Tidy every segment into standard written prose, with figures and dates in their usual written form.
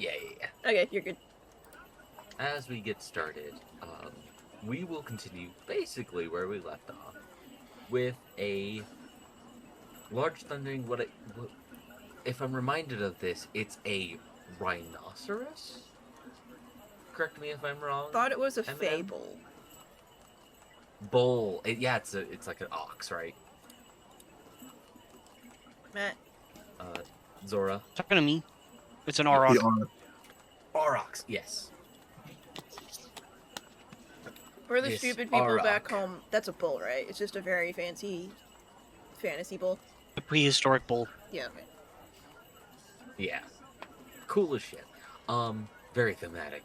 Yeah. Okay, you're good. As we get started, we will continue basically where we left off with a large thundering. If I'm reminded of this, it's a rhinoceros. Correct me if I'm wrong. Thought it was a Eminem? fable. Bull. It's like an ox, right? Matt. Zora. Talking to me. It's an The auroch. honor. Aurochs, yes. For the This stupid people back auroch. home, that's a bull, right? It's just a very fancy fantasy bull. The prehistoric bull. Yeah, okay. Yeah. Cool as shit. Very thematic.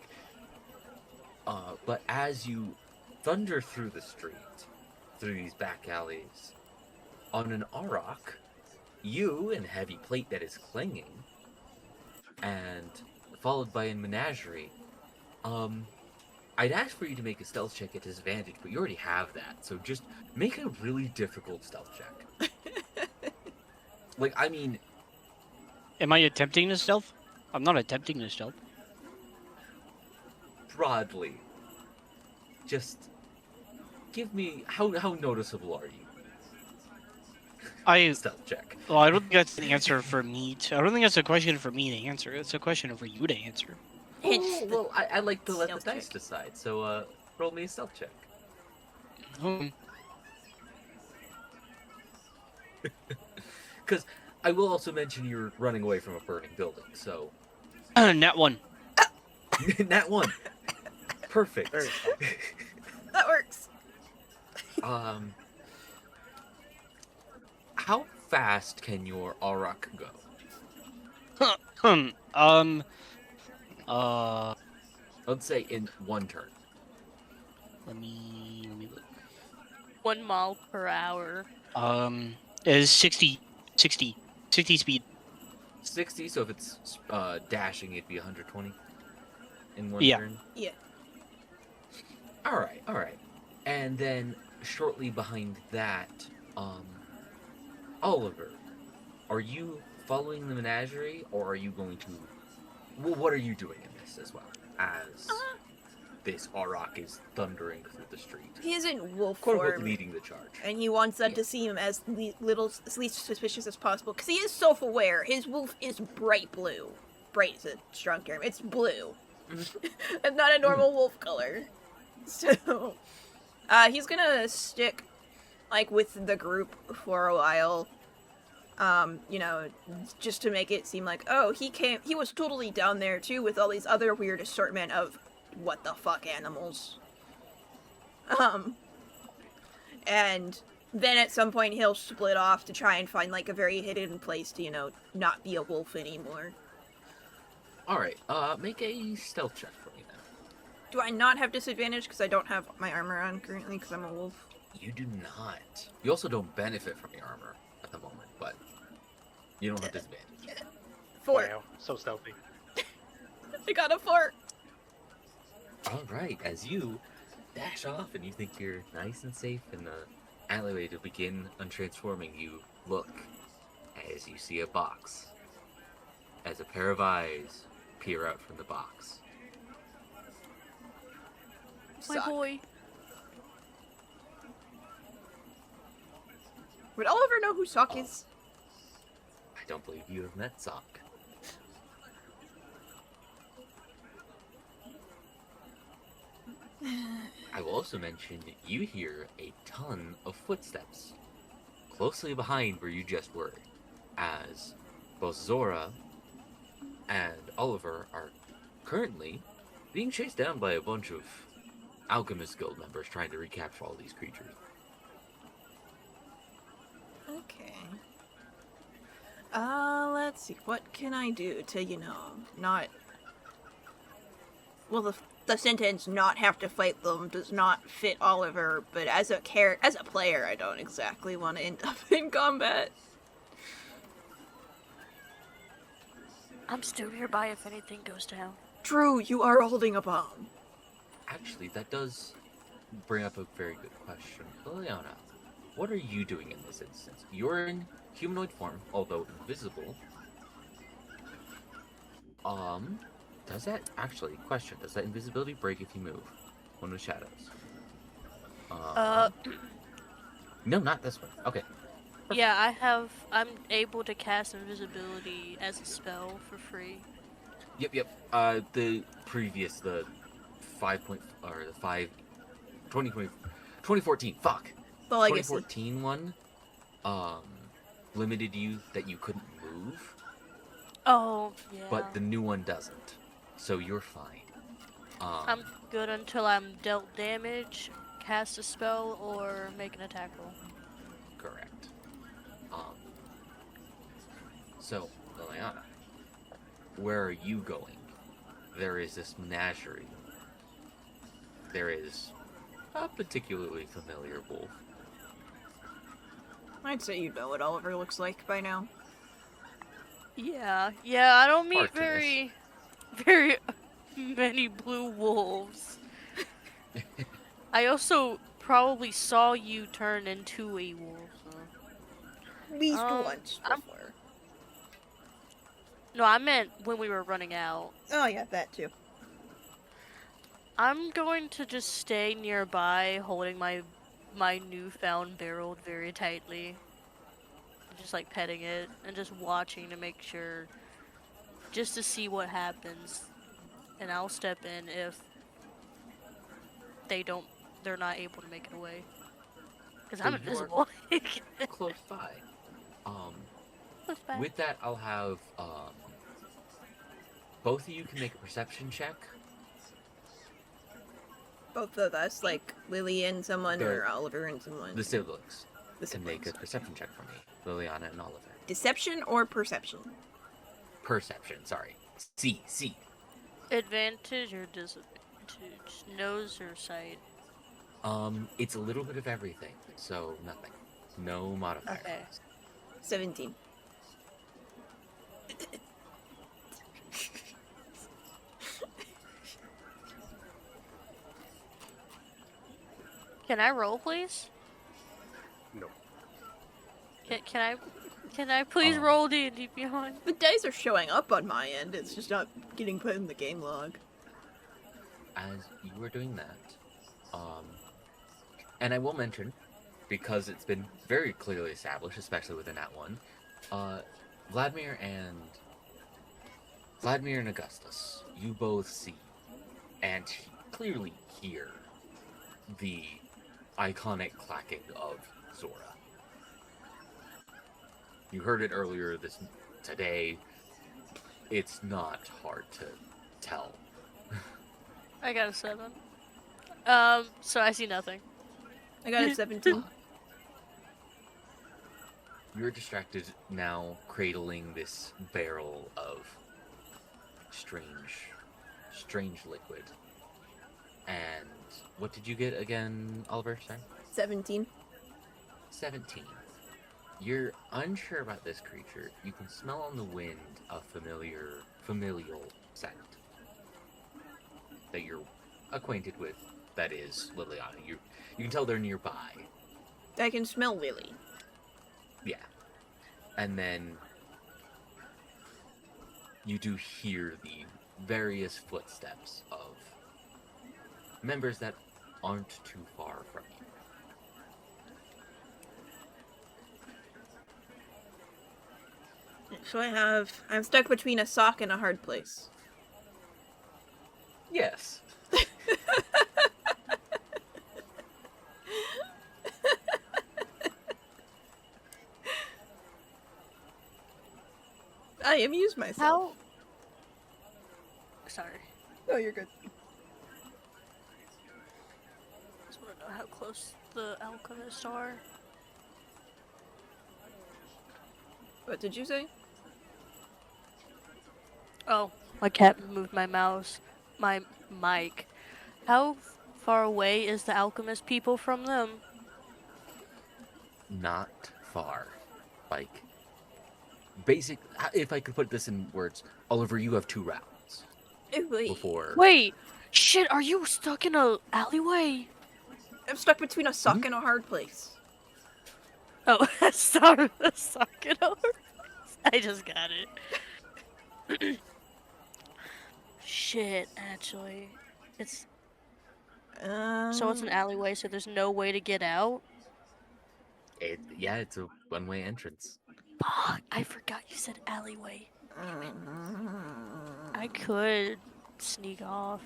But as you thunder through the street, through these back alleys, on an auroch, you and a heavy plate that is clinging, and followed by a menagerie, I'd ask for you to make a stealth check at disadvantage, but you already have that, so just make a really difficult stealth check. Am I attempting to stealth? I'm not attempting to stealth. Broadly, just give me how noticeable are you? Stealth check. Well, I don't think that's an answer for me. I don't think that's a question for me to answer. It's a question for you to answer. Well, I like to let the stealth dice check. decide, so roll me a stealth check. Because I will also mention you're running away from a burning building, so... Nat 1. Nat 1. Perfect. Very That works. How fast can your auroch go? Let's say in one turn. Let me look. 1 mile per hour. Is 60 speed. 60, so if it's dashing, it'd be 120 in one Yeah. turn? Yeah. Alright. And then, shortly behind that, Oliver, are you following the menagerie, or are you going to... Well, what are you doing in this as well, as this auroch is thundering through the street? He is in wolf Quote-unquote form, leading the charge. and he wants them to see him as least suspicious as possible, because he is self-aware. His wolf is bright blue. Bright is a strong term. It's blue. It's not a normal wolf color. So, he's gonna stick, like, with the group for a while. Just to make it seem like, oh, he was totally down there too with all these other weird assortment of what the fuck animals. And then at some point he'll split off to try and find, like, a very hidden place to, not be a wolf anymore. Alright, make a stealth check for me then. Do I not have disadvantage because I don't have my armor on currently because I'm a wolf? You do not. You also don't benefit from your armor at the moment, but you don't have disadvantage. 4. Wow, so stealthy. I got a 4. Alright, as you dash off and you think you're nice and safe in the alleyway to begin untransforming, you look as you see a box. As a pair of eyes peer out from the box. My Suck. boy. Would Oliver know who Sock is? I don't believe you have met Sock. I will also mention you hear a ton of footsteps closely behind where you just were, as both Zora and Oliver are currently being chased down by a bunch of Alchemist Guild members trying to recapture all these creatures. Okay. Let's see. What can I do to, not... Well, the sentence "not have to fight them" does not fit Oliver, but as a player, I don't exactly want to end up in combat. I'm still nearby if anything goes down. True, you are holding a bomb. Actually, that does bring up a very good question. Liliana, what are you doing in this instance? You're in humanoid form, although invisible. Does that actually? Question: does that invisibility break if you move? One with shadows. Uh, No, not this one. Okay. yeah, I'm able to cast invisibility as a spell for free. Yep. The previous, the 5 point, or the 5, 2014, fuck. The legacy. 2014 one, um, limited you that you couldn't move, Oh, yeah. but the new one doesn't. So you're fine. I'm good until I'm dealt damage, cast a spell, or make an attack roll. Correct. So, Liliana, where are you going? There is this menagerie. There is a particularly familiar wolf. I'd say you know what Oliver looks like by now. Yeah, I don't meet Hard to miss. very many blue wolves. I also probably saw you turn into a wolf. So. At least Um, once I'm- before. No, I meant when we were running out. Oh yeah, that too. I'm going to just stay nearby, holding my newfound barrel very tightly. Just like petting it and just watching to make sure, just to see what happens. And I'll step in if they're not able to make it away. Because I'm So you're- invisible. Close by. Close by. With that, I'll have both of you can make a perception check. Both of us, like Lily and someone, The- or Oliver and someone. The siblings The can make a siblings. perception check for me, Liliana and Oliver. Deception or perception? Perception, sorry. C. Advantage or disadvantage? Nose or sight? It's a little bit of everything, so nothing. No modifiers. Okay. 17. Can I roll, please? No. Can I please roll D&D Beyond? The dice are showing up on my end. It's just not getting put in the game log. As you were doing that, and I will mention, because it's been very clearly established, especially within that one, Vladimir and Augustus, you both see and clearly hear the iconic clacking of Zora. You heard it earlier today. It's not hard to tell. I got a 7. So I see nothing. I got a 17. You're distracted now, cradling this barrel of strange liquid. And what did you get again, Oliver? Sorry? 17. 17. You're unsure about this creature. You can smell on the wind a familial scent that you're acquainted with. That is Liliana. You can tell they're nearby. I can smell Lily. Yeah. And then you do hear the various footsteps of members that aren't too far from you. So I'm stuck between a sock and a hard place. Yes. I amuse myself. Sorry. Oh, you're good. Just want to know how close the alchemists are. What did you say? Oh, my cat moved my mouse. My mic. How far away is the alchemist people from them? Not far. Like, if I could put this in words, Oliver, you have 2 rounds Wait. before. Wait! Shit, are you stuck in a alleyway? I'm stuck between a sock and a hard place. Oh, sorry, suck it over. I just got it. shit, actually. It's so it's an Um, alleyway, so there's no way to get out. Yeah, it's a one-way entrance. Fuck, I forgot you said alleyway. I um, could sneak off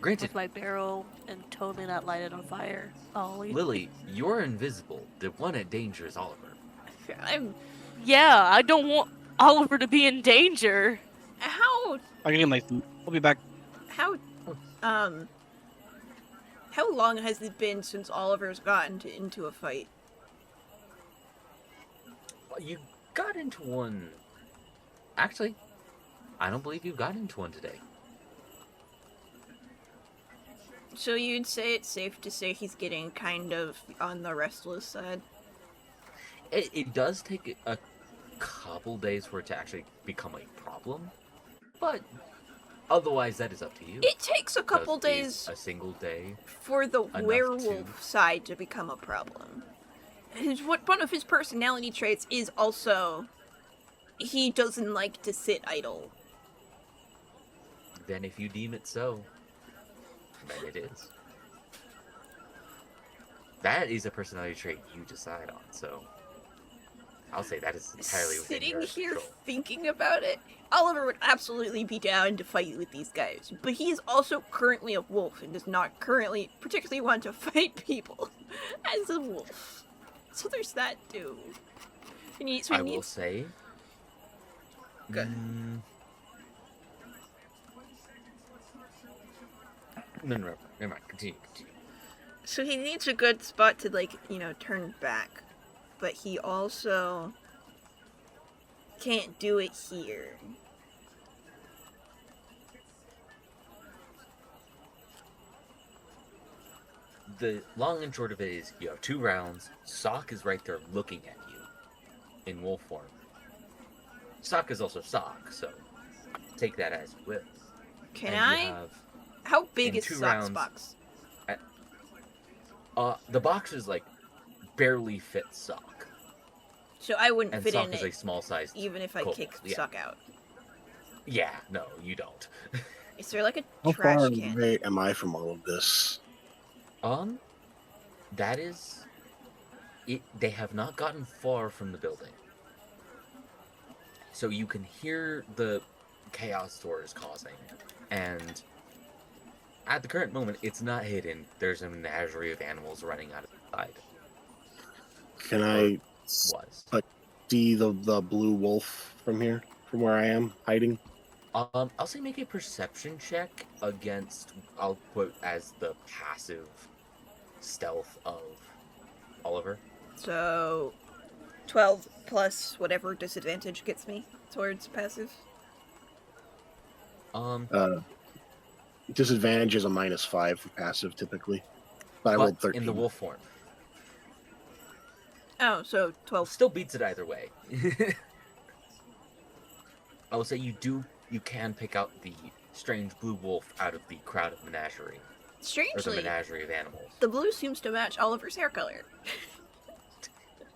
Granted, with my barrel and totally not light it on fire. Ollie. Lily, you're invisible. The one at danger is Oliver. I'm Yeah, I don't want Oliver to be in danger. how I can get my food. I'll be back. how um how long has it been since Oliver's gotten into a fight? Well, you got into one. Actually, I don't believe you got into one today. So you'd say it's safe to say he's getting kind of on the restless side? It does take a couple days for it to actually become a problem, but otherwise, that is up to you. It takes a couple Does- is days a single day. for the enough werewolf to- side to become a problem. One of his personality traits is also he doesn't like to sit idle. Then, if you deem it so, then it is. That is a personality trait you decide on. So, I'll say that is entirely within Sitting your here control. thinking about it, Oliver would absolutely be down to fight with these guys, but he is also currently a wolf and does not currently particularly want to fight people as a wolf. So there's that too. I will say. Good. No, never mind. Continue. So he needs a good spot to, like, turn back. But he also can't do it here. The long and short of it is you have 2 rounds. Sock is right there looking at you in wolf form. Sock is also Sock, so take that as you will. Can And I? you have, How big in is 2 Sock's rounds- box? the box is like barely fits Sock, So I wouldn't and fit Sock in is it, a small sized. even if I kobold, kick yeah. Sock out. Yeah, no, you don't. Is there like a How trash far can? away am I from all of this? That is. They have not gotten far from the building, so you can hear the chaos Thor is causing, and at the current moment, it's not hidden. There's a menagerie of animals running out of the side. Can I Was. see the blue wolf from here, from where I am hiding? I'll say make a perception check against. I'll put as the passive stealth of Oliver. So 12 plus whatever disadvantage gets me towards passive. Disadvantage is a -5 for passive typically, but I rolled 13. in the wolf form. Oh, so 12. Still beats it either way. I will say you can pick out the strange blue wolf out of the crowd of menagerie. Or the Strangely, menagerie of animals. the blue seems to match Oliver's hair color.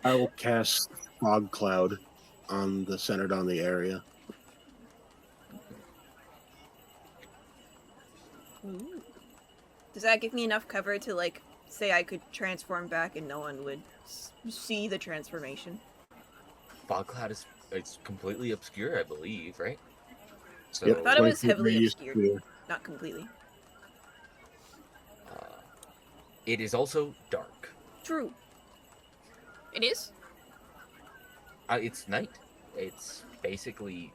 I will cast fog cloud on the centered on the area. Ooh. Does that give me enough cover to, like, say I could transform back and no one would see the transformation? Fog cloud is it's completely obscure, I believe, right? So Yep. I thought it was 20 heavily radius obscured. clear. Not completely. it is also dark. True. It is? It's night. It's basically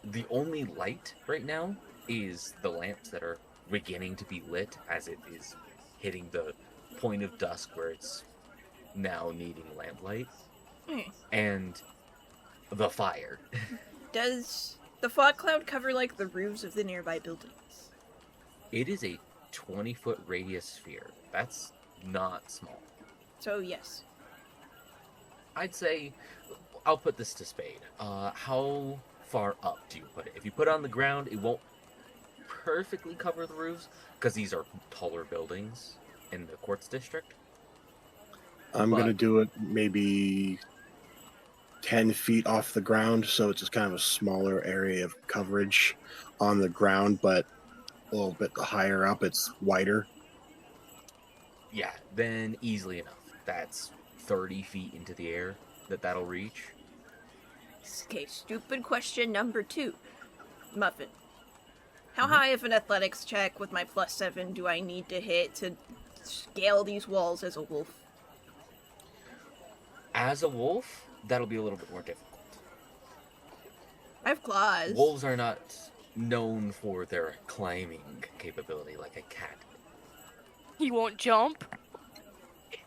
the only light right now is the lamps that are beginning to be lit as it is hitting the point of dusk where it's now needing lamplight, Okay. and the fire. Does the fog cloud cover, like, the roofs of the nearby buildings? It is a 20-foot radius sphere. That's not small. So, yes. I'd say I'll put this to Spade. How far up do you put it? If you put it on the ground, it won't perfectly cover the roofs because these are taller buildings in the Quartz District. I'm But- gonna do it maybe 10 feet off the ground, so it's just kind of a smaller area of coverage on the ground, but a little bit higher up, it's wider. Yeah, then easily enough. That's 30 feet into the air that'll reach. Okay, stupid question number 2. Muffin. How Mhm. high of an athletics check with my +7 do I need to hit to scale these walls as a wolf? As a wolf, that'll be a little bit more difficult. I have claws. Wolves are not known for their climbing capability like a cat. He won't jump.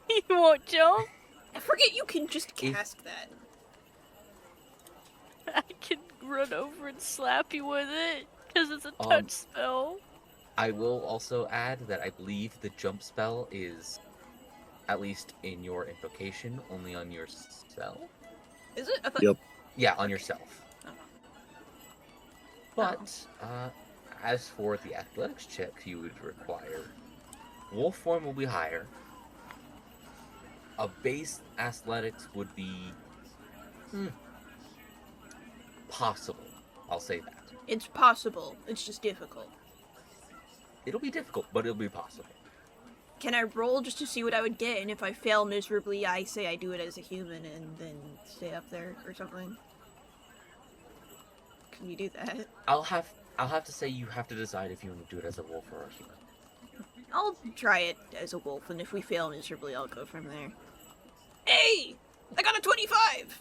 He won't jump. I forget you can just If- cast that. I can run over and slap you with it because it's a touch Um, spell. I will also add that I believe the jump spell is, at least in your invocation, only on yourself. Is it? I thought... Yep. Yeah, on yourself. Oh. But as for the athletics check you would require, wolf form will be higher. A base athletics would be possible. I'll say that. It's possible. It's just difficult. It'll be difficult, but it'll be possible. Can I roll just to see what I would get? And if I fail miserably, I say I do it as a human and then stay up there or something. Can you do that? I'll have to say you have to decide if you want to do it as a wolf or a human. I'll try it as a wolf, and if we fail miserably, I'll go from there. Hey! I got a 25!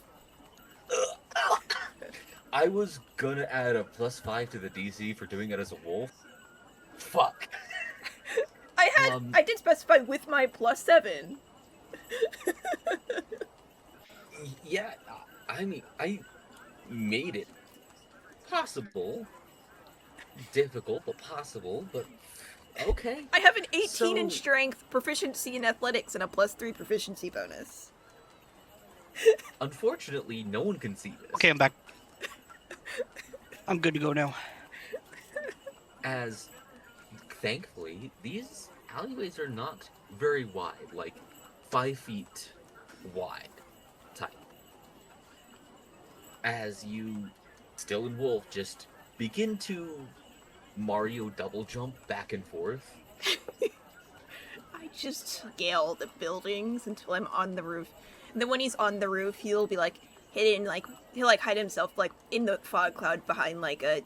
I was gonna add a +5 to the DC for doing it as a wolf. Fuck. I did specify with my +7. Yeah, I mean, I made it possible. Difficult, but possible, but okay. I have an 18 in So- strength, proficiency in athletics, and a +3 proficiency bonus. Unfortunately, no one can see this. Okay, I'm back. I'm good to go now. As, thankfully, these alleyways are not very wide, like 5 feet wide type. As you, still in wolf, just begin to Mario double jump back and forth. I just scale the buildings until I'm on the roof. And then when he's on the roof, he'll be like hidden, like he'll like hide himself like in the fog cloud behind like a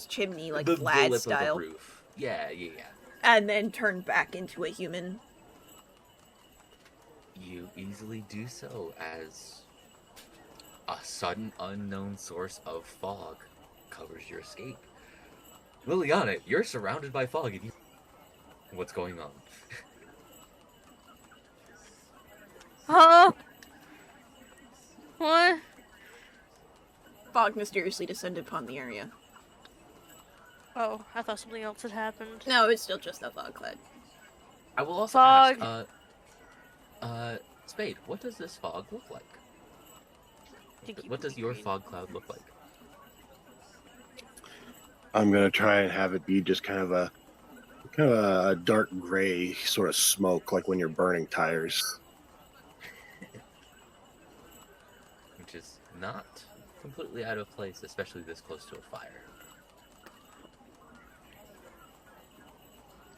chimney, like the Vlad lip style, of the roof. Yeah. and then turn back into a human. You easily do so as a sudden unknown source of fog covers your escape. Liliana, you're surrounded by fog and you... What's going on? Huh? What? Fog mysteriously descended upon the area. Oh, I thought something else had happened. No, it's still just a fog cloud. I will also Fog. ask, Spade, what does this fog look like? Think you What would does be your green. fog cloud look like? I'm gonna try and have it be just kind of a dark gray sort of smoke, like when you're burning tires. Which is not completely out of place, especially this close to a fire.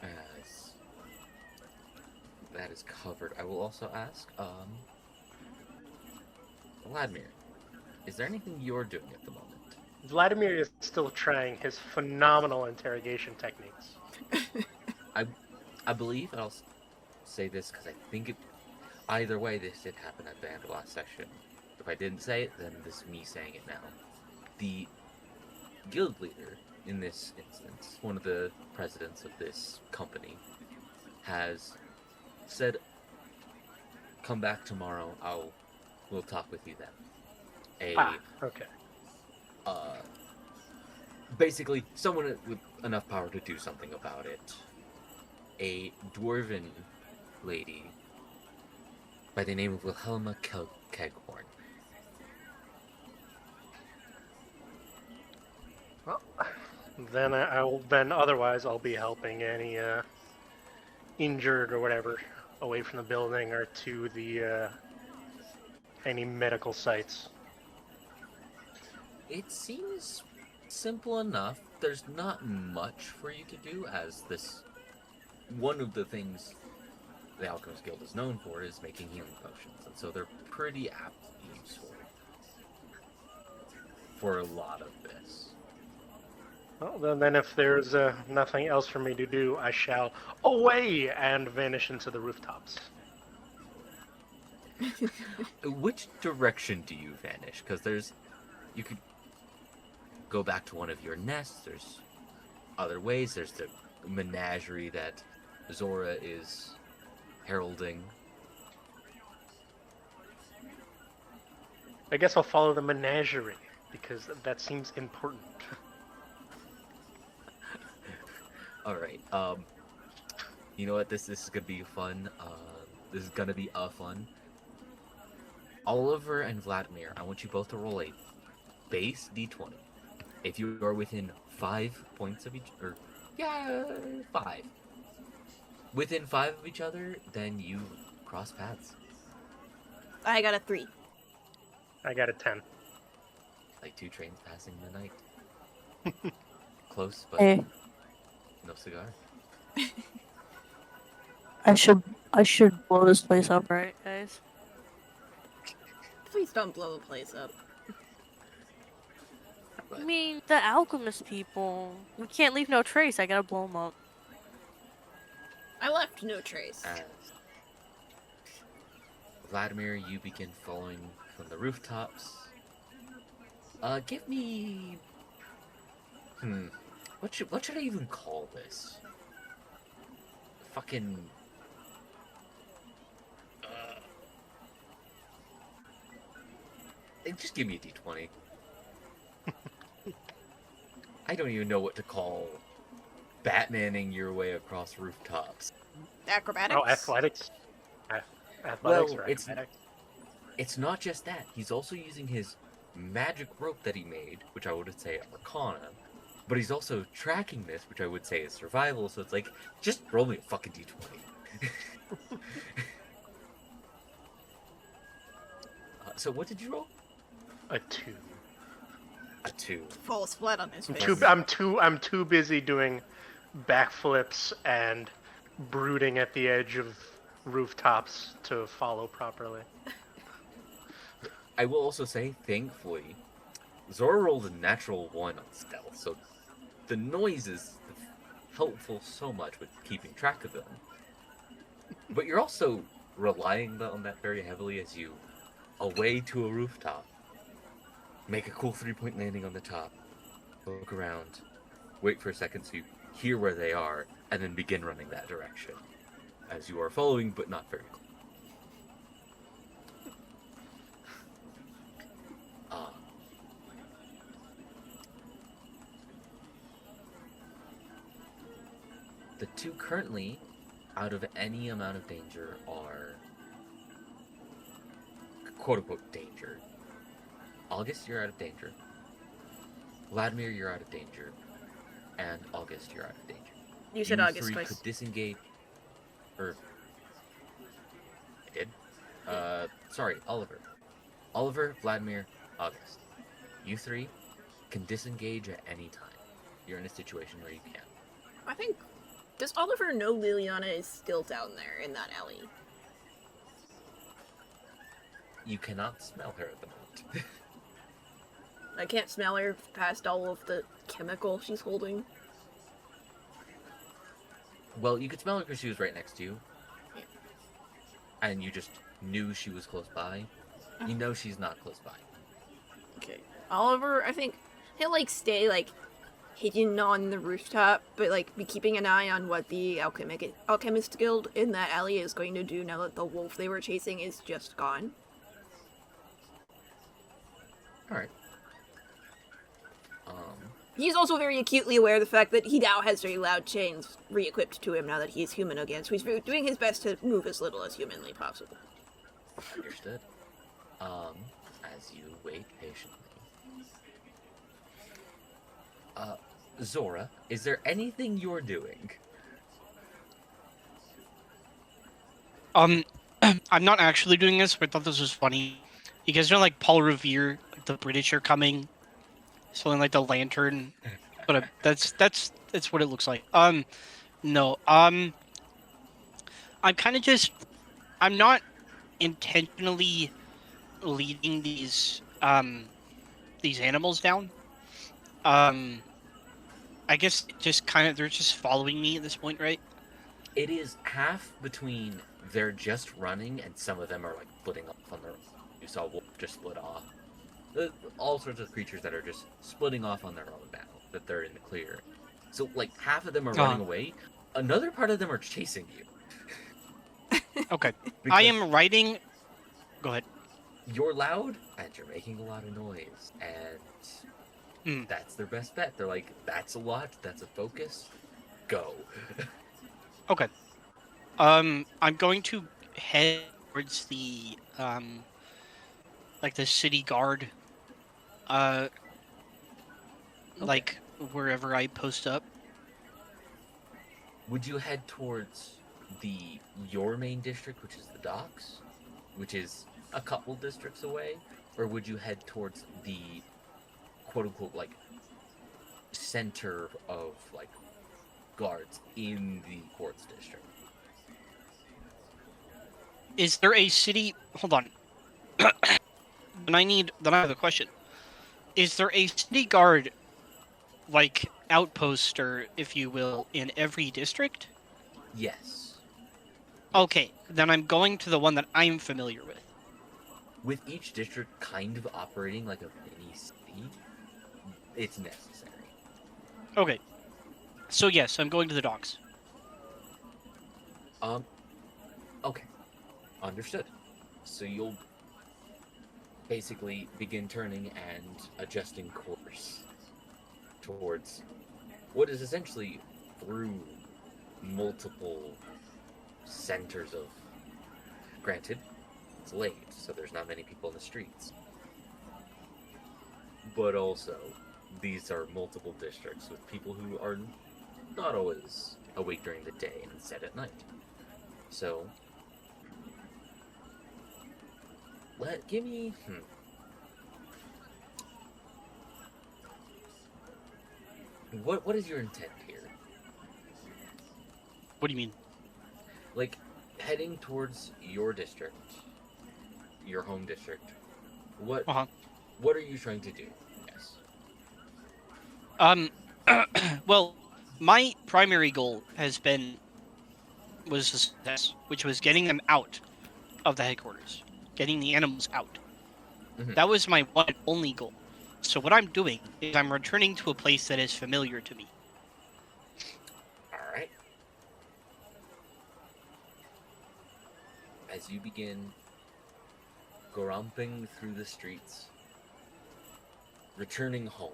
As that is covered, I will also ask, Vladimir, is there anything you're doing at the moment? Vladimir is still trying his phenomenal interrogation techniques. I believe, and I'll say this because I think it. Either way, this did happen at the end of last session. If I didn't say it, then this is me saying it now. The guild leader in this instance, one of the presidents of this company, has said, "Come back tomorrow. We'll talk with you then." Okay. Basically, someone with enough power to do something about it. A dwarven lady by the name of Wilhelma Keghorn. Well, then otherwise I'll be helping any injured or whatever away from the building or to the any medical sites? It seems simple enough. There's not much for you to do, as this one of the things the Alchemist Guild is known for is making healing potions, and so they're pretty aptly useful for a lot of this. Well, then if there's nothing else for me to do, I shall away and vanish into the rooftops. Which direction do you vanish? Because you could go back to one of your nests. There's other ways. There's the menagerie that Zora is heralding. I guess I'll follow the menagerie, because that seems important. All right. You know what? This is gonna be fun. This is gonna be fun. Oliver and Vladimir, I want you both to roll a base d20. If you are within 5 points of each, or 5. Within 5 of each other, then you cross paths. I got a 3. I got a 10. Like 2 trains passing in the night. Close, but Hey, no cigar. I should blow this place up, right, guys? Please don't blow the place up. I mean, the alchemist people. We can't leave no trace. I gotta blow them up. I left no trace. As Vladimir, you begin falling from the rooftops. Give me... What should I even call this? Fucking... just give me a d20. I don't even know what to call Batmaning your way across rooftops. Acrobatics? Oh, athletics? Athletics Well, or it's- acrobatics? It's not just that. He's also using his magic rope that he made, which I would say Arcana, but he's also tracking this, which I would say is survival, so it's like, just roll me a fucking d20. So what did you roll? A 2. A 2. Falls flat on his face. Two- I'm too busy doing backflips and brooding at the edge of rooftops to follow properly. I will also say, thankfully, Zora rolled a natural 1 on stealth, so the noise is helpful so much with keeping track of them. But you're also relying on that very heavily as you away to a rooftop, make a cool 3-point landing on the top, look around, wait for a second so you hear where they are, and then begin running that direction, as you are following but not very close. The two currently, out of any amount of danger, are quote-unquote danger. August, you're out of danger. Vladimir, you're out of danger. And August, you're out of danger. You said You August three twice. could disengage... I did? Sorry, Oliver. Oliver, Vladimir, August. You 3 can disengage at any time. You're in a situation where you can. I think... Does Oliver know Liliana is still down there in that alley? You cannot smell her at the moment. I can't smell her past all of the chemical she's holding. Well, you could smell her because she was right next to you. And you just knew she was close by. You know she's not close by. Okay. Oliver, I think he'll, stay, hidden on the rooftop, but, be keeping an eye on what the Alchemist Guild in that alley is going to do now that the wolf they were chasing is just gone. Alright. He's also very acutely aware of the fact that he now has very loud chains re-equipped to him now that he's human again, so he's doing his best to move as little as humanly possible. Understood. As you wait patiently. Zora, is there anything you're doing? I'm not actually doing this, but I thought this was funny. You guys know, like, Paul Revere, like, the British are coming, swinging like the lantern, but that's what it looks like. No, I'm kind of just, I'm not intentionally leading these animals down. I guess just kind of they're just following me at this point, right? It is half between they're just running and some of them are like splitting off on their own. You saw Wolf just split off. All sorts of creatures that are just splitting off on their own now that they're in the clear. So like half of them are running away. Another part of them are chasing you. Okay. I Because am riding. Go ahead. you're loud and you're making a lot of noise, and that's their best bet. They're like, that's a lot, that's a focus, go. Okay. I'm going to head towards the like the city guard. Like wherever I post up. Would you head towards your main district, which is the docks, which is a couple districts away, or would you head towards the quote unquote like center of like guards in the quartz district? Is there a city? Hold on. Then I have a question. Is there a city guard, like outpost, or if you will, in every district? Yes. Okay, then I'm going to the one that I'm familiar with. With each district kind of operating like a mini city, it's necessary. Okay. So yes, I'm going to the docks. Okay. Understood. So you'll basically begin turning and adjusting course towards what is essentially through multiple centers of... Granted, it's late, so there's not many people in the streets. But also, these are multiple districts with people who are not always awake during the day and instead at night. So, give me... What is your intent here? What do you mean? Like, heading towards your district, your home district, what are you trying to do? Yes. Well, my primary goal was a success, which was getting them out of the headquarters, getting the animals out. Mhm. That was my one and only goal. So what I'm doing is I'm returning to a place that is familiar to me. Alright. As you begin grumping through the streets, returning home,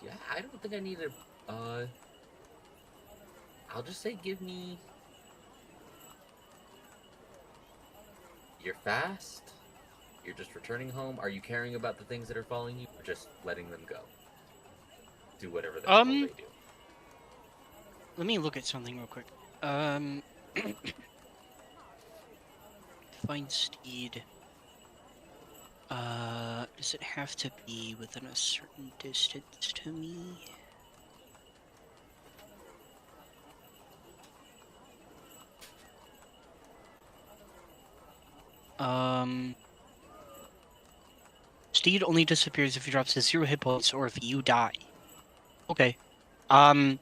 yeah, I don't think I need a, I'll just say give me... You're fast? You're just returning home? Are you caring about the things that are following you, or just letting them go? Do whatever they do. Let me look at something real quick. Find steed. Does it have to be within a certain distance to me? Steed only disappears if he drops to 0 hit points or if you die. Okay. I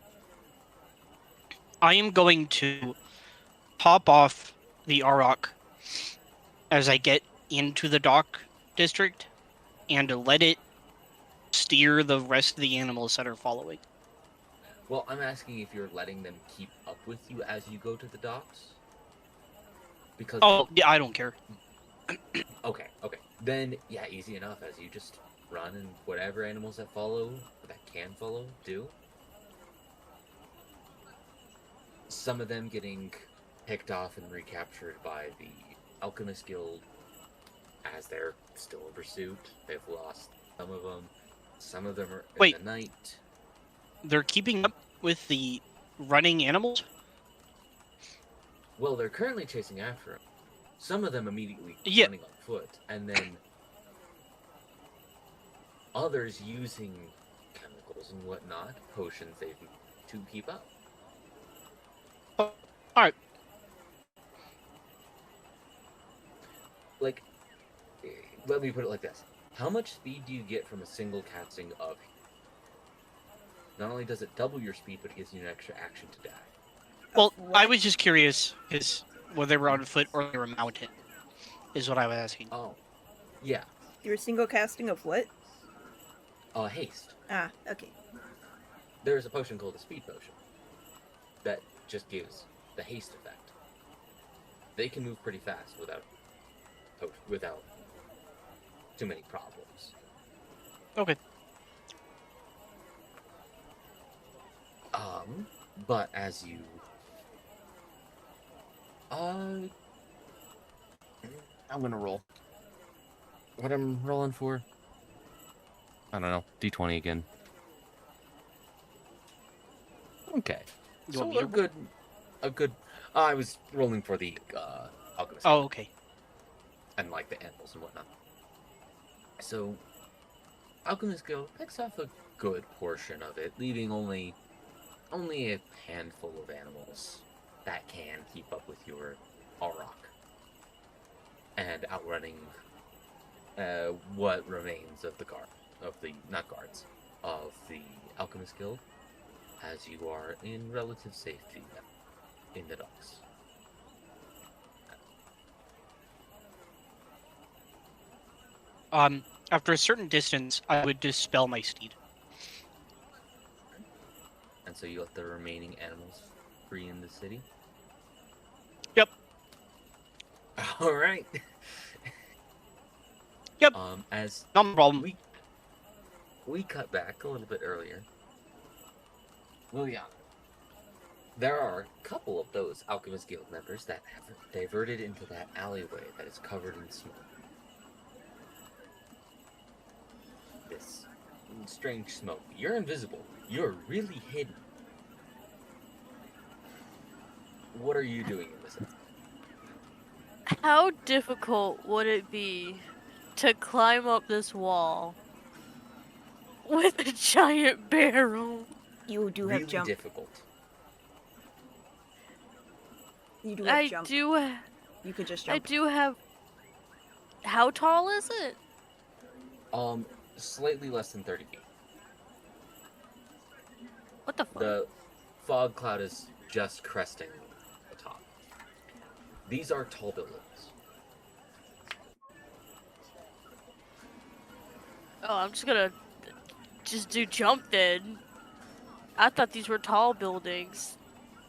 am going to pop off the Auroch as I get into the dock district and let it steer the rest of the animals that are following. Well, I'm asking if you're letting them keep up with you as you go to the docks? Because... Oh, yeah, I don't care. Okay. Then, yeah, easy enough. As you just run and whatever animals that follow, or that can follow, do. Some of them getting picked off and recaptured by the Alchemist Guild as they're still in pursuit. They've lost some of them. Some of them are in the night. They're keeping up with the running animals? Well, they're currently chasing after him. Some of them immediately Yeah. running on foot, and then others using chemicals and whatnot, potions they to keep up. All right. Like, let me put it like this: how much speed do you get from a single casting of? Not only does it double your speed, but it gives you an extra action to die. Well, What? I was just curious, because whether they were on foot or they were mounted, is what I was asking. Oh, yeah. Your single casting of what? Haste. Ah, okay. There's a potion called a speed potion that just gives the haste effect. They can move pretty fast without too many problems. Okay. But as you I'm gonna roll. What I'm rolling for? I don't know. D20 again. Okay. You So want me to roll? a good. I was rolling for the alchemist. Oh, okay. And like the animals and whatnot. So, alchemist guild picks off a good portion of it, leaving only a handful of animals that can keep up with your Auroch. And outrunning what remains of the alchemist guild, as you are in relative safety in the docks. After a certain distance, I would dispel my steed. And so you let the remaining animals free in the city? Yep. Alright. Yep. As No problem. we cut back a little bit earlier. Well, yeah. There are a couple of those Alchemist Guild members that have diverted into that alleyway that is covered in smoke. This strange smoke. You're invisible. You're really hidden. What are you doing in this? How difficult would it be to climb up this wall with a giant barrel? You do Really have jump. difficult. You do have I jump. do. You could just I jump. do have. How tall is it? Slightly less than 30 feet. What the fuck? The fog cloud is just cresting the top. These are tall buildings. Oh, I'm just gonna do jump then. I thought these were tall buildings.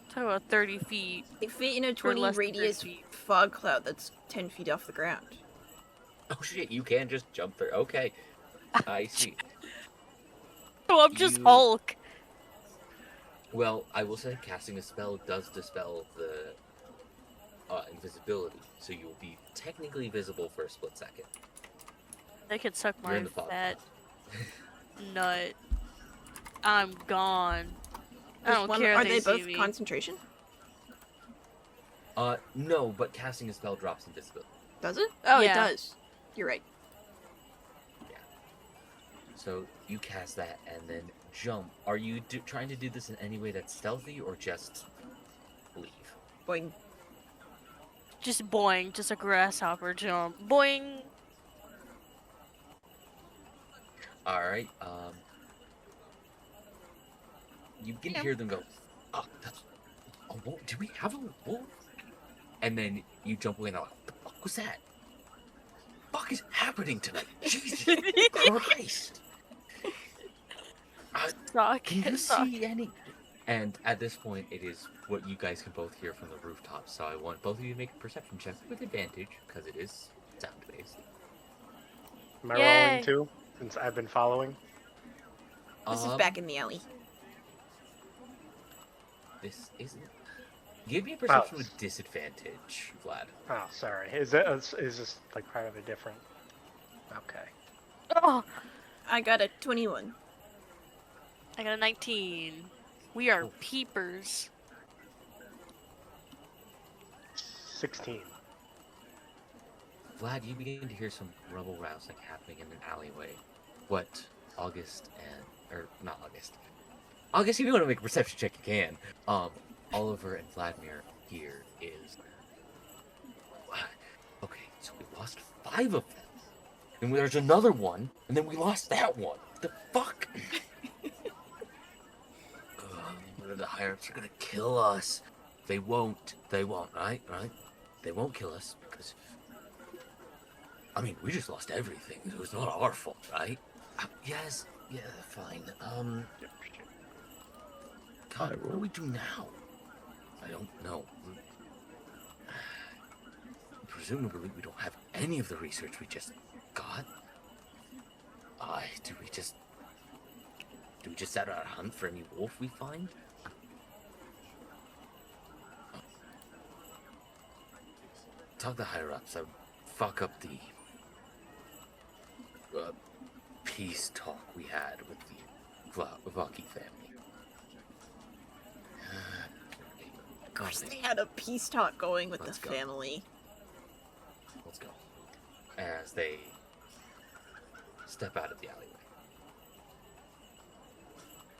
Talking about 30 feet. They fit in a Or 20 less than 30 radius feet. fog cloud that's 10 feet off the ground. Oh shit, you can just jump through. Okay. I see. Oh, I'm just You- Hulk. Well, I will say casting a spell does dispel the invisibility, so you'll be technically visible for a split second. They could suck You're my in the fog fat cloud. nut. I'm gone. I don't care Are if they see both me. concentration? No, but casting a spell drops invisibility. Does it? Oh, Yeah. it does. You're right. So you cast that and then jump. Are you trying to do this in any way that's stealthy or just leave? Boing. Just boing, just a grasshopper jump. Boing. Alright, you can Yeah. hear them go, oh, that's a wolf. Do we have a wolf? And then you jump away and they're like, what the fuck was that? What the fuck is happening tonight? Jesus Christ! Suck. Can you Suck. see any? And at this point, it is what you guys can both hear from the rooftop. So I want both of you to make a perception check with advantage because it is sound-based. Am I Yay. rolling too? Since I've been following. This is back in the alley. This isn't. Give me a perception with disadvantage, Vlad. Oh, sorry. Is this like part of a different? Okay. Oh, I got a 21. I got a 19. We are Oh. peepers. 16. Vlad, you begin to hear some rubble rousing happening in an alleyway. What August or not August. August, if you want to make a perception check, you can. Oliver and Vladimir here is. Okay, so we lost 5 of them. And there's another one, and then we lost that one. What the fuck? The higher-ups are gonna kill us. They won't, right? They won't kill us, because... I mean, we just lost everything. It was not our fault, right? Yes, yeah, fine. God, what do we do now? I don't know. Presumably, we don't have any of the research we just got. Do we just set out a hunt for any wolf we find? Talk to the higher-ups. I would fuck up the peace talk we had with the Vaki family. Of course, they had a peace talk going with Let's the go. family. Let's go. As they step out of the alleyway.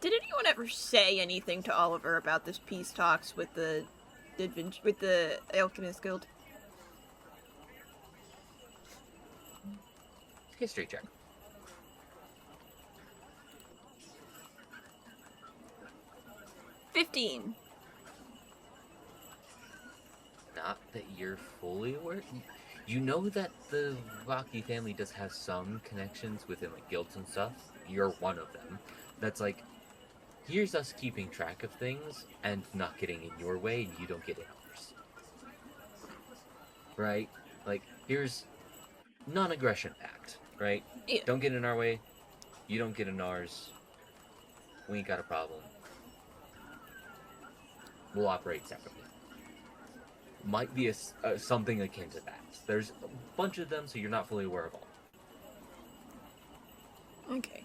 Did anyone ever say anything to Oliver about this peace talks with the Alchemist Guild? History check. $15. Not that you're fully aware. You know that the Vaki family does have some connections within like guilds and stuff. You're one of them. That's like, here's us keeping track of things and not getting in your way, and you don't get in ours. Right? Like, here's non-aggression pact, right? Yeah. Don't get in our way. You don't get in ours. We ain't got a problem. We'll operate separately. Might be something akin to that. There's a bunch of them, so you're not fully aware of all. Okay.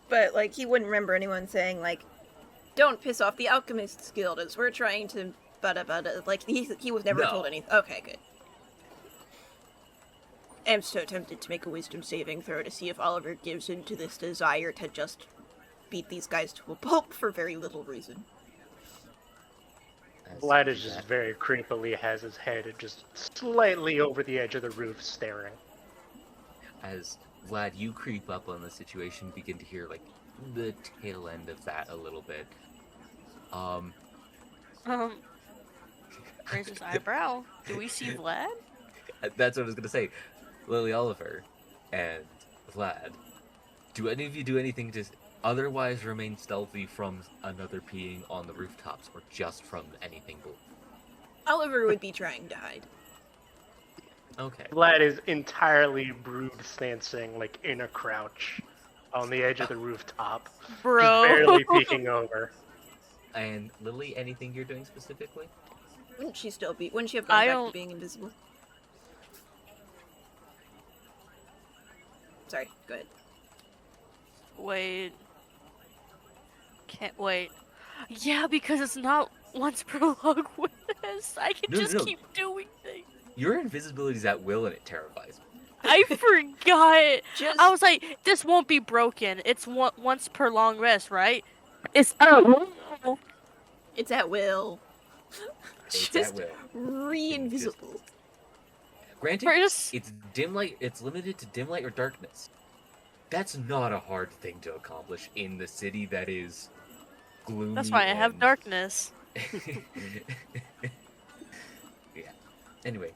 But, like, he wouldn't remember anyone saying, like, don't piss off the Alchemists Guild as we're trying to bada. Like, he was never No. told anything. Okay, good. I'm so tempted to make a wisdom saving throw to see if Oliver gives in to this desire to just beat these guys to a pulp for very little reason. Vlad is just very creepily has his head just slightly over the edge of the roof staring. As Vlad, you creep up on the situation, begin to hear like the tail end of that a little bit. Raise his eyebrow. Do we see Vlad? That's what I was gonna say. Lily Oliver and Vlad, do any of you do anything to otherwise remain stealthy from another being on the rooftops, or just from anything blue? Oliver would be trying to hide. Okay. Vlad is entirely brood stancing, like in a crouch, on the edge of the rooftop, Bro. just barely peeking over. And Lily, anything you're doing specifically? Wouldn't she have I gone back to don't- being invisible? Sorry, go ahead. Wait. Can't wait. Yeah, because it's not once per long rest. I can No, just no. keep doing things. Your invisibility's at will, and it terrifies me. I forgot. Just I was like, this won't be broken. It's once per long rest, right? It's it's at will. It's Just at will. re-invisible. Granted, First, it's dim light. It's limited to dim light or darkness. That's not a hard thing to accomplish in the city that is gloomy. that's why I have and- darkness. Yeah. Anyway,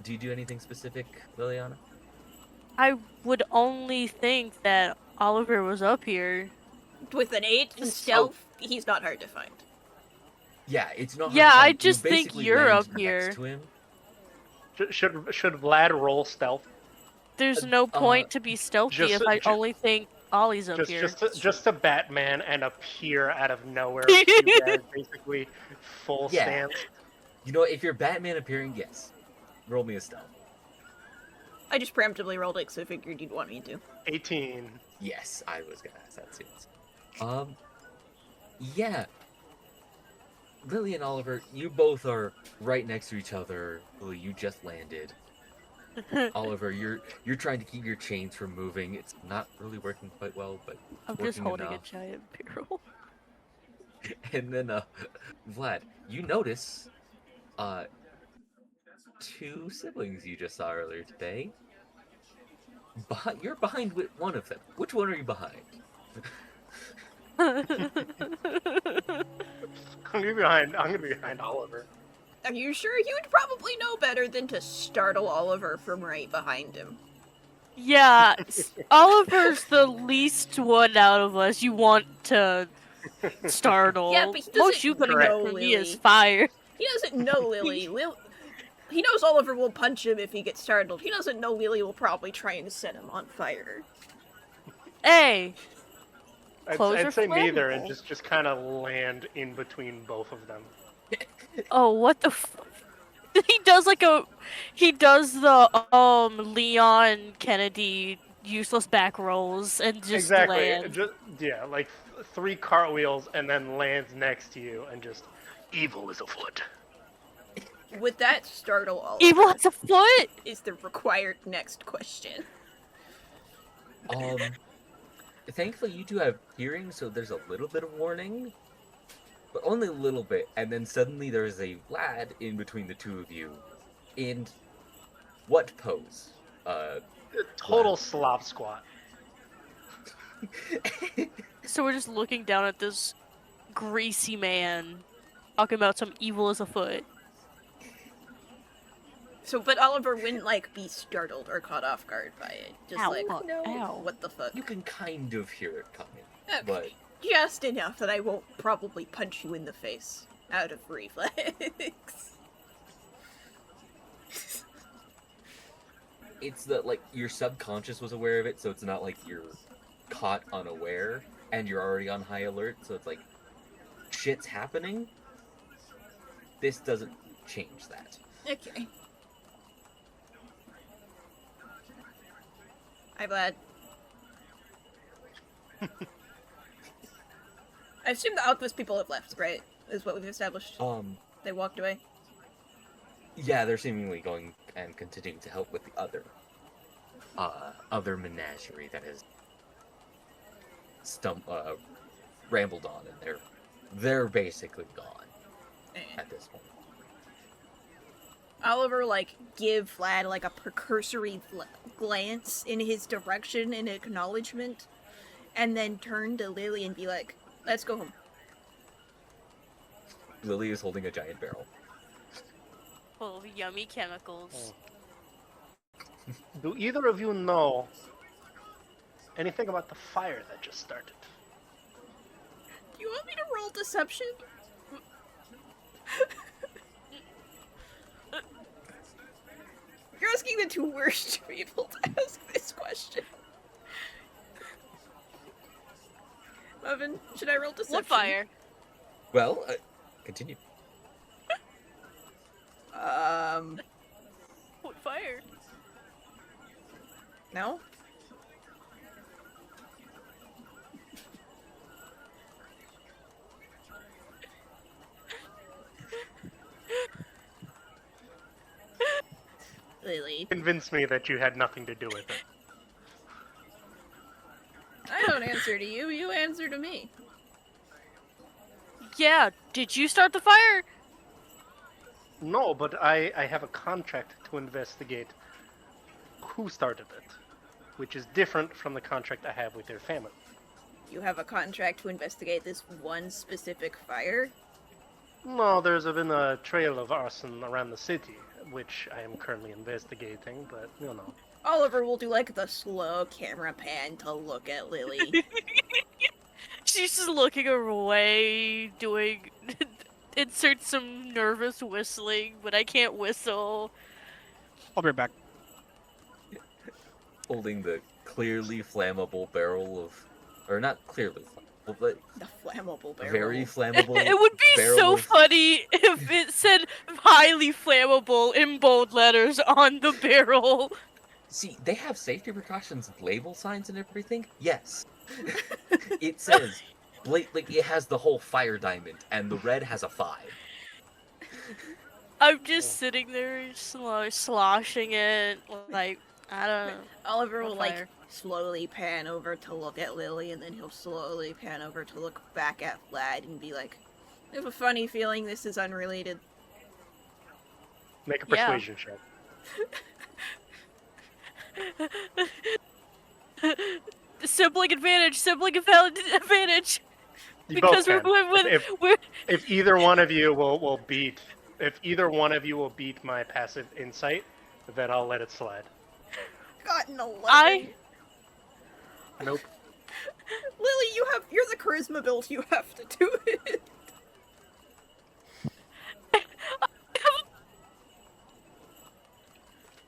do you do anything specific, Liliana? I would only think that Oliver was up here. With an 8 in Just- stealth, he's not hard to find. Yeah, it's not. hard Yeah, to I find. You just think basically you're land up next here. to him. Should Vlad roll stealth? There's no point to be stealthy just- if I ju- only think Ollie's up here. Just to Batman and appear out of nowhere, you guys basically full Yeah. stance. You know, if you're Batman appearing, yes, roll me a stealth. I just preemptively rolled it because I figured you'd want me to. 18. Yes, I was gonna ask that too. Yeah. Lily and Oliver, you both are right next to each other. Lily, you just landed. Oliver, you're trying to keep your chains from moving. It's not really working quite well, but I'm it's just working holding enough. a giant barrel. And then, Vlad, you notice, two siblings you just saw earlier today. You're behind with one of them. Which one are you behind? I'm gonna be behind Oliver. Are you sure? You would probably know better than to startle Oliver from right behind him. Yeah, Oliver's the least one out of us you want to startle. Yeah, but he Most doesn't you can Correct. get know from me is Lily. fire. He doesn't know Lily. He knows Oliver will punch him if he gets startled. He doesn't know Lily will probably try and set him on fire. Hey, clothes I'd are say neither, and flammable. just kind of land in between both of them. Oh, what the he does the Leon Kennedy useless back rolls and just Exactly. lands. Yeah, like 3 cartwheels and then lands next to you and just evil is afoot. Would that startle Oliver? Evil has a foot. Is the required next question. Thankfully you two have hearing, so there's a little bit of warning. But only a little bit, and then suddenly there's a Vlad in between the two of you. In what pose? Total slop squat. So we're just looking down at this greasy man talking about some evil as a foot. So, but Oliver wouldn't, like, be startled or caught off guard by it. Just Ow, like, no, ow. what the fuck? You can kind of hear it coming, Okay. but Just enough that I won't probably punch you in the face out of reflex. it's that like your subconscious was aware of it, so it's not like you're caught unaware and you're already on high alert, so it's like shit's happening. This doesn't change that. Okay. Hi, Vlad. I assume the Outpost people have left, right? Is what we've established. They walked away. Yeah, they're seemingly going and continuing to help with the other menagerie that has rambled on, and they're basically gone at this point. Oliver, like, give Vlad, like, a precursory glance in his direction in acknowledgement, and then turn to Lily and be like, let's go home. Lily is holding a giant barrel. Full of yummy chemicals. Do either of you know anything about the fire that just started? Do you want me to roll deception? You're asking the two worst people to ask this question. Evan, should I roll deception? What fire? Well, continue. What fire? No? Lily. Convince me that you had nothing to do with it. I don't answer to you, you answer to me. Yeah, did you start the fire? No, but I have a contract to investigate who started it, which is different from the contract I have with their family. You have a contract to investigate this one specific fire? No, there's been a trail of arson around the city, which I am currently investigating, but you know. Oliver will do like the slow camera pan to look at Lily. She's just looking away, doing insert some nervous whistling, but I can't whistle. I'll be right back. Holding the clearly flammable barrel of, or not clearly flammable, but The flammable barrel. very flammable. It would be barrel so of- funny if it said highly flammable in bold letters on the barrel. See, they have safety precautions, label signs, and everything. Yes, it says Like it has the whole fire diamond, and the red has a 5. I'm just sitting there sloshing it, like, I don't know. Oliver will like Fire. slowly pan over to look at Lily, and then he'll slowly pan over to look back at Vlad and be like, "I have a funny feeling this is unrelated." Make a Yeah. persuasion check. Sibling advantage, advantage. You Because both can. we're If either one of you will beat my passive insight, then I'll let it slide. Got an 11. Nope. Lily, you're the charisma build. You have to do it.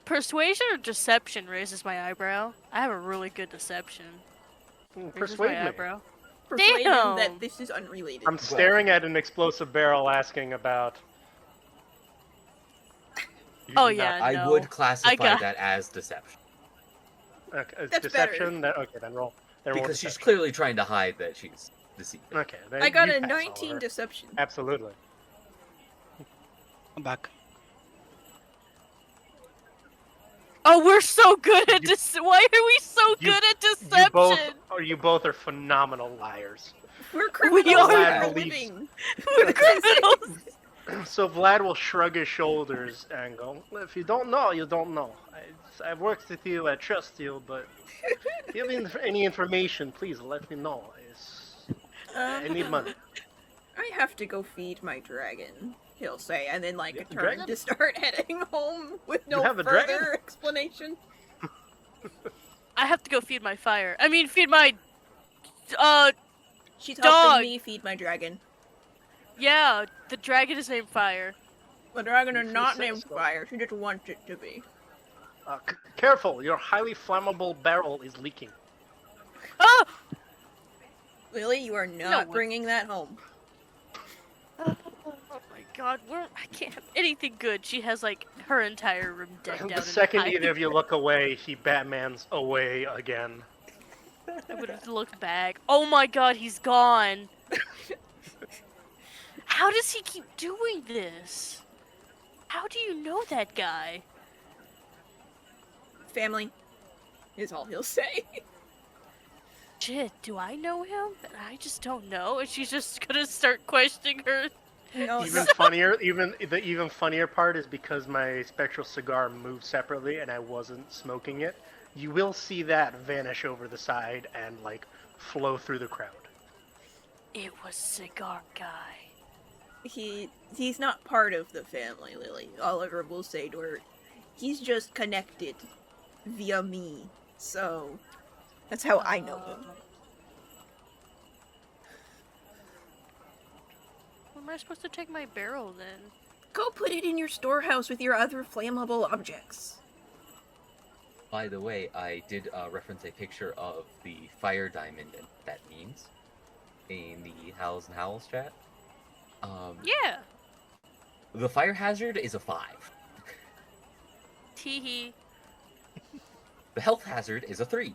Persuasion or deception raises my eyebrow. I have a really good deception. Raises Persuade my me. eyebrow. Persuade him Damn. that this is unrelated. I'm staring at an explosive barrel, asking about. You Oh do not- yeah, I no. would classify got- that as deception. Okay, That's deception. Okay, then roll. Then roll Because she's deception. clearly trying to hide that she's deceiving. Okay, then I got you a pass, 19 Oliver. deception. Absolutely. I'm back. Oh, we're so good at Why are we so You- good at deception? You both are phenomenal liars. We're criminals are. for a Vlad believes- living. We're criminals. So Vlad will shrug his shoulders and go, "Well, if you don't know, you don't know. I've worked with you, I trust you, but if you have any information, please let me know. I need money." I have to go feed my dragon, he'll say, and then like You have a turn dragon? to start heading home with no have a further dragon? explanation. I have to go feed my fire. I mean, feed my. She's Dog. helping me feed my dragon. Yeah, the dragon is named Fire. The dragon You is should not say named so. Fire. She just wants it to be. Careful, your highly flammable barrel is leaking. Ah! Lily, you are not one- bringing that home. Oh my god, I can't have anything good. She has like her entire room decked out. The in second high- either of you look away, he Batman's away again. I would have looked back. Oh my god, he's gone. How does he keep doing this? How do you know that guy? Family is all he'll say. Shit, do I know him? I just don't know. And she's just gonna start questioning her. No, Even funnier, the even funnier part is because my spectral cigar moved separately and I wasn't smoking it. You will see that vanish over the side and like flow through the crowd. It was Cigar Guy. he's not part of the family, Lily. Oliver will say to her, he's just connected via me. So that's how I know him. Where am I supposed to take my barrel then? Go put it in your storehouse with your other flammable objects. By the way, I did reference a picture of the fire diamond and what that means in the Howls and Hallows chat. Yeah. The fire hazard is a 5. Teehee. The health hazard is a 3.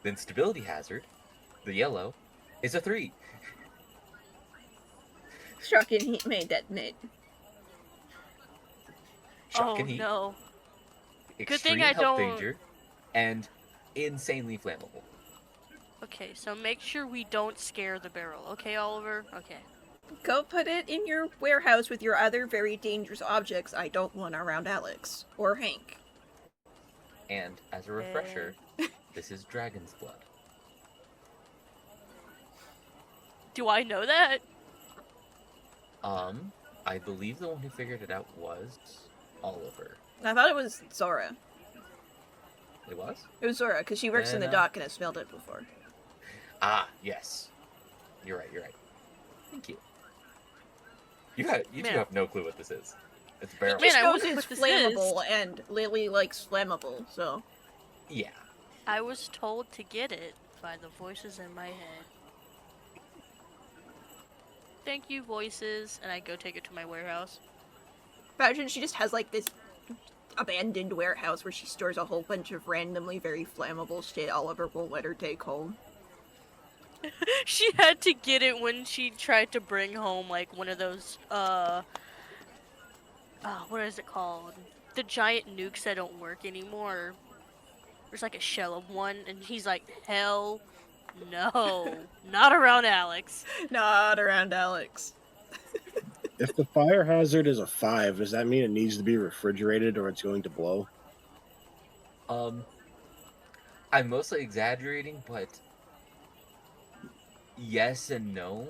Then stability hazard, the yellow, is a 3. Shock and heat may detonate. Shock Oh and heat, no. extreme thing I health don't- danger, and insanely flammable. Okay, so make sure we don't scare the barrel. Okay, Oliver? Okay. Go put it in your warehouse with your other very dangerous objects I don't want around Alex. Or Hank. And as a refresher, this is dragon's blood. Do I know that? I believe the one who figured it out was Oliver. I thought it was Zora. It was? It was Zora, because she works in the Yeah. dock and has smelled it before. Ah, yes. You're right, you're right. Thank you. You two Man. have no clue what this is. It's barrel. Man, Just I knows wonder it's what this flammable, and Lily likes flammable, so... Yeah. I was told to get it by the voices in my head. Thank you, voices, and I go take it to my warehouse. Imagine she just has, like, this abandoned warehouse where she stores a whole bunch of randomly very flammable shit Oliver won't let her take home. She had to get it when she tried to bring home like one of those what is it called? The giant nukes that don't work anymore. There's like a shell of one, and he's like, hell no, not around Alex. Not around Alex. If the fire hazard is a 5, does that mean it needs to be refrigerated or it's going to blow? I'm mostly exaggerating, but yes and no.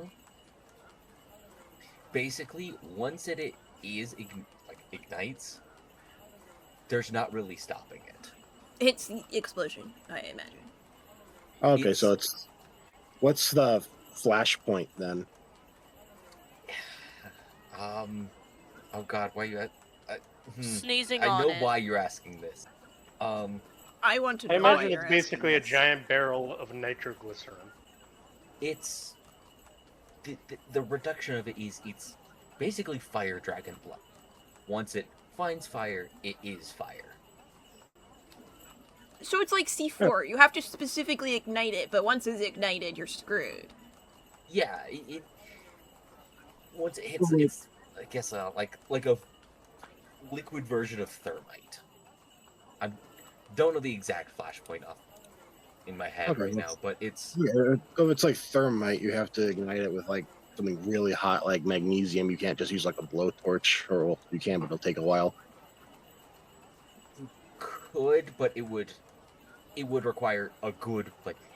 Basically, once it is ignites, there's not really stopping it. It's the explosion, I imagine. Okay, so it's what's the flash point then? Oh God, why you? Sneezing I on know it. why you're asking this. I want to know I why imagine you're it's asking basically a this. giant barrel of nitroglycerin. It's the reduction of it is it's basically fire dragon blood. Once it finds fire, it is fire. So it's like C4. You have to specifically ignite it, but once it's ignited, you're screwed. Yeah, it once it hits, it's I guess like a liquid version of thermite. I don't know the exact flashpoint off in my head Okay, right now, that's- but it's Yeah, if it's like thermite, you have to ignite it with like something really hot, like magnesium. You can't just use like a blowtorch, or well, you can, but it'll take a while. could, but it would require a good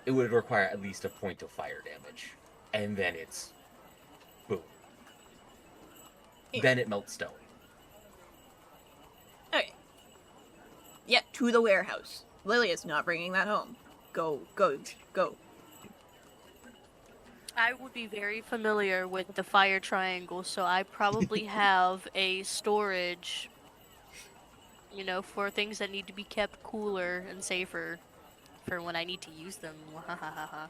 it would require at least a point of fire damage, and then it's boom. Yeah. Then it melts stone. Okay. Yep, to the warehouse. Lilia's not bringing that home. Go, go, go. I would be very familiar with the fire triangle, so I probably have a storage, for things that need to be kept cooler and safer for when I need to use them.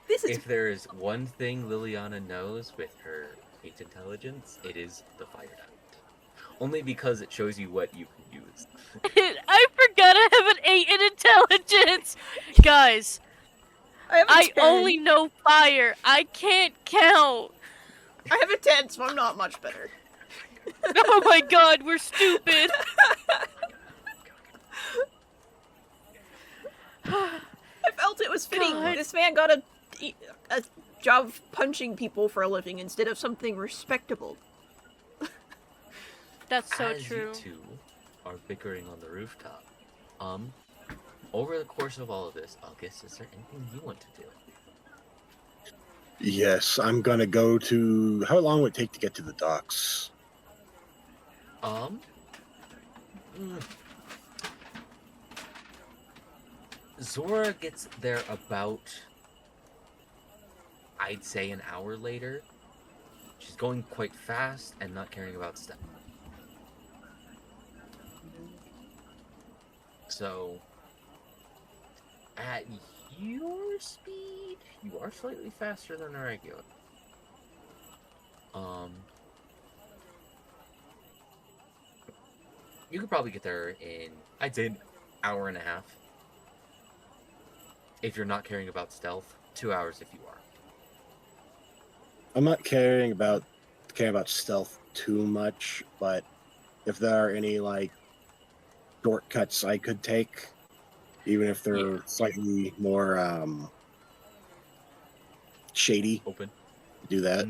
This is If there is one thing Liliana knows with her 8 intelligence, it is the fire diamond. Only because it shows you what you can use. I forgot I have an 8 in intelligence! Guys, I have a 10. only know fire. I can't count. I have a 10, so I'm not much better. Oh my god, we're stupid. I felt it was fitting. God. This man got a job of punching people for a living instead of something respectable. That's so As true. you two are bickering on the rooftop, over the course of all of this, August, is there anything you want to do? Yes, I'm gonna go to. How long would it take to get to the docks? Mm. Zora gets there about, I'd say, an hour later. She's going quite fast and not caring about stuff. So, at your speed, you are slightly faster than a regular. You could probably get there in, I'd say, an hour and a half. If you're not caring about stealth, 2 hours if you are. I'm not caring about stealth too much, but if there are any like shortcuts I could take, even if they're Yeah. slightly more shady, Open. do that.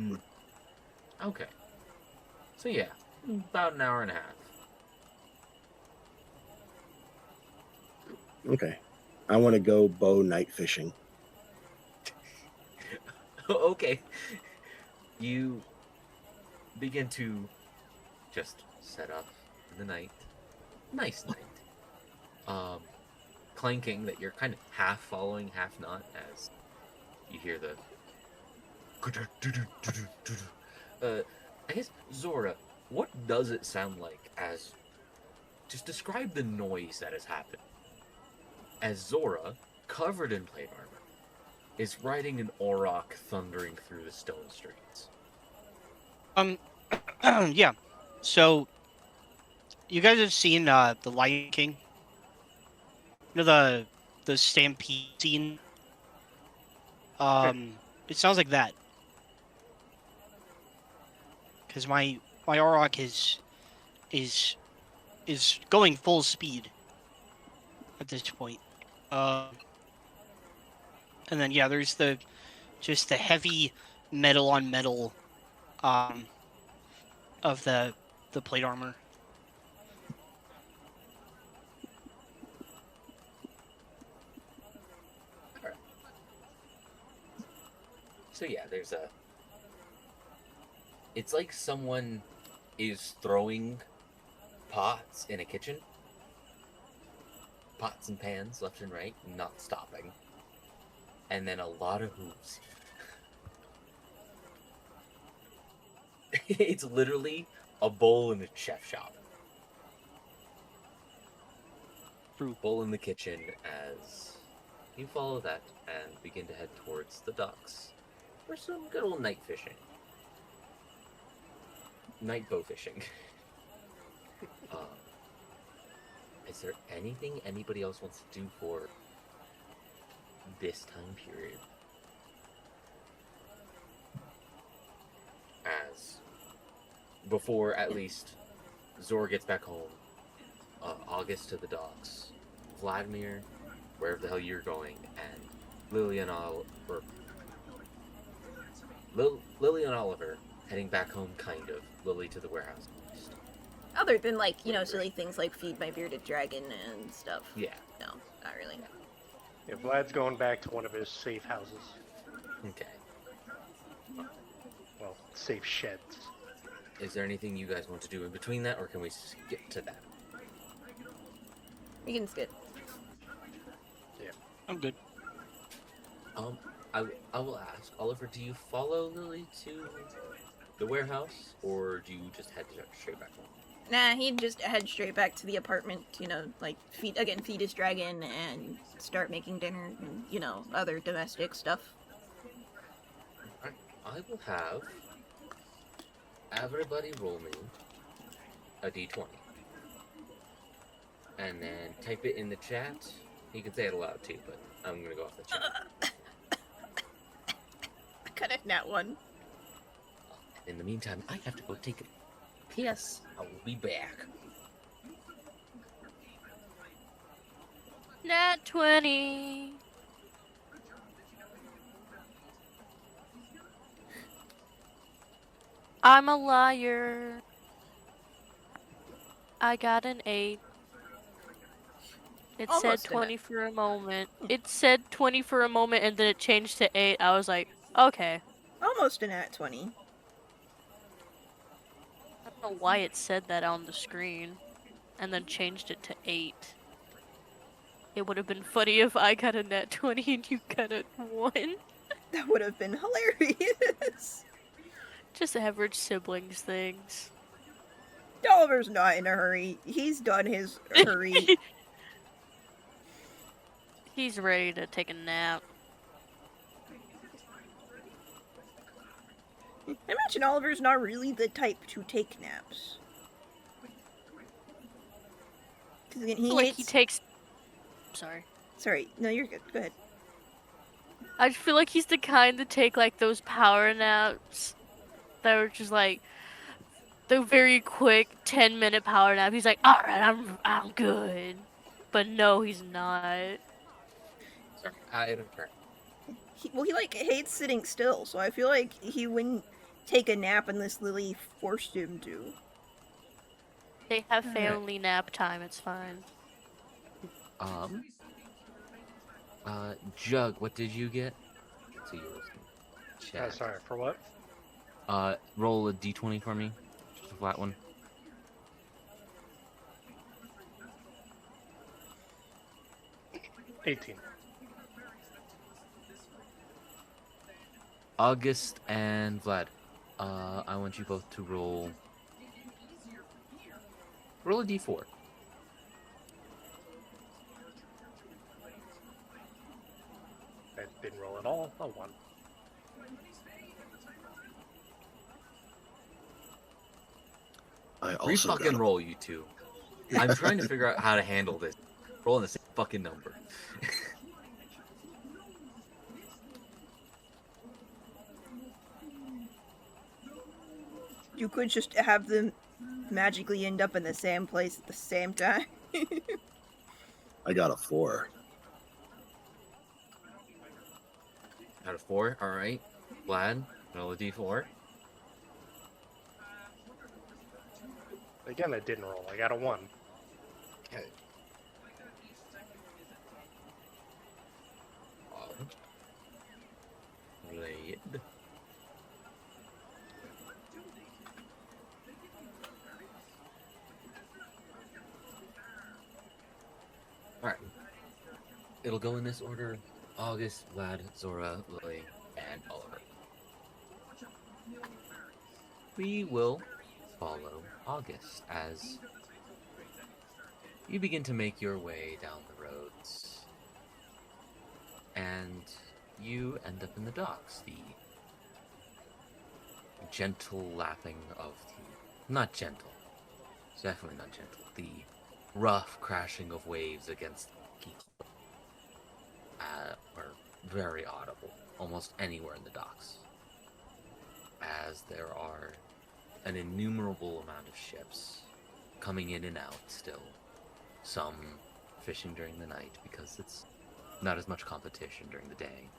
Okay. So yeah, about an hour and a half. Okay. I want to go bow night fishing. Okay. You begin to just set up in the night. Nice night. Clanking that you're kind of half following, half not, as you hear the I guess, Zora, what does it sound like as just describe the noise that has happened as Zora, covered in plate armor, is riding an auroch thundering through the stone streets. Yeah. So, you guys have seen the Lion King? You know the stampede scene? It sounds like that. Because my Auroch is going full speed at this point. And then yeah, there's just the heavy metal on metal of the plate armor. So yeah, there's a. It's like someone is throwing pots in a kitchen. Pots and pans left and right, not stopping. And then a lot of hooves. It's literally a bowl in a chef shop. Bowl in the kitchen as you follow that and begin to head towards the docks for some good old night fishing. Night bow fishing. Is there anything anybody else wants to do for this time period? As before, at least, Zor gets back home, August to the docks, Vladimir, wherever the hell you're going, and Lily and Oliver heading back home, kind of. Lily to the warehouse. Other than, like, you know, silly things like feed my bearded dragon and stuff. Yeah. No, not really. Yeah, Vlad's going back to one of his safe houses. Okay. Well, safe sheds. Is there anything you guys want to do in between that, or can we skip to that? You can skip. I'm good. I will ask, Oliver, do you follow Lily to the warehouse, or do you just head straight back home? Nah, he'd just head straight back to the apartment, you know, like, feed his dragon and start making dinner and, you know, other domestic stuff. Alright, I will have everybody roll me a d20. And then type it in the chat. You can say it aloud too, but I'm gonna go off the chat. I got a nat one. In the meantime, I have to go take a piss. I will be back. Nat 20. I'm a liar. I got an 8. It Almost said a nat. 20 for a moment. It said 20 for a moment and then it changed to 8. I was like, okay. Almost a nat 20. I don't know why it said that on the screen and then changed it to 8. It would have been funny if I got a nat 20 and you got a 1. That would have been hilarious. Just average siblings things. Oliver's not in a hurry. He's done his hurry. He's ready to take a nap. I imagine Oliver's not really the type to take naps. 'Cause again, he Like hates... he takes. Sorry. Sorry, no, you're good. Go ahead. I feel like he's the kind to take like those power naps that are just like the very quick 10-minute power nap. He's like, all right, I'm good, but no, he's not. Sorry, I don't care. He like hates sitting still, so I feel like he wouldn't take a nap unless Lily forced him to. They have family nap time. It's fine. Jug, what did you get? So yours. Chat. Sorry, for what? Roll a d20 for me. Just a flat one. $18. August and Vlad. I want you both to roll a d4. I didn't roll at all. A 1. I also got Fucking a- roll, you two. I'm trying to figure out how to handle this. Rolling the same fucking number. You could just have them magically end up in the same place at the same time. I got a 4. Out of 4, all right. Vlad, roll a d4. Again, I didn't roll. I got a 1. Okay. Blade. Alright. It'll go in this order. August, Vlad, Zora, Lily, and Oliver. We will follow August as you begin to make your way down the roads. And you end up in the docks. The gentle lapping of the... Not gentle. It's definitely not gentle. The rough crashing of waves against the quay are very audible almost anywhere in the docks, as there are an innumerable amount of ships coming in and out still, some fishing during the night because it's not as much competition during the day,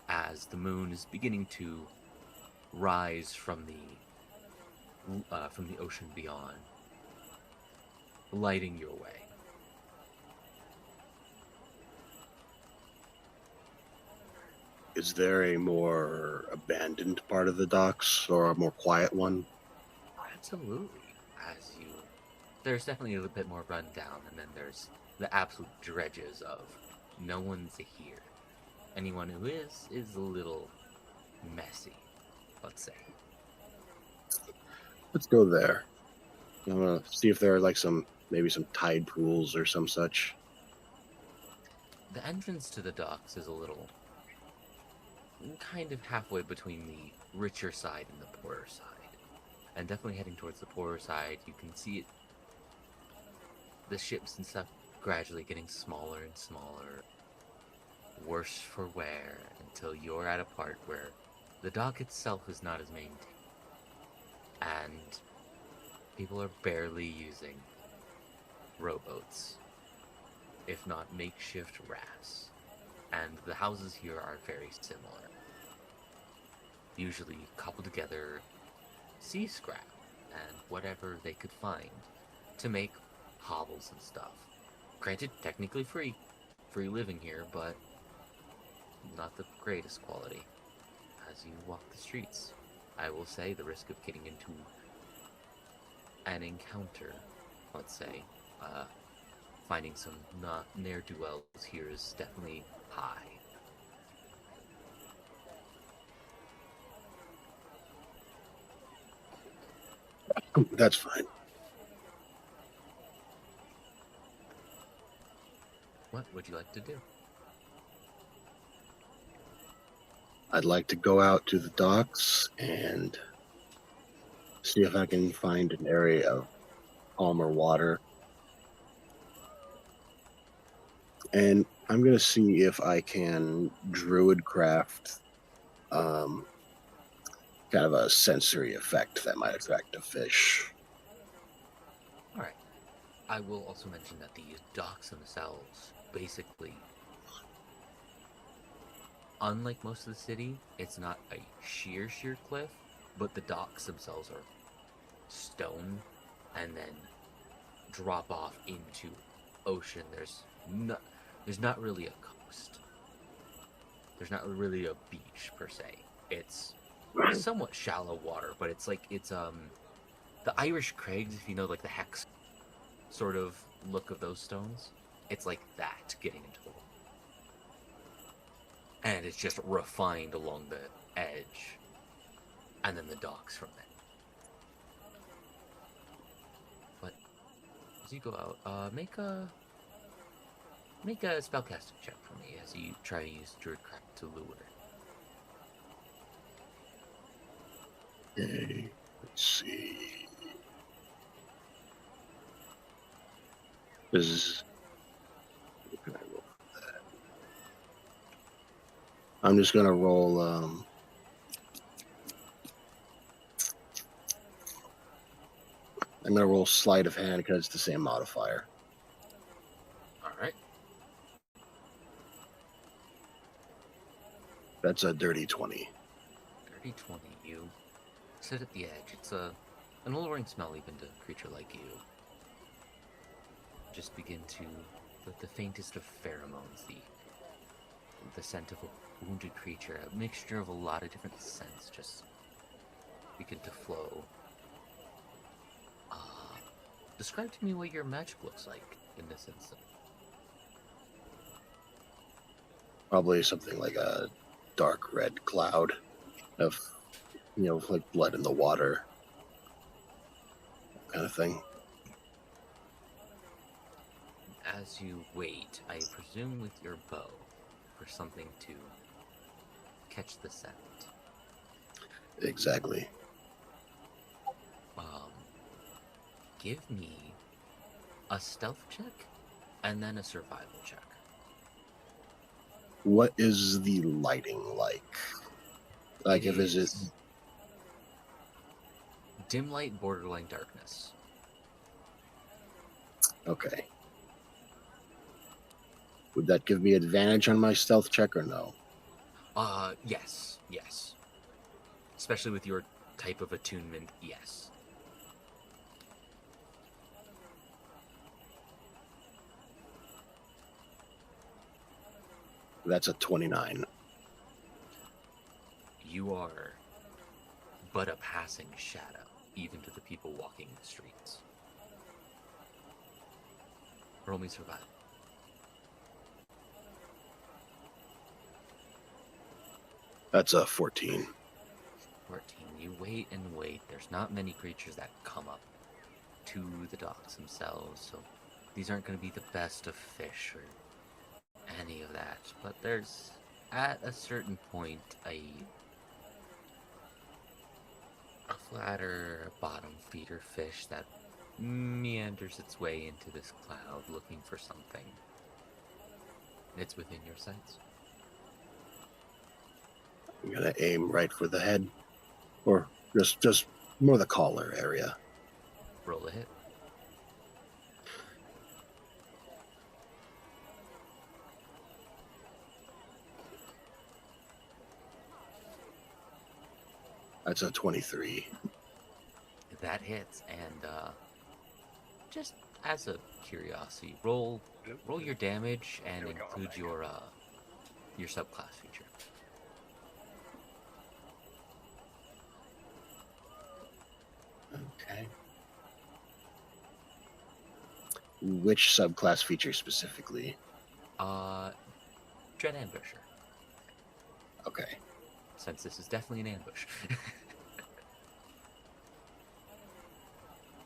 as the moon is beginning to rise from the ocean beyond, lighting your way. Is there a more abandoned part of the docks or a more quiet one? Absolutely. There's definitely a little bit more run down, and then there's the absolute dredges of no one's here. Anyone who is a little messy, let's say. Let's go there. I'm gonna see if there are like maybe some tide pools or some such. The entrance to the docks is a little kind of halfway between the richer side and the poorer side. And definitely heading towards the poorer side, you can see it, the ships and stuff gradually getting smaller and smaller, worse for wear, until you're at a part where the dock itself is not as maintained. And people are barely using rowboats, if not makeshift rafts. And the houses here are very similar. Usually coupled together sea scrap and whatever they could find to make hovels and stuff. Granted, technically free living here, but not the greatest quality. As you walk the streets, I will say the risk of getting into an encounter, let's say, finding some ne'er-do-wells here is definitely high. That's fine. What would you like to do? I'd like to go out to the docks and see if I can find an area of calmer water. And I'm going to see if I can druid craft kind of a sensory effect that might attract a fish. Alright. I will also mention that the docks themselves, basically, unlike most of the city, it's not a sheer cliff, but the docks themselves are stone and then drop off into ocean. There's not really a coast. There's not really a beach per se. It's somewhat shallow water, but it's the Irish Craigs, if you know, like the hex sort of look of those stones. It's like that getting into the water. And it's just refined along the edge. And then the docks from there. But as you go out, make a spellcasting check for me as you try to use Druidcraft to lure. Okay, let's see. What can I roll for that? I'm just gonna roll I'm gonna roll sleight of hand because it's the same modifier. All right. That's a dirty 20. Dirty 20. You sit at the edge. It's an alluring smell even to a creature like you. Just begin to the faintest of pheromones, the scent of a wounded creature, a mixture of a lot of different scents just begin to flow. Describe to me what your magic looks like in this instant. Probably something like a dark red cloud of, like blood in the water kind of thing. As you wait, I presume with your bow, for something to catch the scent. Exactly. Give me a stealth check and then a survival check. What is the lighting like? Like, if is it dim light, borderline darkness? okay? Would that give me advantage on my stealth check or no? Yes. Especially with your type of attunement, yes. That's a 29. You are but a passing shadow, even to the people walking the streets. Roll me survival. That's a 14. 14. You wait and wait. There's not many creatures that come up to the docks themselves, so these aren't going to be the best of fish or any of that. But there's, at a certain point, a flatter bottom feeder fish that meanders its way into this cloud looking for something. It's within your sights. I'm gonna aim right for the head, or just more the collar area. Roll a hit. That's a 23. That hits, and just as a curiosity, roll your damage and include your subclass feature. Okay. Which subclass feature specifically? Dread Ambusher. Okay. Since this is definitely an ambush.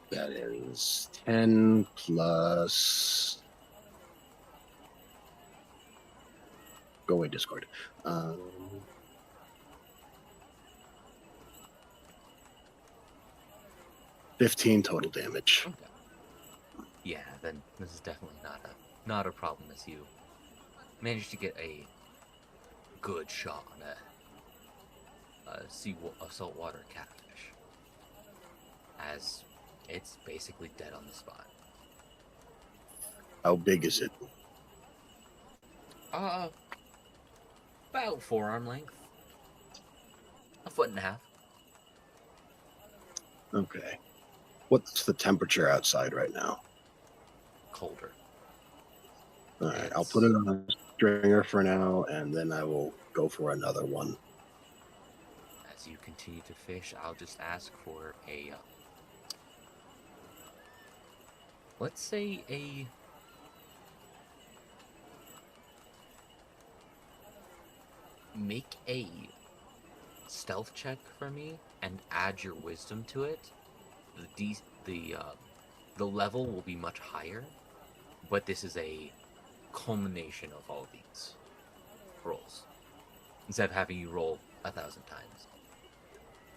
That is 10 plus. Go away, Discord. 15 total damage. Okay. Yeah, then this is definitely not a problem as you manage to get a good shot on a saltwater catfish, as it's basically dead on the spot. How big is it? About forearm length, a foot and a half. Okay. What's the temperature outside right now? Colder. All right, I'll put it on a stringer for now, and then I will go for another one. As you continue to fish, I'll just ask for a, let's say make a stealth check for me and add your wisdom to it. The level will be much higher, but this is a culmination of all these rolls instead of having you roll 1,000 times.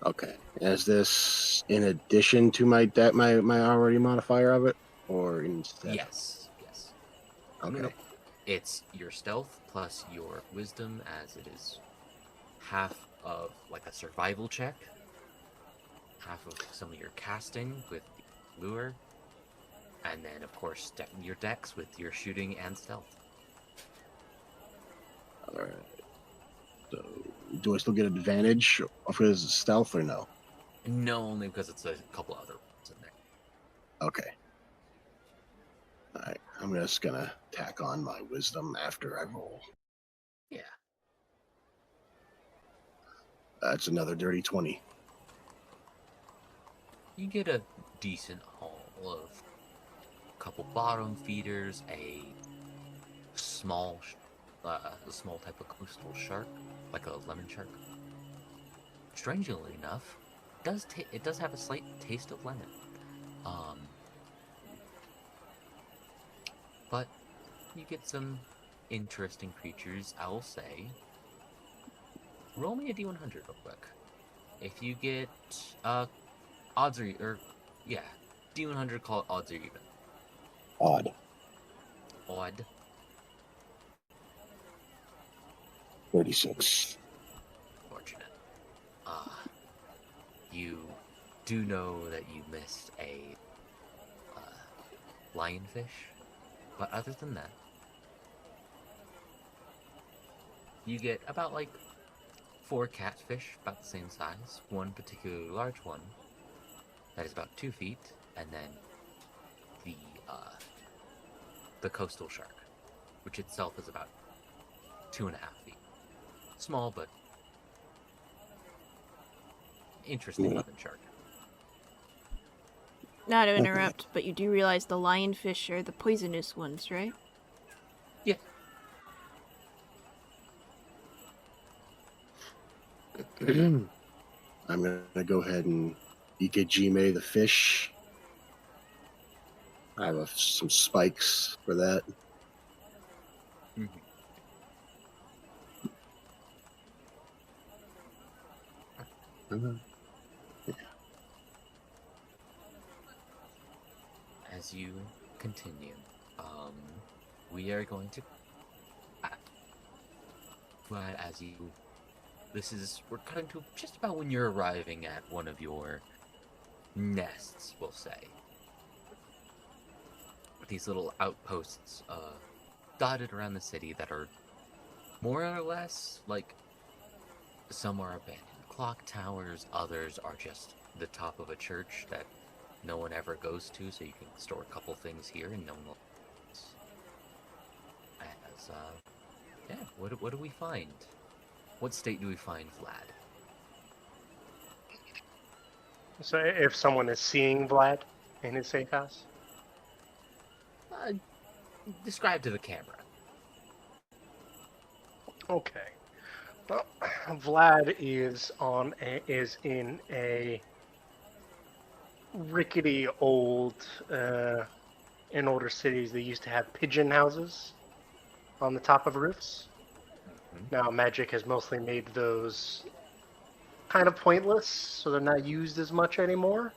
Okay. Is this in addition to my already modifier of it, or instead? Yes. Okay. No. It's your stealth plus your wisdom, as it is half of like a survival check, half of some of your casting with lure, and then of course your dex with your shooting and stealth. All right. So, do I still get advantage of his stealth or no? No, only because it's a couple other ones in there. Okay. All right. I'm just gonna tack on my wisdom after I roll. Yeah. That's another dirty 20. You get a decent haul of a couple bottom feeders, a small type of coastal shark, like a lemon shark. Strangely enough, it does have a slight taste of lemon. But you get some interesting creatures. I will say, roll me a d100 real quick. If you get odds d100, call it odds or even. Odd. Odd. 36. Fortunate. You do know that you missed a lionfish, but other than that, you get about like 4 catfish about the same size, one particularly large one that is about 2 feet, and then the coastal shark, which itself is about 2.5 feet. Small, but interesting lemon shark. Not to interrupt, but you do realize the lionfish are the poisonous ones, right? Yeah. I'm gonna go ahead and Ikejime the fish. I have some spikes for that. Mm-hmm. As you continue, we are going to. But we're cutting to just about when you're arriving at one of your nests, we'll say. These little outposts, dotted around the city that are more or less like, some are abandoned clock towers, others are just the top of a church that no one ever goes to, so you can store a couple things here and no one will. As, yeah, what do we find? What state do we find Vlad? So if someone is seeing Vlad in his safe house? Describe to the camera. Okay. Well, Vlad is in a rickety old, in older cities they used to have pigeon houses on the top of roofs. Now magic has mostly made those kind of pointless, so they're not used as much anymore.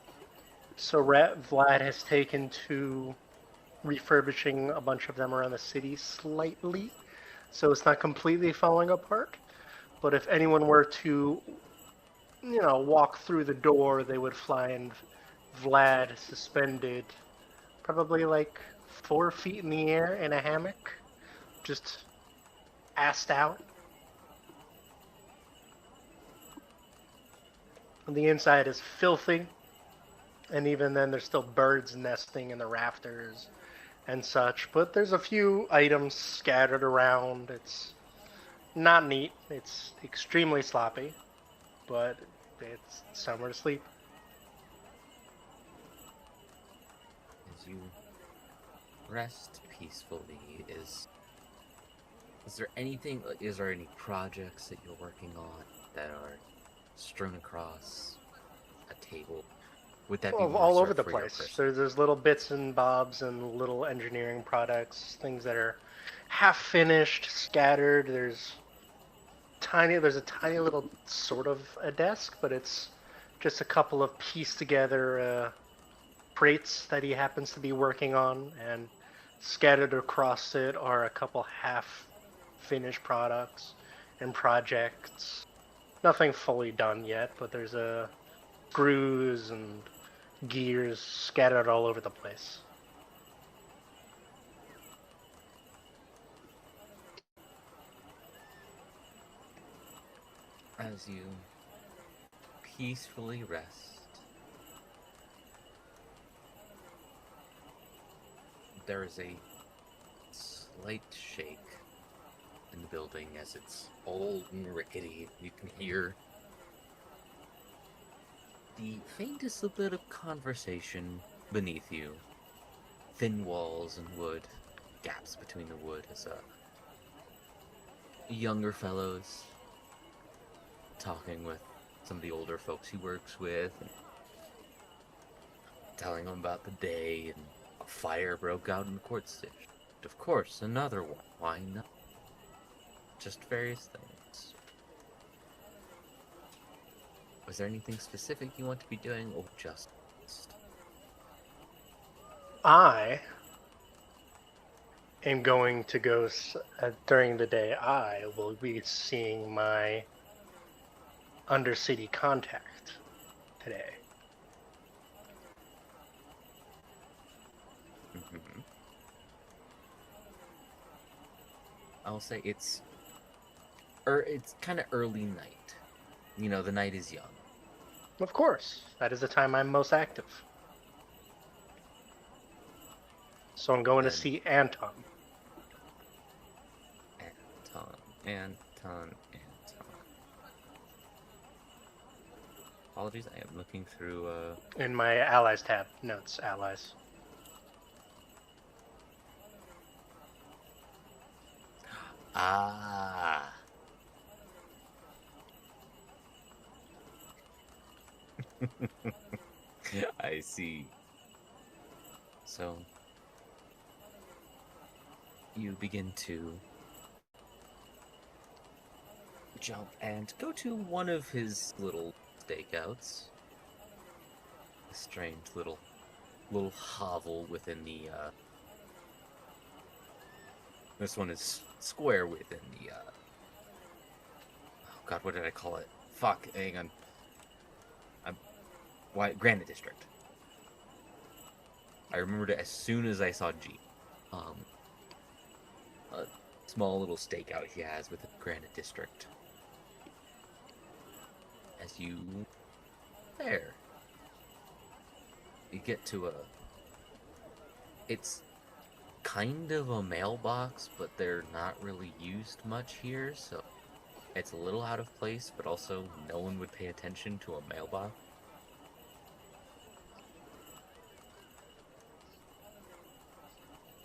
So Vlad has taken to refurbishing a bunch of them around the city slightly, so it's not completely falling apart. But if anyone were to, walk through the door, they would find Vlad suspended, probably like 4 feet in the air in a hammock, just assed out. And the inside is filthy, and even then there's still birds nesting in the rafters and such. But there's a few items scattered around. It's not neat. It's extremely sloppy, but it's somewhere to sleep. As you rest peacefully, is there anything? Is there any projects that you're working on that are strewn across a table? Would that be more All so over the for your place? person? There's little bits and bobs and little engineering products, things that are half finished, scattered. There's a tiny little sort of a desk, but it's just a couple of pieced together crates that he happens to be working on, and scattered across it are a couple half finished products and projects. Nothing fully done yet, but there's a brews and gears scattered all over the place. As you peacefully rest, there is a slight shake in the building as it's old and rickety. You can hear the faintest little bit of conversation beneath you. Thin walls and wood, gaps between the wood as younger fellows talking with some of the older folks he works with, and telling them about the day, and a fire broke out in the court station. Of course, another one. Why not? Just various things. Was there anything specific you want to be doing, or just? I am going to go during the day. I will be seeing my undercity contact today. Mm-hmm. I'll say it's kind of early night. You know, the night is young. Of course, that is the time I'm most active. So I'm going to see Anton. Anton. Apologies, I am looking through, In my allies tab. Notes, allies. Ah. I see. So, you begin to jump and go to one of his little stakeouts. A strange little hovel within the, this one is square within the, oh god, what did I call it? Fuck, hang on. Granite District. I remembered it as soon as I saw G. A small little stakeout he has with the Granite District. As you get to it's kind of a mailbox, but they're not really used much here, so it's a little out of place, but also no one would pay attention to a mailbox.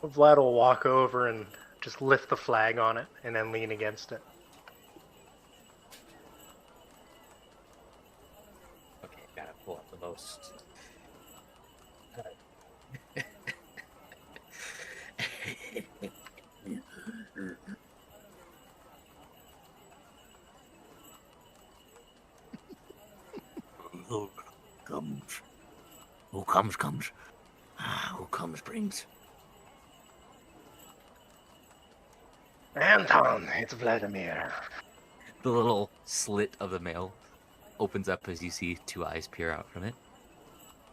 Vlad will walk over and just lift the flag on it and then lean against it. Okay, gotta pull up the most. Who comes. Who comes brings. Anton, it's Vladimir. The little slit of the mail opens up as you see two eyes peer out from it.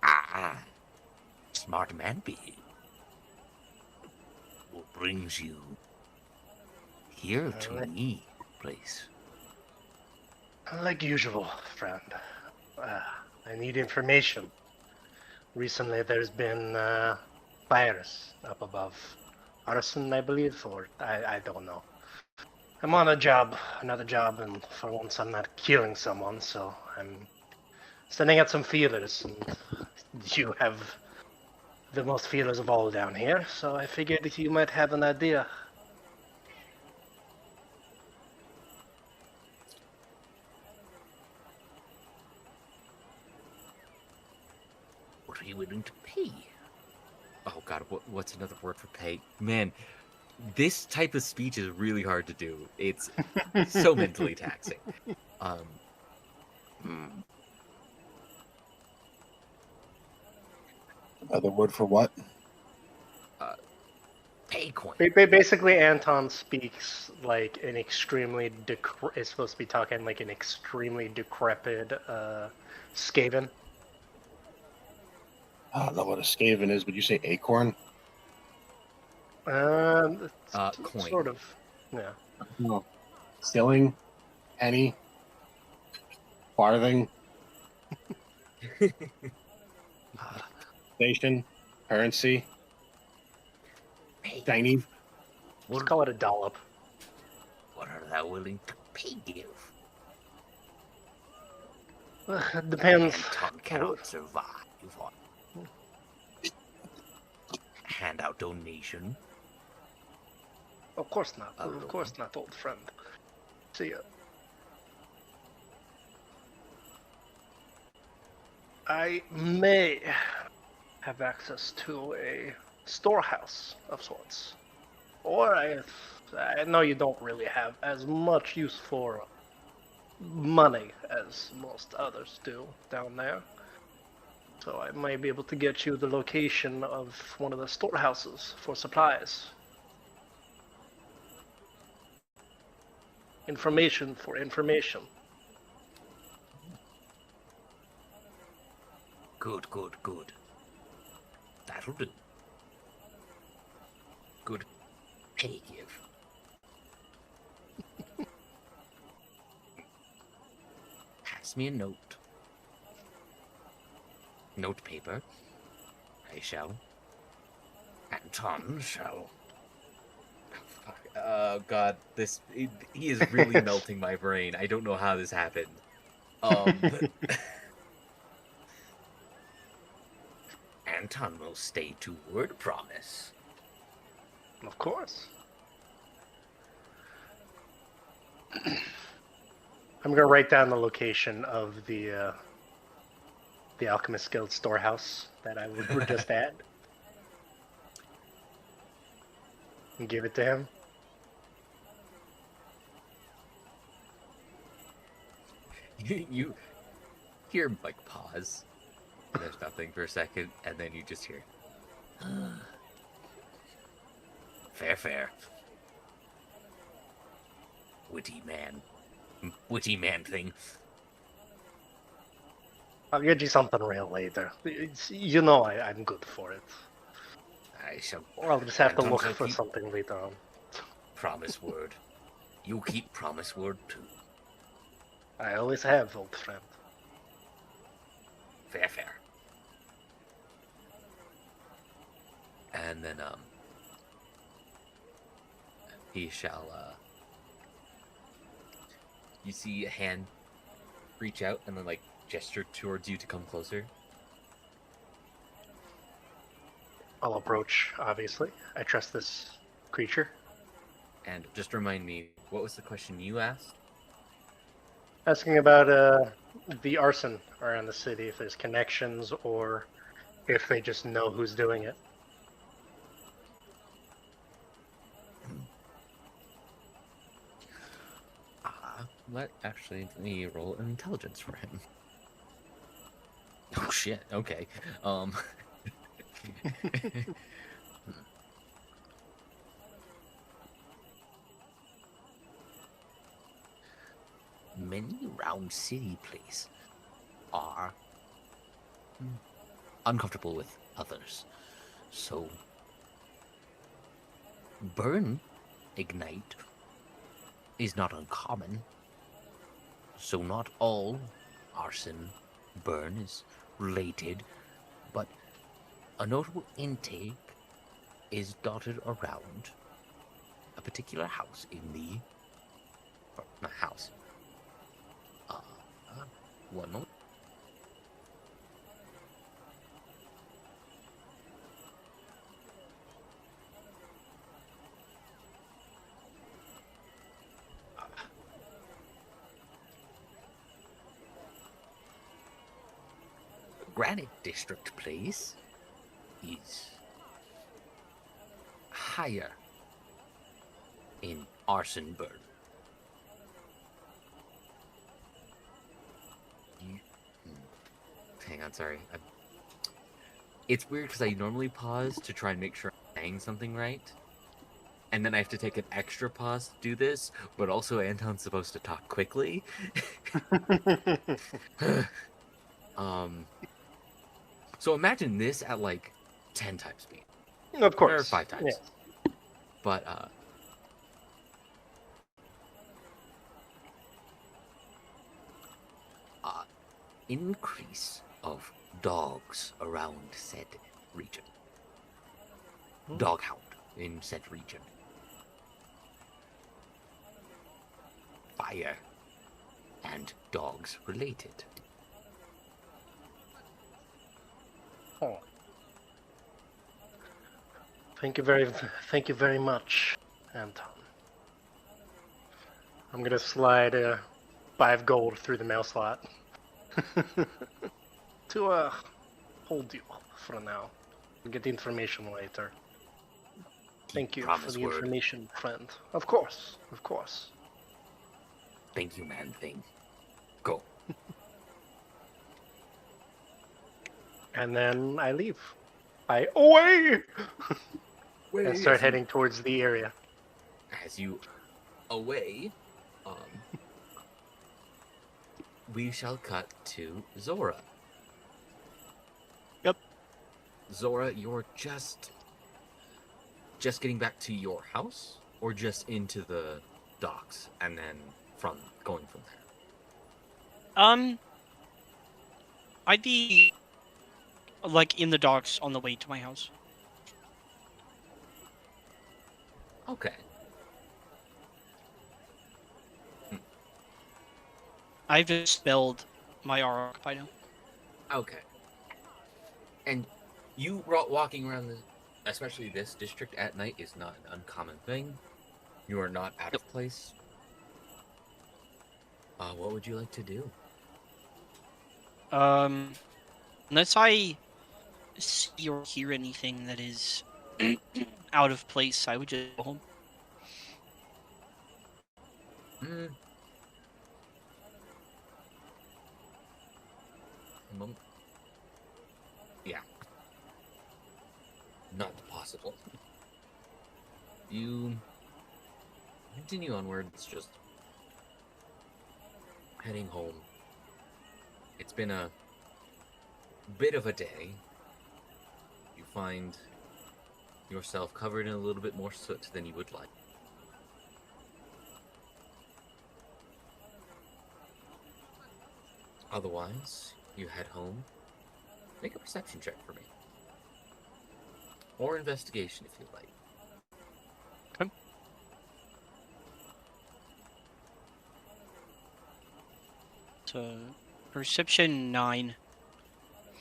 Ah, smart man be. Who brings you here to me, place? Like usual, friend. I need information. Recently there's been fires up above Arson, I believe, or I don't know. I'm on another job, and for once I'm not killing someone, so I'm sending out some feelers, and you have the most feelers of all down here, so I figured that you might have an idea. What are you willing to pay? Oh god, what's another word for pay? Man, this type of speech is really hard to do. It's so mentally taxing. Another word for what? Pay coin. Basically, Anton speaks like an extremely is supposed to be talking like an extremely decrepit Skaven. I don't know what a skaven is, but you say acorn? It's Coin. sort of. Yeah. No. Shilling? Penny? Farthing? Station? Currency? Hey, Shiny? Let's what, call it a dollop. what are thou willing to pay give? It depends. Anton cannot survive on hand out donation. Of course not. Oh. Of course not, old friend. See ya. I may have access to a storehouse of sorts. Or I know you don't really have as much use for money as most others do down there. So I might be able to get you the location of one of the storehouses for supplies. Information for information. Good, good, good. That'll do. Good pay give. Pass me a note. Note paper. I shall. Anton shall. Fuck. Oh god, he is really melting my brain. I don't know how this happened. Anton will stay to word promise. Of course. I'm gonna write down the location of the Alchemist Guild storehouse that I were just at, and give it to him. You hear him like pause. And there's nothing for a second, and then you just hear, fair, fair. Witty man thing. I'll get you something real later. You know I'm good for it. I shall Or I'll just have to Anton look shall for keep something later on. promise word. You keep promise word too. I always have, old friend. Fair, fair. And then, he shall, you see a hand reach out and then, like, gesture towards you to come closer. I'll approach, obviously. I trust this creature. And just remind me, what was the question you asked? Asking about the arson around the city, if there's connections or if they just know who's doing it. Let me roll an intelligence for him. Oh shit, okay. Many round city place are uncomfortable with others. So burn, ignite is not uncommon. So not all arson, burn is related, but a notable intake is dotted around a particular house in the... or not house. One moment. Granite District place is higher in arson burn. Hang on, sorry. It's weird because I normally pause to try and make sure I'm saying something right. And then I have to take an extra pause to do this, but also Anton's supposed to talk quickly. So imagine this at like 10 times speed. Of course. Or 5 times. Yeah. But increase of dogs around said region. Doghound in said region. Fire and dogs related. Oh. Thank you very much, Anton. I'm gonna slide 5 gold through the mail slot to hold you for now. We'll get the information later. Thank you for Promise the word. information, friend. Of course, of course. Thank you, man thing. Go. And then I leave. I away and start As you- heading towards the area. As you away, we shall cut to Zora. Yep. Zora, you're just getting back to your house, or just into the docks, and then going from there. I'd be like in the docks on the way to my house. Okay. I've dispelled my aura by now. Okay. And you walking around especially this district at night is not an uncommon thing. You are not out of place. What would you like to do? Unless I see or hear anything that is out of place, I would just go home. Yeah. Not possible. You continue onwards, just heading home. It's been a bit of a day. You find yourself covered in a little bit more soot than you would like. Otherwise, you head home. Make a perception check for me. Or investigation if you like. Okay. So, perception 9.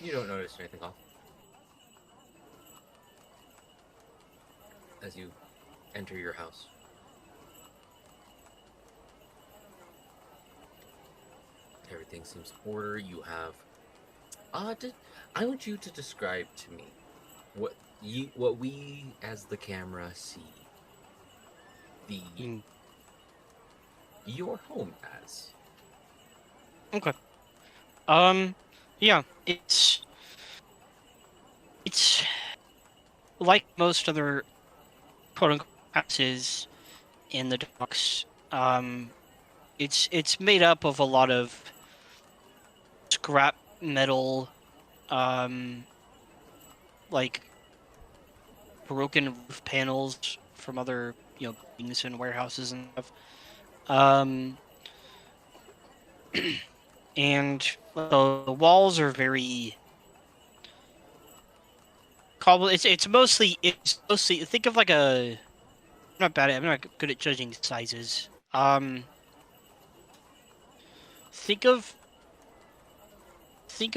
You don't notice anything off. As you enter your house. Everything seems in order. You have... I want you to describe to me what we as the camera see your home as. Okay. Yeah, it's like most other quote-unquote houses in the docks. It's made up of a lot of scrap metal, like broken roof panels from other, buildings and warehouses and stuff. And the walls are very it's mostly think of like I'm not good at judging sizes. Think of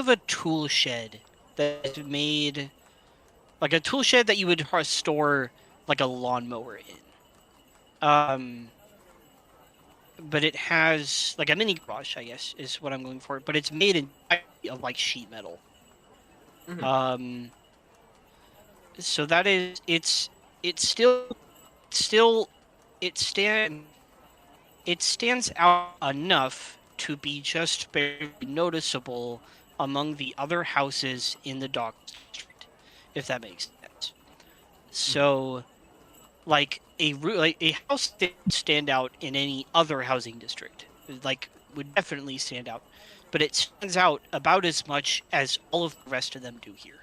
a tool shed that's made like a tool shed that you would store like a lawnmower in. But it has like a mini garage, I guess, is what I'm going for. But it's made entirely of like sheet metal. Mm-hmm. So that is it stands out enough to be just barely noticeable among the other houses in the dock district, if that makes sense. So, like a house that would stand out in any other housing district, would definitely stand out. but it stands out about as much as all of the rest of them do here.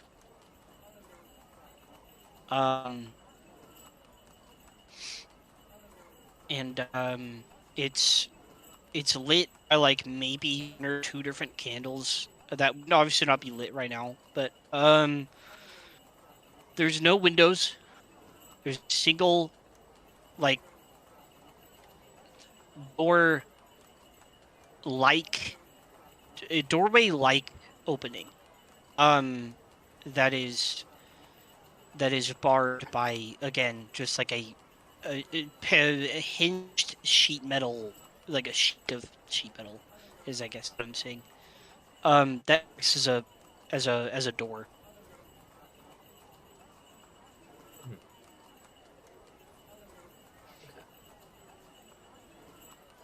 It's lit by like maybe 1 or 2 different candles that would obviously not be lit right now, but there's no windows. There's a single like door like a doorway like opening that is barred by, again, just like a hinged sheet metal, like a sheet of sheet metal is, I guess, what I'm saying. That acts as a door.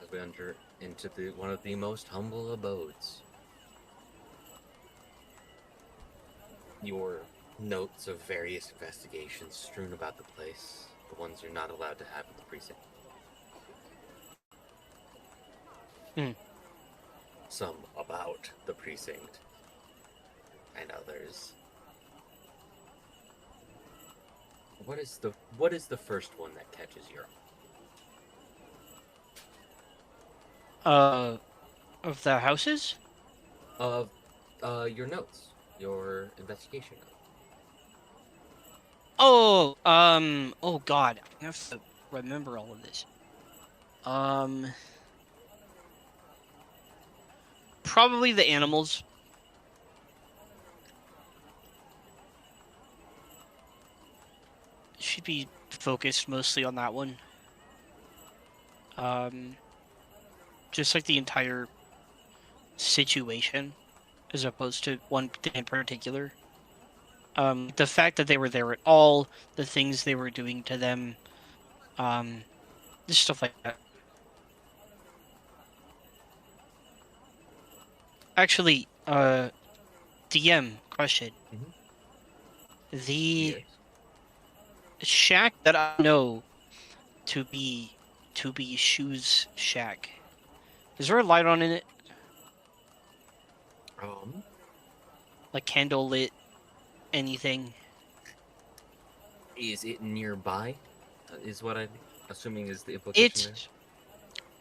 As we enter into one of the most humble abodes. Your notes of various investigations strewn about the place, the ones you're not allowed to have at the precinct. Some about the precinct, and others. What is the first one that catches your eye? Of the houses? Of your notes, your investigation notes. Oh God, I have to remember all of this. Probably the animals. Should be focused mostly on that one. Just like the entire situation, as opposed to one in particular. The fact that they were there at all, the things they were doing to them, just stuff like that. Actually, DM question. Mm-hmm. The Yes. shack that I know to be Shoe's shack, is there a light on in it? Like candle lit, anything? Is it nearby? Is what I'm assuming is the implication It's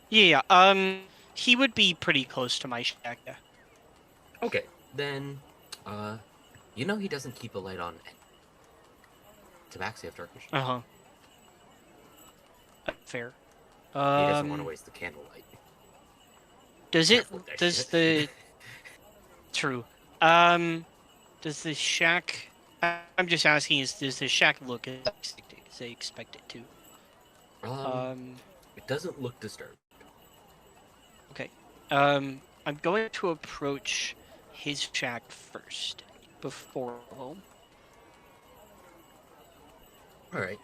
yeah. He would be pretty close to my shack. Yeah. there? Okay, then, you know he doesn't keep a light on Tabaxi after darkish. Uh huh. Fair. He doesn't want to waste the candlelight. Does it? Careful with that Does shit. the? True. Does the shack? I'm just asking. Does the shack look as they expect it to? It doesn't look disturbed. Okay. I'm going to approach his shack first before home. All right.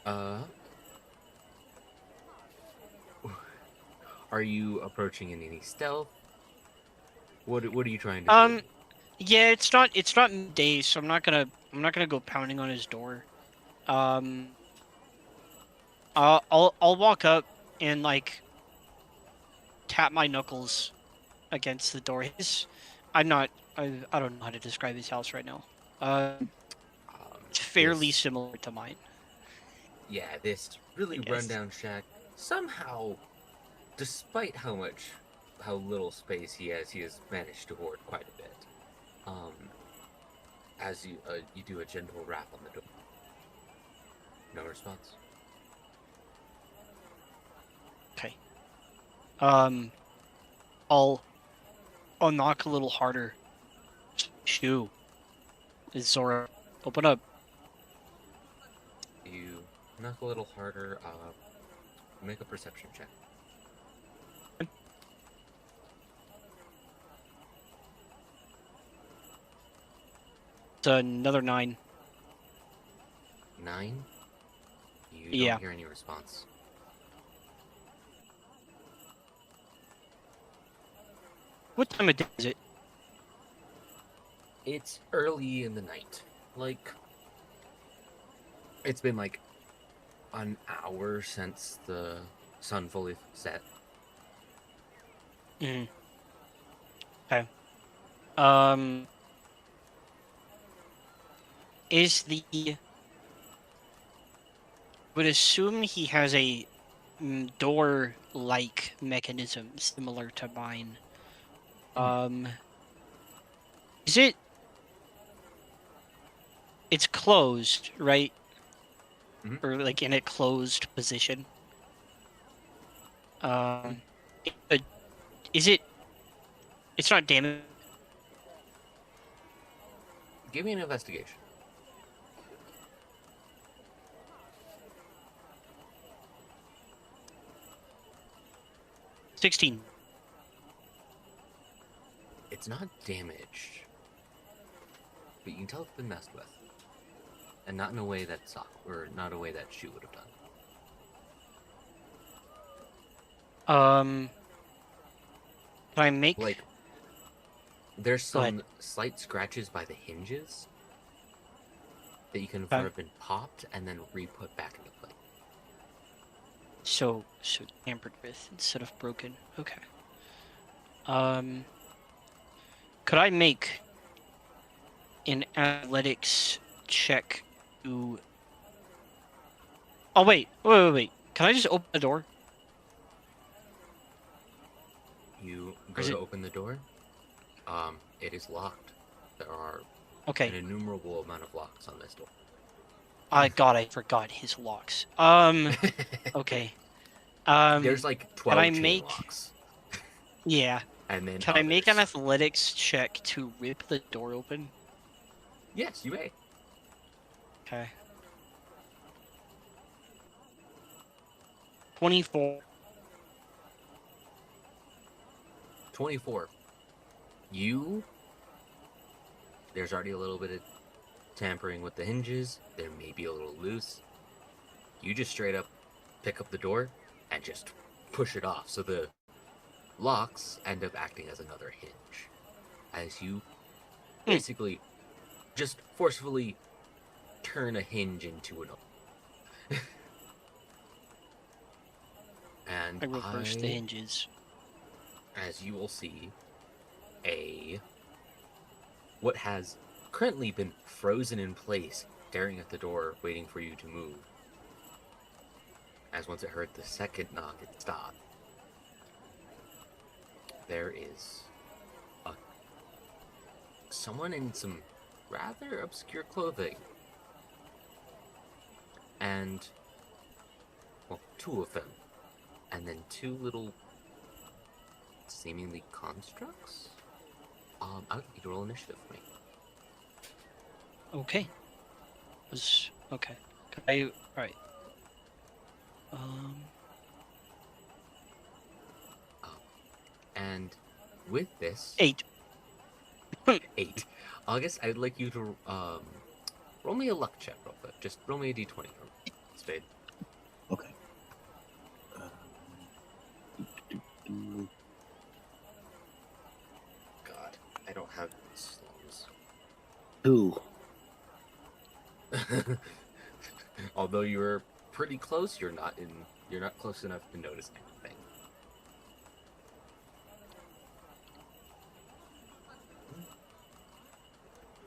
Are you approaching in any stealth? What are you trying to do? Yeah, it's not midday, so I'm not gonna go pounding on his door. I'll walk up and like tap my knuckles against the door. I don't know how to describe his house right now. It's fairly This- similar to mine. Yeah, this really I guess. rundown shack. Somehow, despite how little space he has managed to hoard quite a bit. As you do a gentle rap on the door. No response. Okay. I'll knock a little harder. Shoo. It's Zora. Open up. You knock a little harder. Make a perception check. It's another 9. 9. You Yeah. don't hear any response. What time of day is it? It's early in the night. Like, it's been like an hour since the sun fully set. Mm. Okay. Is the would assume he has a door-like mechanism similar to mine. Is it? It's closed, right? Mhm. Or like in a closed position. Is it? It's not damaged. Give me an investigation. $16. It's not damaged, but you can tell it's been messed with, and not in a way that sock or not a way that shoe would have done. Can I make Like, there's Go ahead. some slight scratches by the hinges that you can Okay. have been popped and then re-put back into place. so tampered with instead of broken? Okay. Could I make an athletics check to? Oh wait. Can I just open the door? You Or go is to it- open the door. It is locked. There are an Okay. innumerable amount of locks on this door. God, I forgot his locks. Okay. There's like Can 12 I chain make? locks, Yeah. and then Can I make an others. athletics check to rip the door open? Yes, you may. Okay. 24. 24. There's already a little bit of tampering with the hinges. There may be a little loose. You just straight up pick up the door and just push it off. So the locks end up acting as another hinge. As you basically just forcefully turn a hinge into another. And I reversed the hinges. as you will see, what has currently been frozen in place, staring at the door, waiting for you to move. As once it heard the second knock, it stopped. There is someone in some rather obscure clothing. And, well, two of them. And then two little seemingly constructs? I would like you to roll initiative for me. Okay. Okay. Alright. And with this 8. 8, I guess I'd like you to roll me a luck check real quick. Just roll me a d20 for Spade. Okay. God, I don't have slums. 2. Although you were pretty close, you're not close enough to notice anything.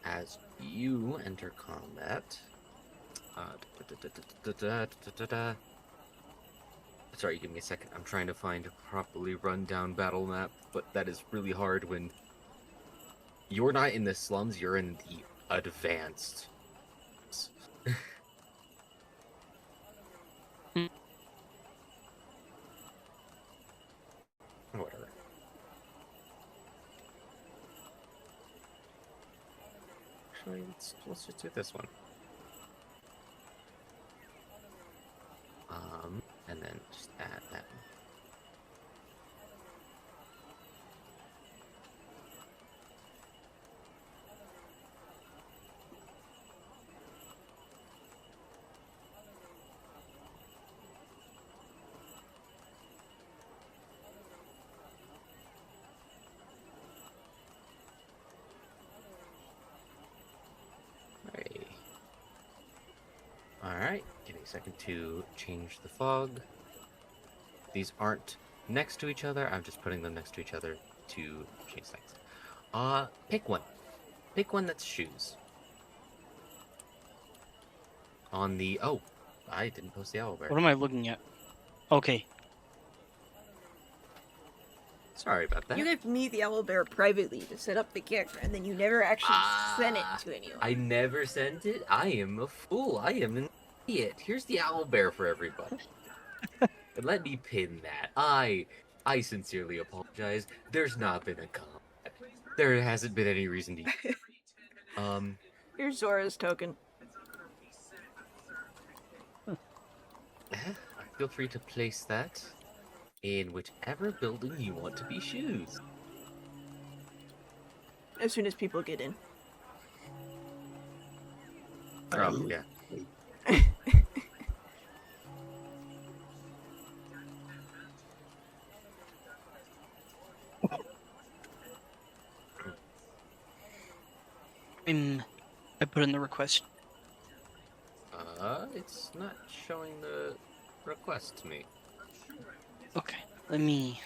As you enter combat, sorry, give me a second. I'm trying to find a properly run down battle map, but that is really hard when you're not in the slums, you're in the advanced. Whatever. Actually, let's just do this one. And then just add that one. Alright, give me a second to change the fog. These aren't next to each other, I'm just putting them next to each other to change things. Pick one. Pick one that's shoes. On the... Oh, I didn't post the owlbear. What am I looking at? Okay. Sorry about that. You gave me the owlbear privately to set up the character, and then you never actually sent it to anyone. I never sent it. I am a fool. I am an idiot. Here's the owlbear for everybody. And let me pin that. I sincerely apologize. There's not been a comment. There hasn't been any reason to... Here's Zora's token. Feel free to place that in whichever building you want to be shoes. As soon as people get in. Oh, yeah. I put in the request. It's not showing the request to me. Okay, let me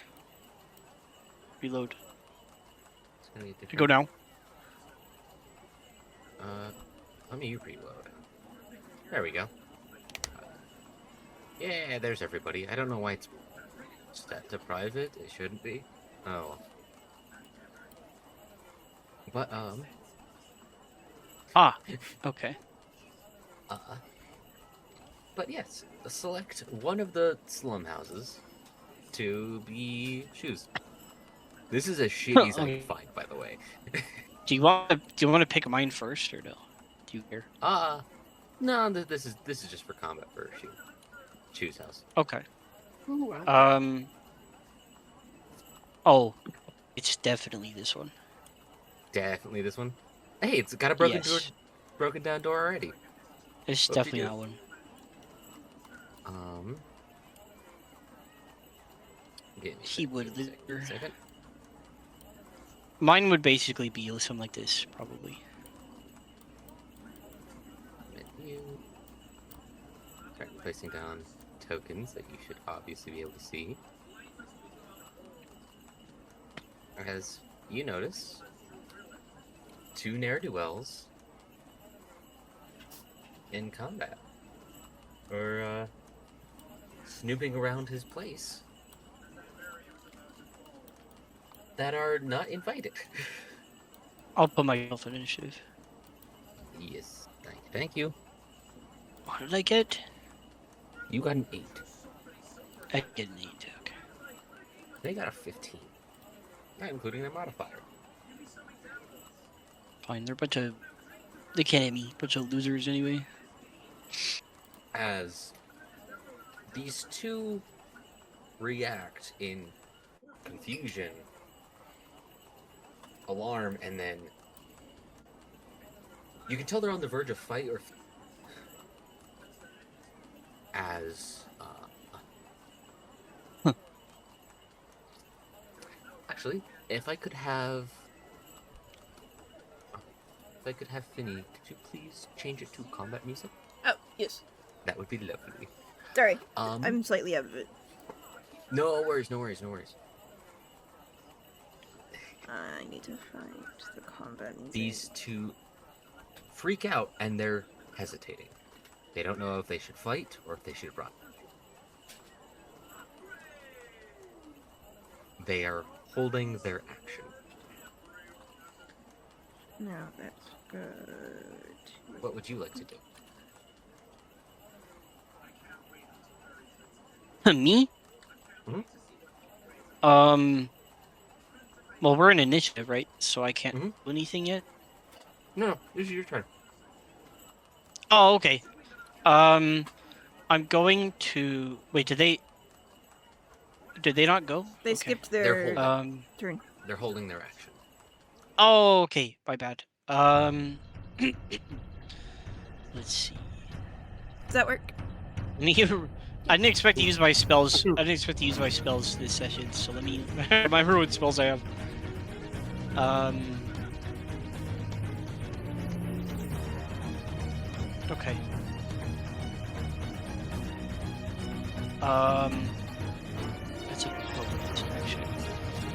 reload. It's gonna be To different. go now. Let me reload. There we go. Yeah, there's everybody. I don't know why it's set to private. It shouldn't be. Oh. But, Ah, okay. But yes, select one of the slum houses to be shoes. This is a shitty Okay. find, by the way. Do you want to pick mine first or no? Do you care? No, this is just for combat for choose house. Okay. Oh, it's definitely this one. Definitely this one. Hey, it's got a broken Yes. broken down door already. It's What'd definitely you do? that one. Give me He would a live. second. Mine would basically be something like this, probably. Menu. Start placing down tokens that you should obviously be able to see. As you notice, 2 ne'er-do-wells in combat, or snooping around his place, that are not invited. I'll put myself in initiative. Yes, thank you. What did I get? You got an 8. I get an 8. Okay. They got a 15, not including their modifier. Fine, they're a bunch of... They can't hit me. Bunch of losers anyway. As these 2 react in confusion, alarm, and then you can tell they're on the verge of fight or as actually, if I could have Finny, could you please change it to combat music? Oh, yes. That would be lovely. Sorry. Um, I'm slightly out of it. No worries. I need to find the combat music. These 2 freak out and they're hesitating. They don't know if they should fight or if they should run. They are holding their action. No, that's good. What would you like to do? Me? Mhm. Well, we're in initiative, right? So I can't Mhm. do anything yet? No, this is your turn. Oh, okay. I'm going to... Wait, did they not go? They Okay. skipped They're their Um... turn. They're holding their action. Oh, okay. My bad. Let's see. Does that work? I didn't expect to use my spells. I didn't expect to use my spells this session, so let me remember what spells I have. Okay. That's an action.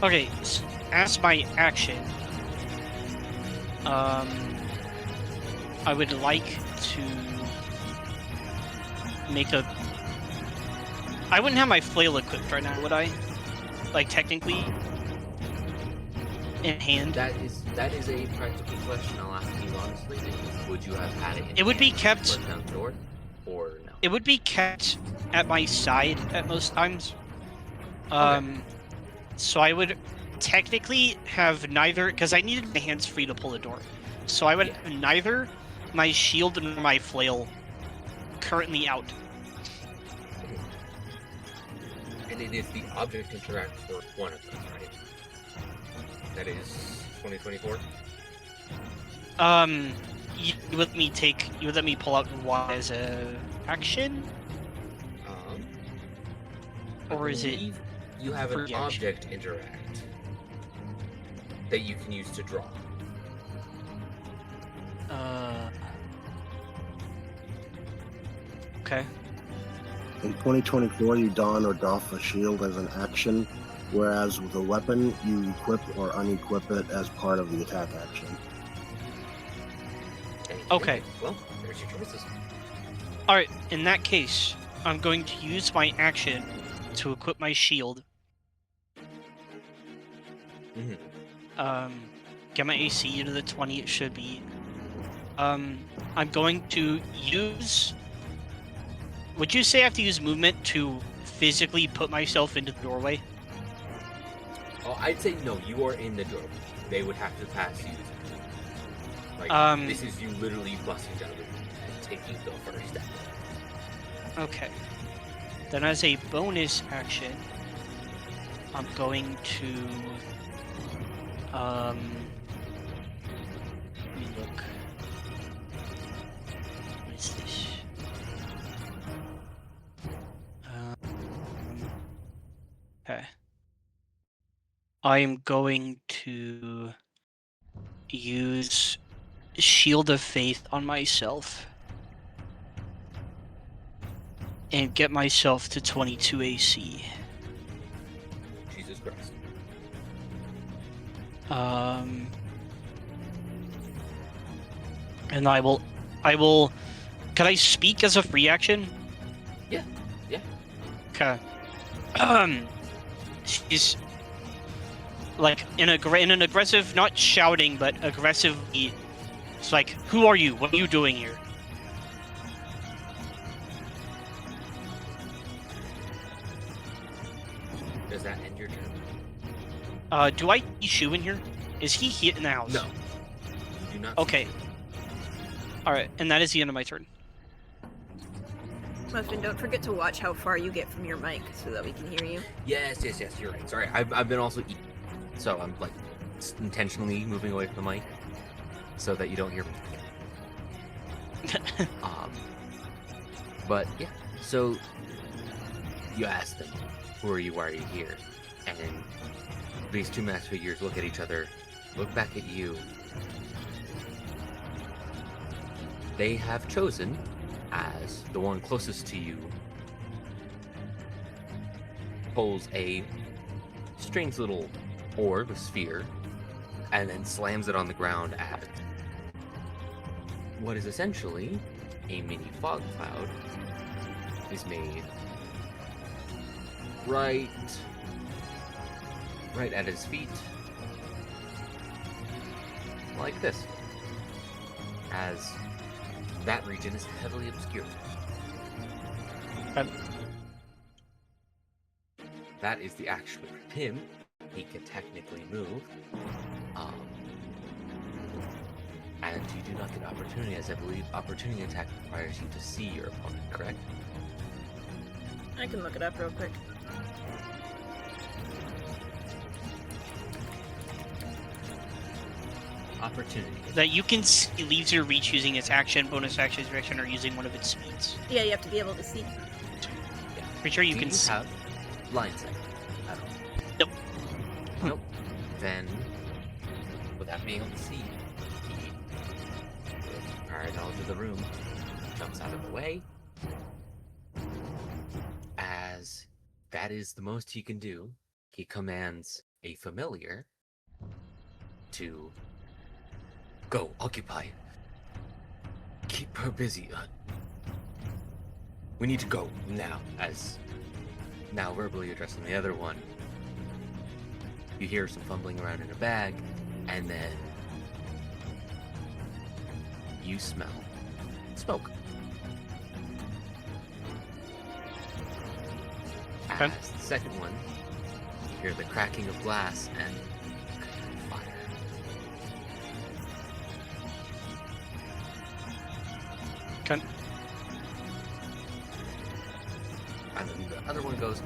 Okay, as my action, I would like to make a... I wouldn't have my flail equipped right now, would I? Like, technically? In hand? That is a practical question I'll ask you honestly. Would you have had it in It would be hand kept- when down the door, or no? It would be kept at my side at most times. So I would technically have neither, because I needed my hands free to pull the door. So I would have neither my shield nor my flail currently out. And it is the object interact for one of them, right? That is 2024. You would let me pull out one as a action, or is it? believe you have free an action? object interact that you can use to draw? Okay. In 2024, you don or doff a shield as an action, whereas with a weapon, you equip or unequip it as part of the attack action. Okay. Well, there's your choices. Alright, in that case, I'm going to use my action to equip my shield. Get my AC to the 20 it should be. I'm going to use... Would you say I have to use movement to physically put myself into the doorway? Oh, I'd say no. You are in the doorway. They would have to pass you. Like this is you literally busting down the room and taking the first step. Okay. Then as a bonus action, I'm going to... let me look. What is this? Okay. I'm going to use Shield of Faith on myself and get myself to 22 AC. Jesus Christ. And I will, can I speak as a free action? Yeah. Okay. She's like in an aggressive, not shouting, but aggressively. It's like, who are you? What are you doing here? Does that end your turn? Do I see Shu in here? Is he in the house? No. You do not. Okay. Alright, and that is the end of my turn. Muffin, don't forget to watch how far you get from your mic so that we can hear you. Yes. You're right. Sorry, I've been also eating, so I'm like intentionally moving away from the mic so that you don't hear me. But yeah. So you ask them, "Who are you? Why are you here?" And these two masked figures look at each other, look back at you. They have chosen, as the one closest to you pulls a strange little orb, a sphere, and then slams it on the ground at what is essentially a mini fog cloud is made right at his feet, like this, as that region is heavily obscured. That is the action for him. He can technically move. And you do not get opportunity, as I believe opportunity attack requires you to see your opponent, correct? I can look it up real quick. Opportunity. That you can see leaves your reach using its action, bonus action, reaction, or using one of its speeds. Yeah, you have to be able to see. Yeah. Pretty sure you Do can you see. have line sight at all? Nope. Nope. Then, without being able to see, he, with prior knowledge of the room, jumps out of the way. As that is the most he can do, he commands a familiar to Go, occupy. Keep her busy. We need to go now, as now verbally addressing the other one. You hear some fumbling around in a bag, and then you smell smoke. Okay. As the second one, you hear the cracking of glass and fire. Okay. And then the other one goes,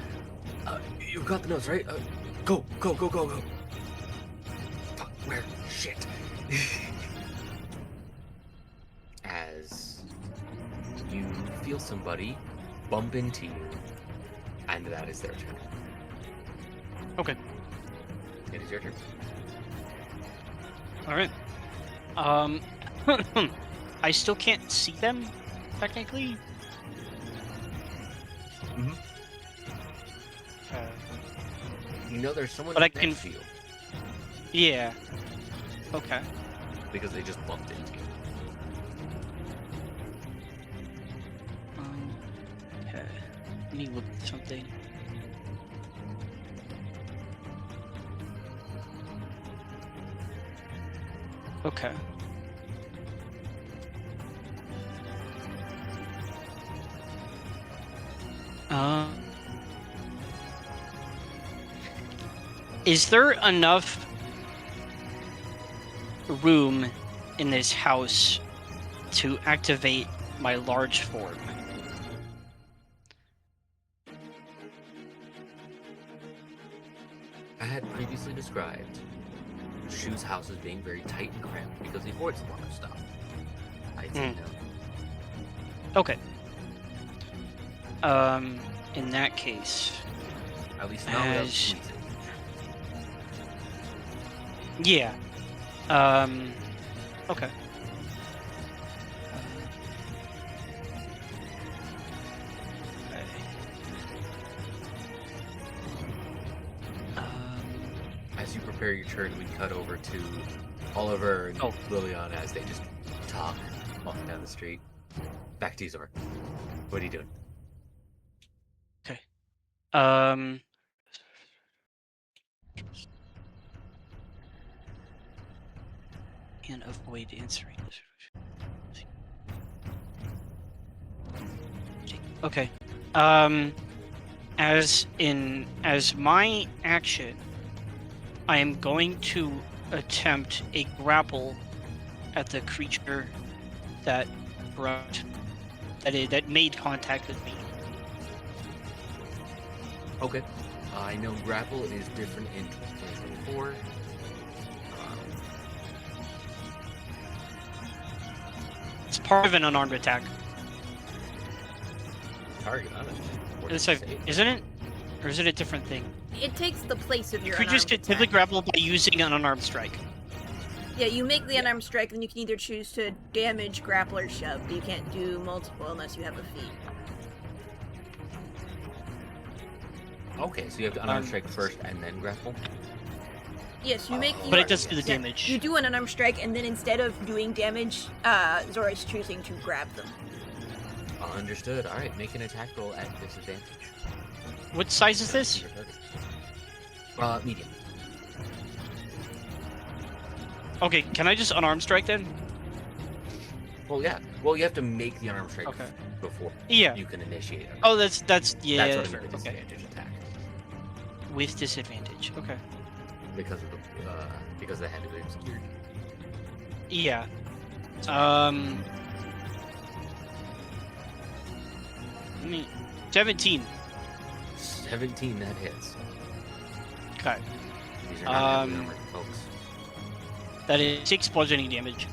you got the notes, right? Go. Fuck, where? Shit. As you feel somebody bump into you, and that is their turn. Okay. It is your turn. All right. I still can't see them, technically. Mhm. You know there's someone But I next can- to you, Yeah. Okay. because they just bumped into you. Okay. Let me look at something. Okay. Is there enough room in this house to activate my large form? I had previously described Shu's house as being very tight and cramped because he hoards a lot of stuff. I'd say no. Okay. In that case, At least not without As- squeezing. yeah. Okay. Okay. As you prepare your turn, we cut over to Oliver and Oh. Liliana as they just talk walking down the street. Back to you, Zor. What are you doing? Um, and avoid answering. Okay. As my action, I am going to attempt a grapple at the creature that that made contact with me. Okay. I know grapple is different in 2024. It's part of an unarmed attack. Target on it. Or It's save. isn't it? Or is it a different thing? It takes the place of your Creatures unarmed can typically attack. grapple by using an unarmed strike. Yeah, you make the unarmed strike, and you can either choose to damage, grapple, or shove, but you can't do multiple unless you have a feat. Okay, so you have to unarmed strike first and then grapple? Yes, you make. But But your- it does do the yeah, damage. You do an unarmed strike, and then instead of doing damage, Zora is choosing to grab them. Understood. Alright, make an attack roll at disadvantage. What size is this? Your target. Medium. Okay, can I just unarmed strike then? Well, yeah. Well, you have to make the unarmed strike Okay. before Yeah. you can initiate it. Oh, that's yeah. That's what I meant with Okay. disadvantage attack. With disadvantage. Okay. Because of the because they had to be obscured. Yeah. 17. 17, that hits. Okay. These are not heavily Um, armored folks. That is 6 bludgeoning damage.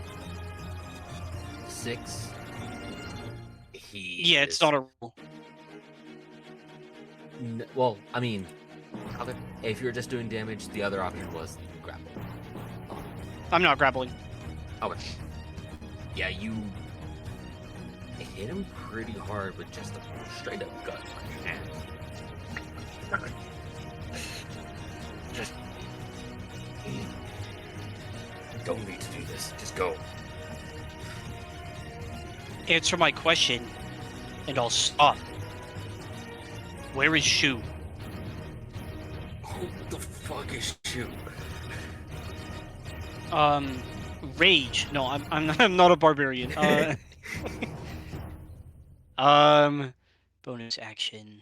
6. He Yeah, it's is- not a roll. Well, I mean, okay. If you're just doing damage, the other option was grapple. I'm not grappling. Okay. Yeah, you hit him pretty hard with just a straight up gut punch. And just don't need to do this. Just go. Answer my question, and I'll stop. Where is Shu? Who the fuck is Shu? Rage. No, I'm not a barbarian. Bonus action.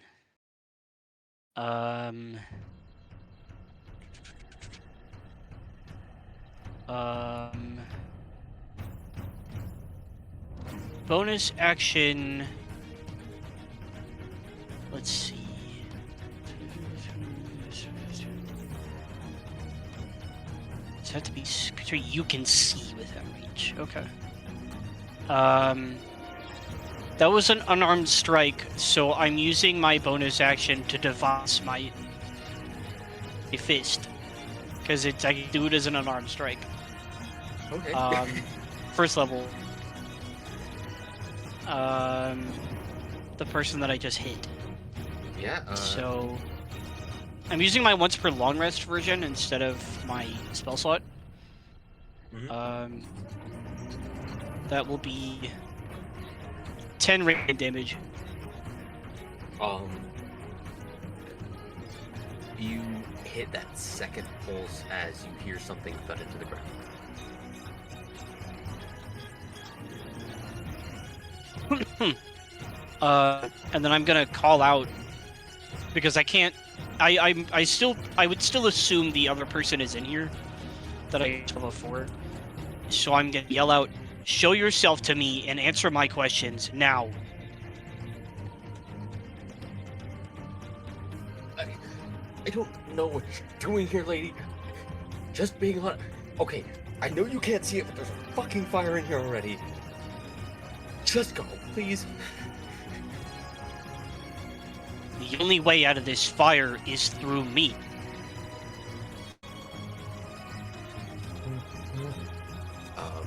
Bonus action. Let's see. Does it have to be so you can see within reach? Okay. That was an unarmed strike, so I'm using my bonus action to devise my fist, because I can do it as an unarmed strike. Okay. First level. The person that I just hit. Yeah. So I'm using my once per long rest version instead of my spell slot. Mhm. That will be 10 radiant damage. You hit that second pulse as you hear something thud into the ground. And then I'm gonna call out because I can't. I would still assume the other person is in here that I saw before. So I'm gonna yell out, "Show yourself to me and answer my questions now." I don't know what you're doing here, lady. Just being on. Okay, I know you can't see it, but there's a fucking fire in here already. Just go, please. The only way out of this fire is through me. A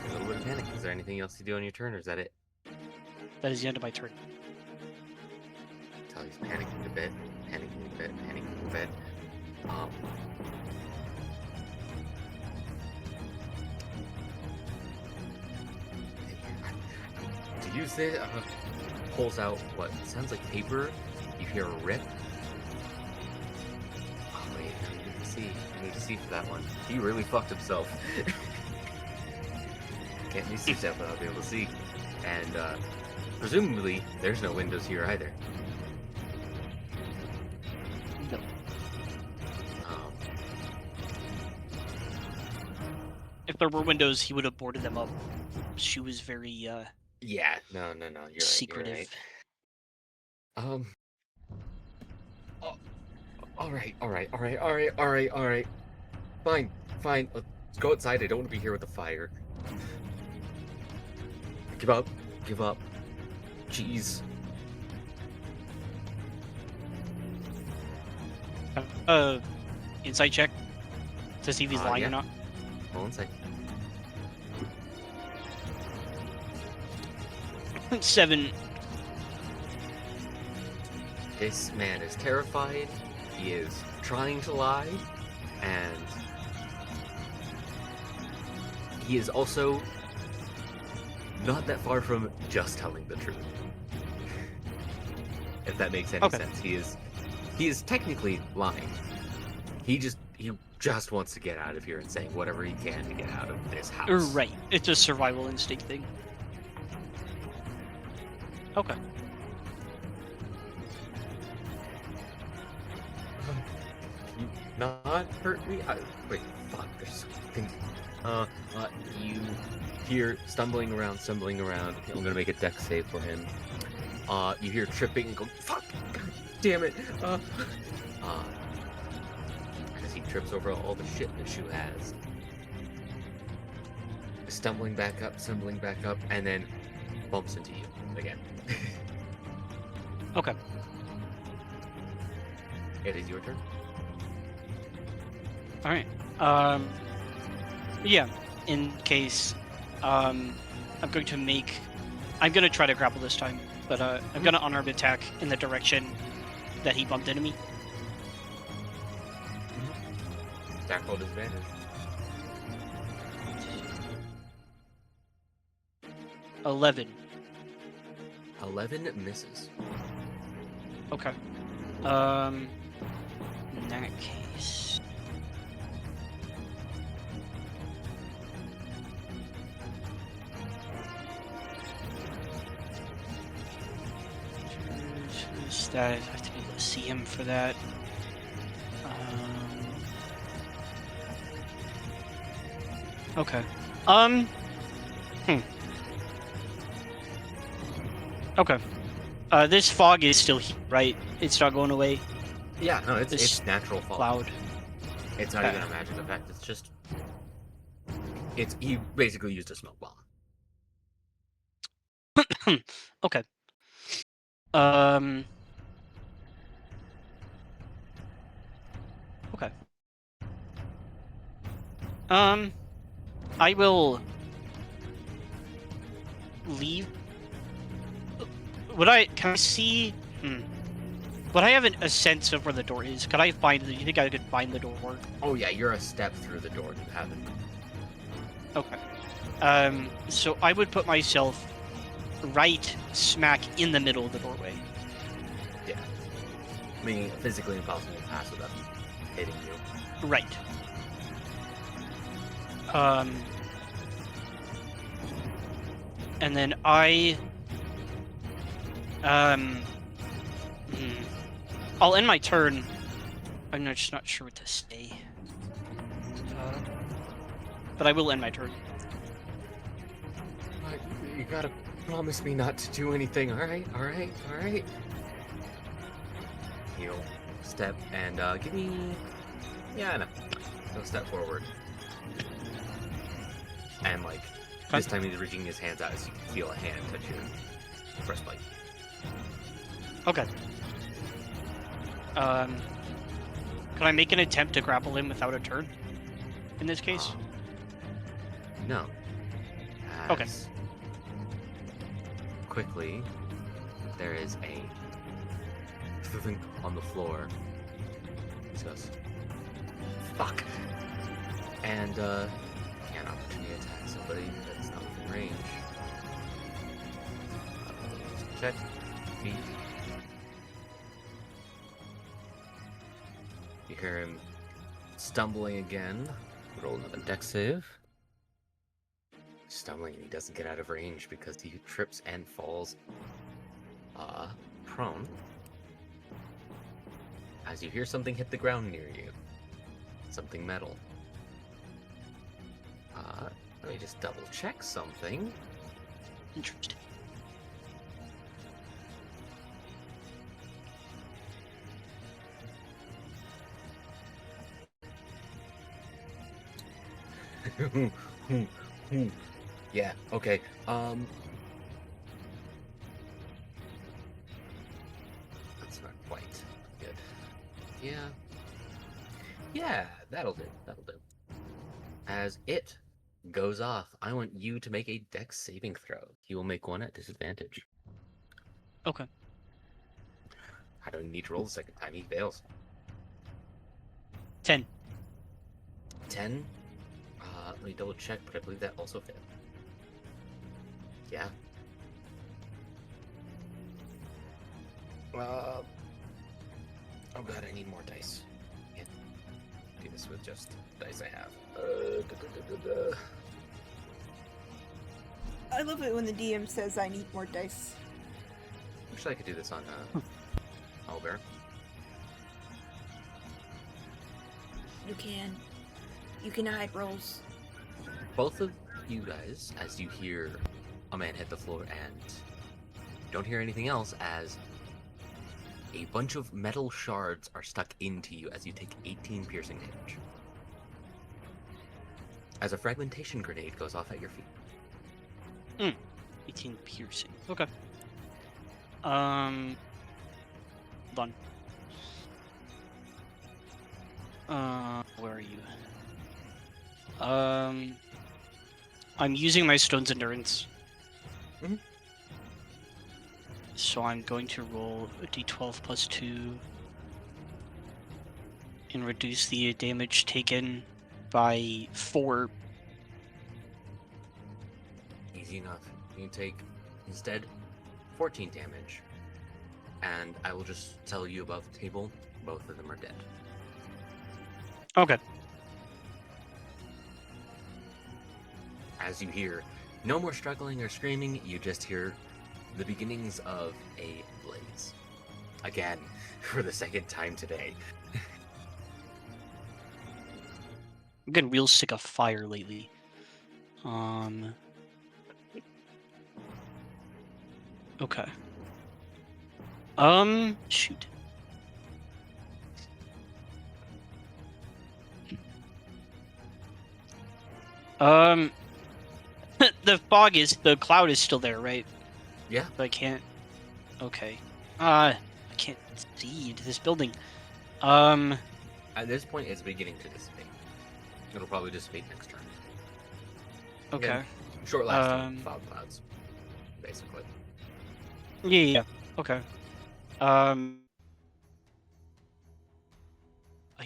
little bit of panic. Is there anything else to do on your turn, or is that it? That is the end of my turn. Tally's panicking a bit, panicking a bit, panicking a bit. To use it, pulls out what sounds like paper. You hear a rip. Oh wait, I need to see. I need to see for that one. He really fucked himself. Can't be see that, but I'll be able to see. And presumably, there's no windows here either. No. If there were windows, he would have boarded them up. She was very Yeah, no, you're secretive. right, you're right. All right. Fine. Let's go outside. I don't want to be here with the fire. Give up. Jeez. Insight check to see if he's lying yeah. or not. Hold on a sec. 7. This man is terrified. He is trying to lie, and he is also not that far from just telling the truth. If that makes any sense, he is technically lying. He just wants to get out of here and saying whatever he can to get out of this house. Right. It's a survival instinct thing. Okay. You not hurt me? Wait, fuck, there's something. You hear stumbling around. I'm gonna make a dex save for him. You hear tripping and go, fuck, god damn it. As he trips over all the shit that Shu has. Stumbling back up, and then bumps into you again. Okay. It is your turn. All right. Yeah. In case, I'm going to try to grapple this time, but I'm going to unarmed attack in the direction that he bumped into me. Attack roll disadvantage. 11. 11 misses. Okay. In that case. Is that I have to be able to see him for that. Okay. Okay. This fog is still here, right? It's not going away. Yeah, no, it's This natural fog. Cloud. It's not Okay. even a magic effect. It's just you basically used a smoke bomb. Okay. Okay. I will leave. Can I see? Would I have a sense of where the door is? Could I find? Do you think I could find the door? Oh yeah, you're a step through the door. You haven't. Okay. So I would put myself right smack in the middle of the doorway. Yeah. I mean, physically impossible to pass without hitting you. Right. And then I'll end my turn. I'm just not sure what to say. But I will end my turn. You gotta promise me not to do anything, alright? He'll step and give me. Yeah, no. He'll step forward. And like this time he's reaching his hands out as you can feel a hand touch your breastplate. Okay. Can I make an attempt to grapple him without a turn? In this case? No. Okay. Quickly, there is a thing on the floor. He goes, fuck! And, can't opportunity attack somebody that's not within range. Check. Feet. You hear him stumbling again. Roll another dex save. Stumbling and he doesn't get out of range because he trips and falls prone. As you hear something hit the ground near you. Something metal. Let me just double check something. Interesting. Yeah, okay. That's not quite good. Yeah. Yeah, that'll do. As it goes off, I want you to make a dex saving throw. You will make one at disadvantage. Okay. I don't need to roll the second time. He fails. 10. 10? Let me double check, but I believe that also failed. Yeah. Oh god, I need more dice. Can't do this with just the dice I have. I love it when the DM says I need more dice. Actually, I could do this on Owlbear. You can. You can hide rolls. Both of you guys, as you hear a man hit the floor and don't hear anything else, as a bunch of metal shards are stuck into you as you take 18 piercing damage. As a fragmentation grenade goes off at your feet. 18 piercing. Okay. Hold on. Where are you? I'm using my stone's endurance. Mhm. So I'm going to roll a d12 plus 2 and reduce the damage taken by 4. Easy enough. You take instead 14 damage. And I will just tell you above the table, both of them are dead. Okay. As you hear, no more struggling or screaming, you just hear the beginnings of a blaze. Again, for the second time today. I'm getting real sick of fire lately. Okay. Shoot. The cloud is still there, right? Yeah. But I can't. Okay. I can't see into this building. At this point, it's beginning to dissipate. It'll probably dissipate next turn. Okay. Again, short lasting fog clouds, basically. Yeah. Okay. I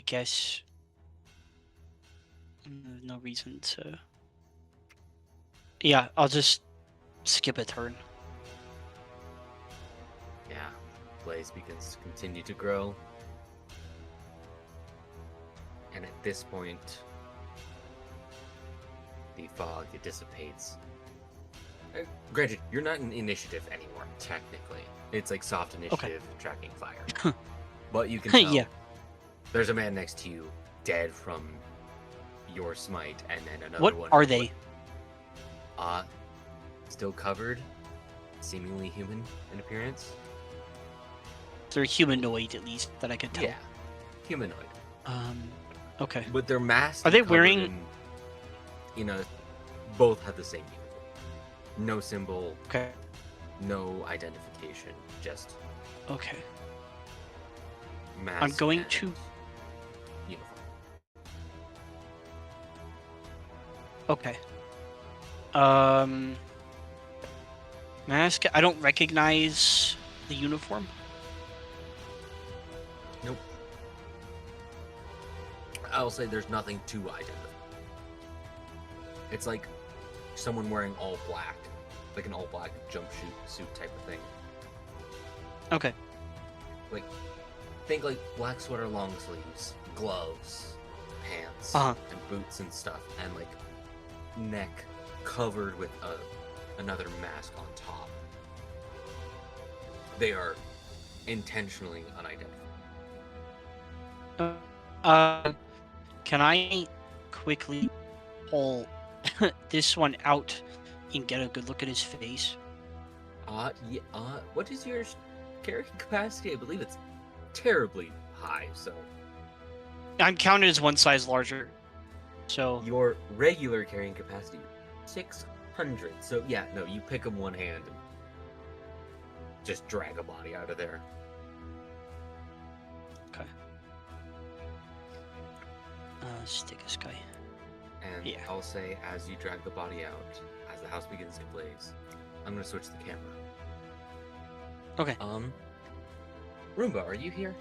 guess. No reason to. Yeah, I'll just skip a turn. Yeah. Blaze begins to continue to grow. And at this point, the fog, it dissipates. Granted, you're not in initiative anymore, technically. It's like soft initiative, tracking fire. But you can tell Yeah. there's a man next to you, dead from your smite, and then another What one. are they? Still covered, seemingly human in appearance. They're humanoid, at least, that I could tell. Yeah, humanoid. Okay. But their masks Are they covered wearing- both have the same uniform. No symbol, Okay. no identification, just Okay. mask. I'm going and to- uniform. Okay. Mask. I don't recognize the uniform. Nope. I'll say there's nothing to identify. It's like someone wearing all black, like an all black jumpsuit suit type of thing. Okay. Like, think like black sweater, long sleeves, gloves, pants, Uh-huh. and boots and stuff, and like neck covered with another mask on top. They are intentionally unidentified. Can I quickly pull this one out and get a good look at his face? Yeah, what is your carrying capacity? I believe it's terribly high, so I'm counted as one size larger. So your regular carrying capacity 600. So yeah, no, you pick him one hand and just drag a body out of there. okay. Stick this guy. And Yeah. I'll say, as you drag the body out, as the house begins to blaze, I'm gonna switch the camera. Okay. Roomba, are you here?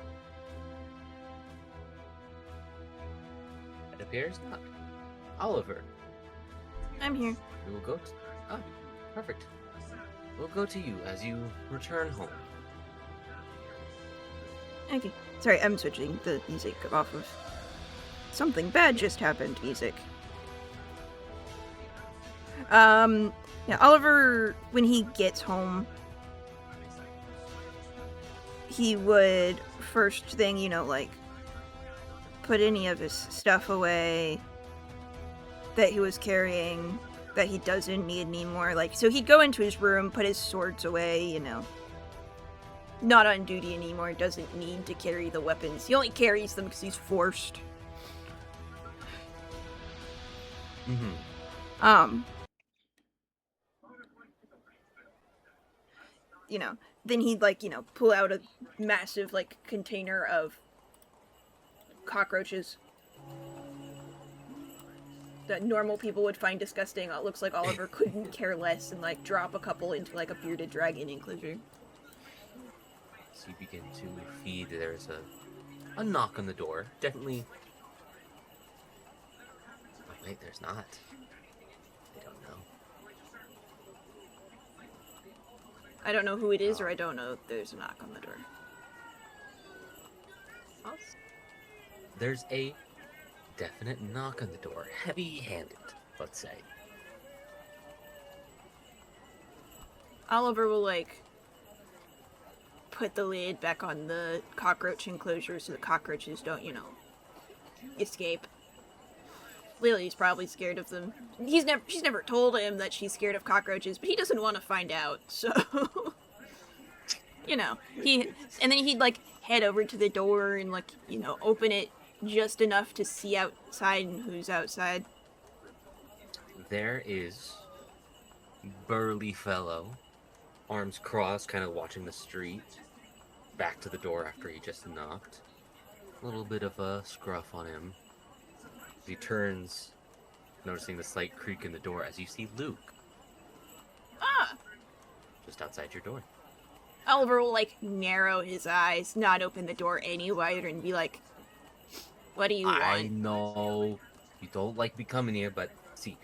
It appears not. Oliver, I'm here. we will go to... Ah, perfect. We'll go to you as you return home. Okay. Sorry, I'm switching the music off of something bad just happened music. Yeah, Oliver, when he gets home, he would first thing, like, put any of his stuff away that he was carrying that he doesn't need anymore. Like, so he'd go into his room, put his swords away, not on duty anymore, doesn't need to carry the weapons. He only carries them because he's forced. Mm-hmm. Then he'd, pull out a massive, container of cockroaches that normal people would find disgusting. It looks like Oliver couldn't care less and, drop a couple into, a bearded dragon enclosure. So you begin to feed. There's a knock on the door. Definitely... Oh, wait, there's not. I don't know. I don't know who it is, or I don't know if there's a knock on the door. There's a definite knock on the door. Heavy-handed, let's say. Oliver will, like, put the lid back on the cockroach enclosure so the cockroaches don't, you know, escape. Lily's probably scared of them. She's never told him that she's scared of cockroaches, but he doesn't want to find out, so... you know, and then he'd, like, head over to the door and, like, you know, open it just enough to see outside and who's outside. There is burly fellow, arms crossed, kind of watching the street, back to the door after he just knocked. A little bit of a scruff on him. He turns, noticing the slight creak in the door as you see Luke. Ah! Just outside your door. Oliver will, like, narrow his eyes, not open the door any wider, and be like, what do you want? I know you don't like me coming here, but see,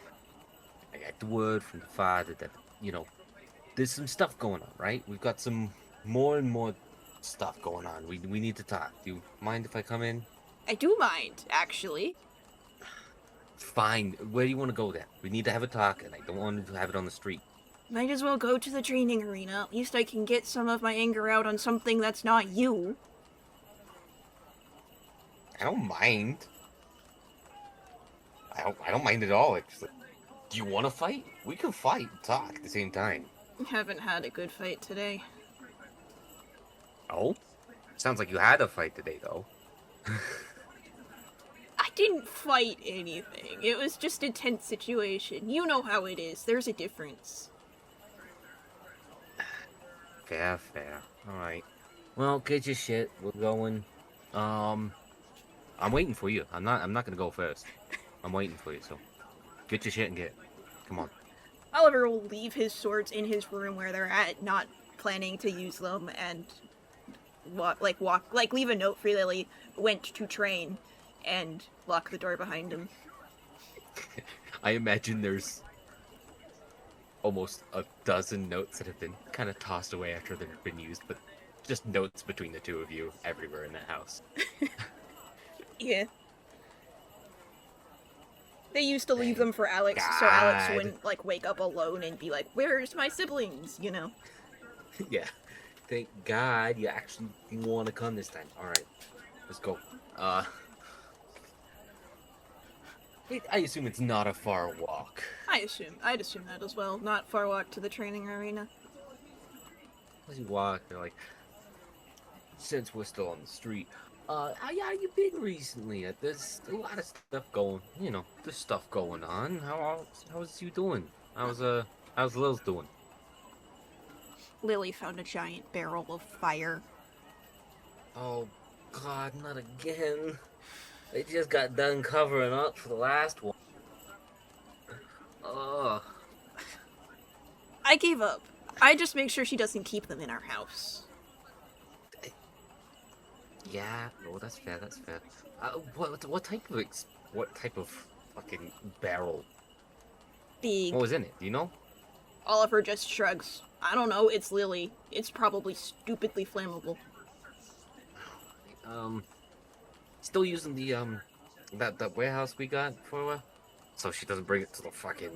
I got the word from the father that, you know, there's some stuff going on, right? We've got some more and more stuff going on. We need to talk. Do you mind if I come in? I do mind, actually. Fine. Where do you want to go then? We need to have a talk, and I don't want to have it on the street. Might as well go to the training arena. At least I can get some of my anger out on something that's not you. I don't mind. I don't mind at all. It's like, do you want to fight? We can fight and talk at the same time. Haven't had a good fight today. Oh? Sounds like you had a fight today, though. I didn't fight anything. It was just a tense situation. You know how it is. There's a difference. Fair. Alright. Well, get your shit. We're going. I'm waiting for you. I'm not gonna go first. I'm waiting for you, so get your shit and get. Come on. Oliver will leave his swords in his room where they're at, not planning to use them, and leave a note for Lily, went to train, and lock the door behind him. I imagine there's almost a dozen notes that have been kind of tossed away after they've been used, but just notes between the two of you everywhere in that house. Yeah. They used to leave Thank them for Alex, so Alex God. wouldn't, like, wake up alone and be like, where's my siblings, you know? Yeah. Thank God you actually want to come this time. Alright. Let's go. I assume it's not a far walk. I'd assume that as well. Not far walk to the training arena. As you walk, they're like, since we're still on the street, how you been recently? There's a lot of stuff going, you know, there's stuff going on. How's you doing? How's Lil's doing? Lily found a giant barrel of fire. Oh, God, not again. They just got done covering up for the last one. Ugh. I gave up. I just make sure she doesn't keep them in our house. Yeah, no, that's fair. What type of fucking barrel? Big. What was in it? Do you know? Oliver just shrugs. I don't know, it's Lily. It's probably stupidly flammable. Still using the that warehouse we got for her, so she doesn't bring it to the fucking,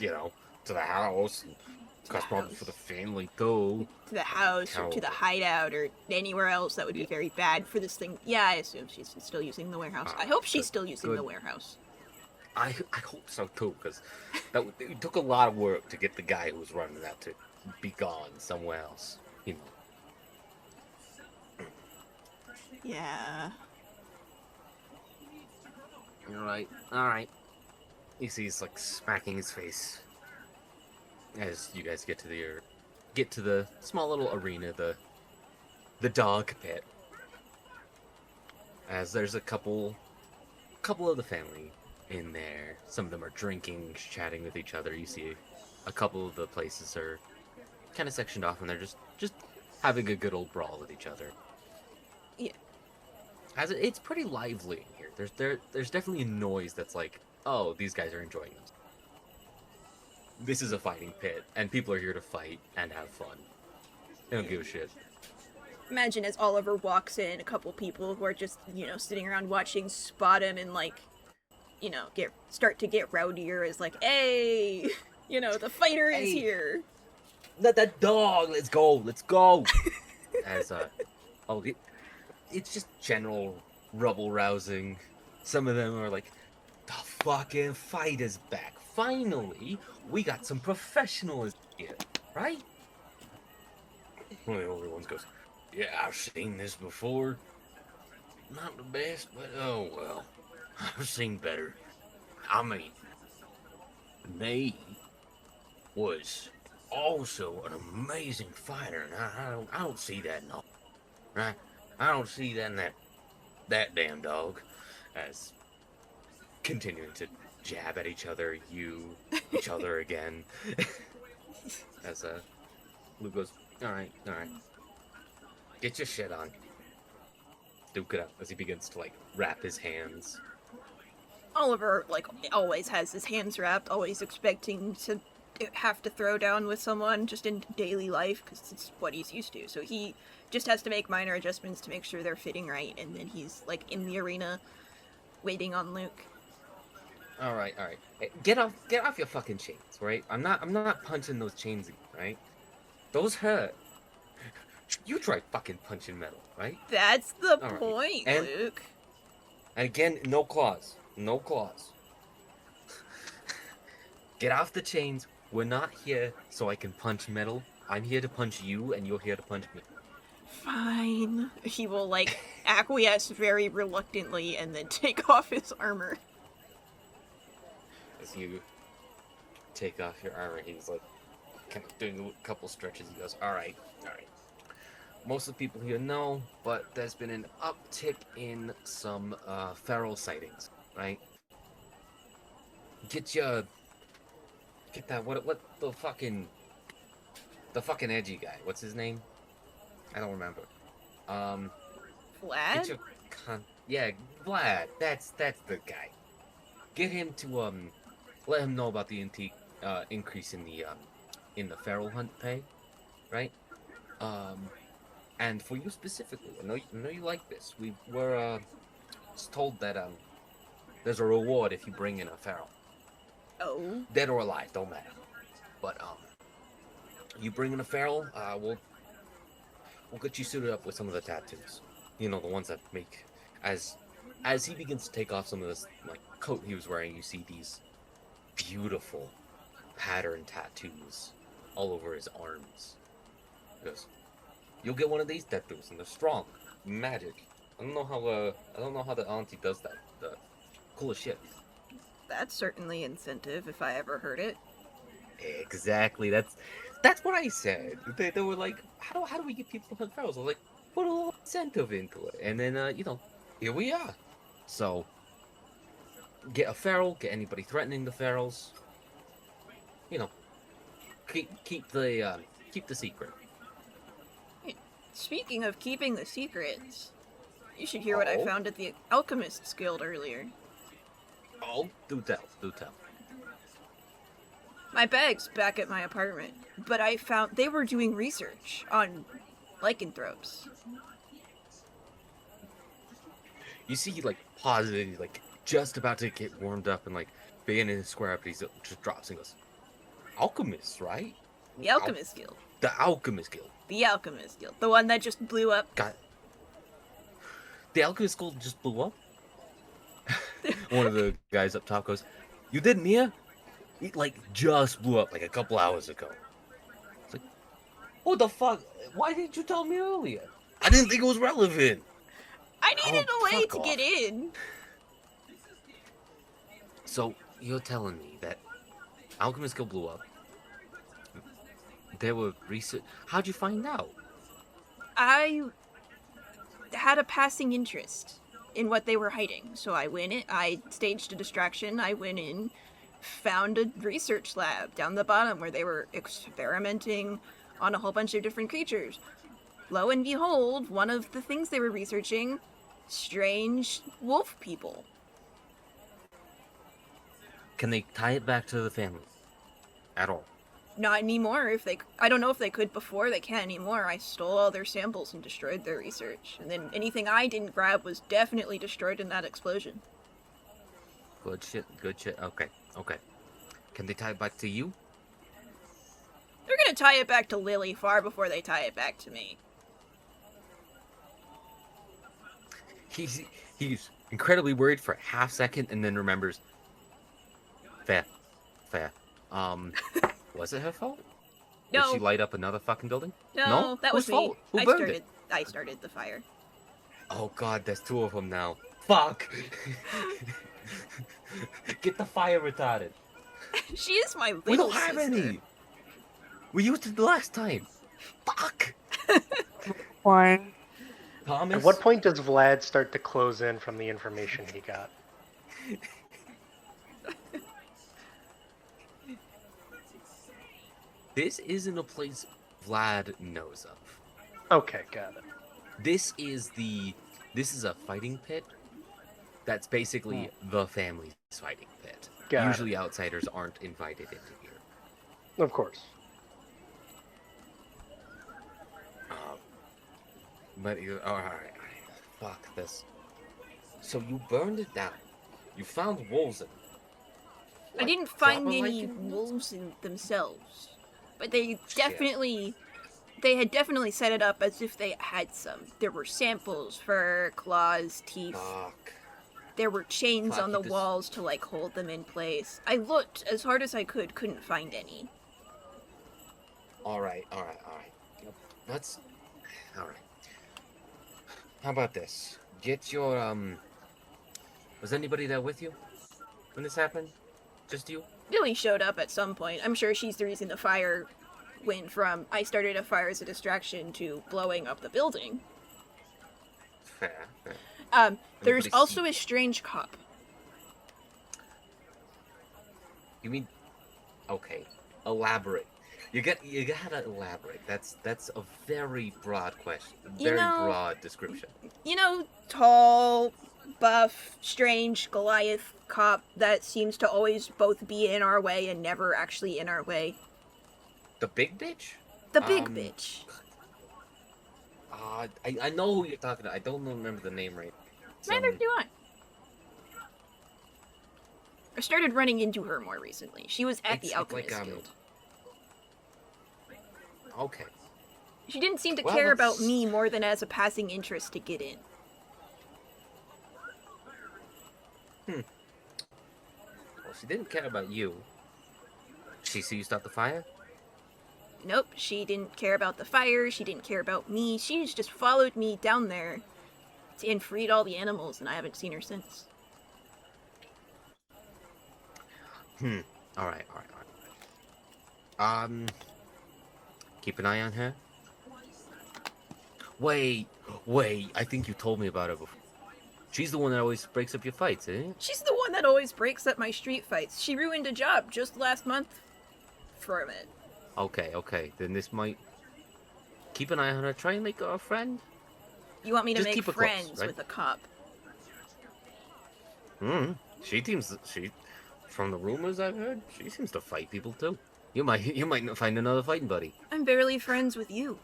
you know, to the house. And cause problems for the family too. To the house, or to the hideout, or anywhere else that would be very bad for this thing. Yeah, I assume she's still using the warehouse. I hope she's still using the warehouse. I hope so too, because it took a lot of work to get the guy who was running that to be gone somewhere else. You know. Yeah. All right. You see, he's like smacking his face as you guys get to the small little arena, the dog pit. As there's a couple of the family in there. Some of them are drinking, chatting with each other. You see a couple of the places are kind of sectioned off, and they're just having a good old brawl with each other. Yeah. As it's pretty lively in here. There's definitely a noise that's like, oh, these guys are enjoying this. This is a fighting pit, and people are here to fight and have fun. They don't give a shit. Imagine as Oliver walks in, a couple people who are just, sitting around watching spot him and, like, start to get rowdier as, like, hey, the fighter is Hey. here. Let that dog. Let's go. As it's just general rubble rousing. Some of them are like, the fucking fight is back. Finally, we got some professionals here, right? One of the older ones goes, yeah, I've seen this before. Not the best, but oh well. I've seen better. I mean, May was also an amazing fighter, and I don't see that in all, right? I don't see that in that damn dog. As continuing to jab at each other, each other again. As Luke goes, all right, get your shit on. Duke it up as he begins to like wrap his hands. Oliver, like, always has his hands wrapped, always expecting to have to throw down with someone just in daily life, because it's what he's used to. So he just has to make minor adjustments to make sure they're fitting right, and then he's, like, in the arena waiting on Luke. All right. Hey, get off your fucking chains, right? I'm not punching those chains, right? Those hurt. You try fucking punching metal, right? That's the All right. point, And- Luke. And again, no claws. Get off the chains. We're not here so I can punch metal. I'm here to punch you, and you're here to punch me. Fine. He will, like, acquiesce very reluctantly and then take off his armor. As you take off your armor, he's like, kind of doing a couple stretches. He goes, all right. Most of the people here know, but there's been an uptick in some feral sightings, right? Get that, what the fucking edgy guy, what's his name? I don't remember. Vlad? Get your yeah, Vlad, that's the guy. Get him to let him know about the increase in the feral hunt pay, right? And for you specifically, I know you like this. We were told that there's a reward if you bring in a feral, Oh. dead or alive, don't matter. But you bring in a feral, we'll get you suited up with some of the tattoos. The ones that make as he begins to take off some of this like coat he was wearing. You see these beautiful pattern tattoos all over his arms. He goes, you'll get one of these tattoos, and they're strong, magic. I don't know how the auntie does that. The coolest shit. That's certainly incentive if I ever heard it. Exactly. That's what I said. They were like, how do we get people to hunt ferals? I was like, put a little incentive into it, and then here we are. So get a feral, get anybody threatening the ferals. Keep the secret. Speaking of keeping the secrets, you should hear what I Oh? found at the Alchemist's Guild earlier. Oh, do tell. My bag's back at my apartment, but I found they were doing research on lycanthropes. You see, like, pauses, he's, like, just about to get warmed up and, like, beginning to square up, and he just drops and goes, Alchemists, right? The Alchemist Guild. The Alchemist Guild. The Alchemist Guild. The one that just blew up. Got the Alchemist Guild just blew up? One of the guys up top goes, you didn't hear? It, like, just blew up, like, a couple hours ago. It's like, what the fuck? Why didn't you tell me earlier? I didn't think it was relevant. I needed Oh, a way fuck to off. get in. So, you're telling me that Alchemist Guild blew up? There were research... How'd you find out? I had a passing interest in what they were hiding, so I went in, I staged a distraction, I went in, found a research lab down the bottom where they were experimenting on a whole bunch of different creatures. Lo and behold, one of the things they were researching, strange wolf people. Can they tie it back to the family? At all? Not anymore. I don't know if they could before. They can't anymore. I stole all their samples and destroyed their research. And then anything I didn't grab was definitely destroyed in that explosion. Good shit, good shit. Okay, okay. Can they tie it back to you? They're gonna tie it back to Lily far before they tie it back to me. He's incredibly worried for a half second and then remembers. Fair. Was it her fault? No. Did she light up another fucking building? No, that was Whose me. fault? Who burned it? I started the fire. Oh god, there's two of them now. Fuck! Get the fire retarded. She is my little We don't have sister. any. We used it the last time. Fuck. Fine. Thomas. At what point does Vlad start to close in from the information he got? This isn't a place Vlad knows of. Okay, got it. This is a fighting pit. That's basically the family's fighting pit. Got Usually outsiders aren't invited into here. Of course. But you, alright. Fuck this. So you burned it down. You found wolves in it. I didn't find proper any like- wolves in themselves. But they had definitely set it up as if they had some. There were samples, fur, claws, teeth. Fuck. There were chains Fuck, on the this- walls to, like, hold them in place. I looked as hard as I could, couldn't find any. Alright. Let's... Alright. How about this? Get your, Was anybody there with you when this happened? Just you? Billy showed up at some point. I'm sure she's the reason the fire went from I started a fire as a distraction to blowing up the building. Fair. There's Anybody also see- a strange cop. You mean... Okay. Elaborate. You gotta elaborate. That's a very broad question. Very broad description. You know, tall, buff, strange Goliath cop that seems to always both be in our way and never actually in our way. The big bitch? The big Um, bitch. I know who you're talking about. I don't remember the name right. Neither do I. I started running into her more recently. She was at the It's Alchemist like, Guild. Okay. She didn't seem to Well, care about let's- me more than as a passing interest to get in. Well, she didn't care about you. She see you start the fire? Nope, she didn't care about the fire, she didn't care about me, she's just followed me down there and freed all the animals, and I haven't seen her since. Alright. Keep an eye on her. Wait, I think you told me about her before. She's the one that always breaks up your fights, eh? She's the one that always breaks up my street fights. She ruined a job just last month from it. Okay, then this might... Keep an eye on her, try and make her a friend. You want me to Just make keep her friends close, right? with a cop? From the rumors I've heard, she seems to fight people too. You might find another fighting buddy. I'm barely friends with you.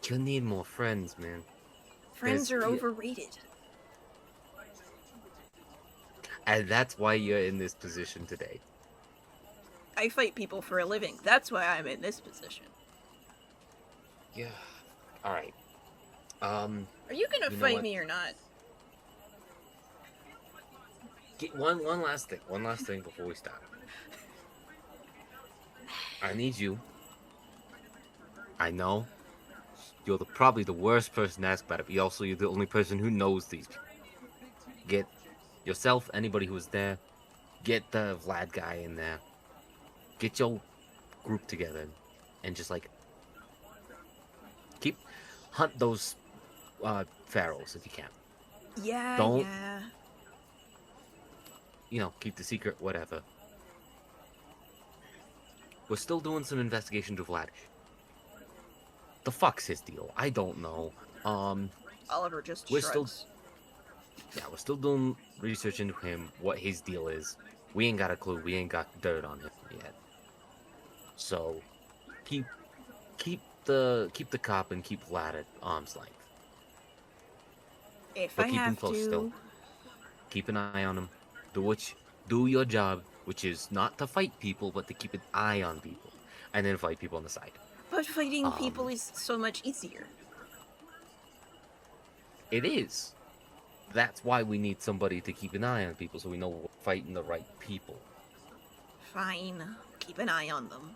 You need more friends, man. Friends There's- are yeah. overrated. And that's why you're in this position today. I fight people for a living. That's why I'm in this position. Yeah. Alright. Are you gonna You know fight what? me or not? One last thing before we start. I need you. I know you're probably the worst person to ask about it, but you're the only person who knows these people. Get yourself, anybody who was there, get the Vlad guy in there. Get your group together and just like hunt those pharaohs if you can. Yeah, Don't- yeah. Keep the secret, whatever. We're still doing some investigation to Vlad. The fuck's his deal? I don't know. Oliver just We're shrugs. we're still doing research into him, what his deal is. We ain't got a clue. We ain't got dirt on him yet. So keep the cop and keep Vlad at arm's length. If But I keep him have close to. still. Keep an eye on him. Do your job, which is not to fight people, but to keep an eye on people, and then fight people on the side. But fighting people Um, is so much easier. It is. That's why we need somebody to keep an eye on people, so we know we're fighting the right people. Fine. Keep an eye on them.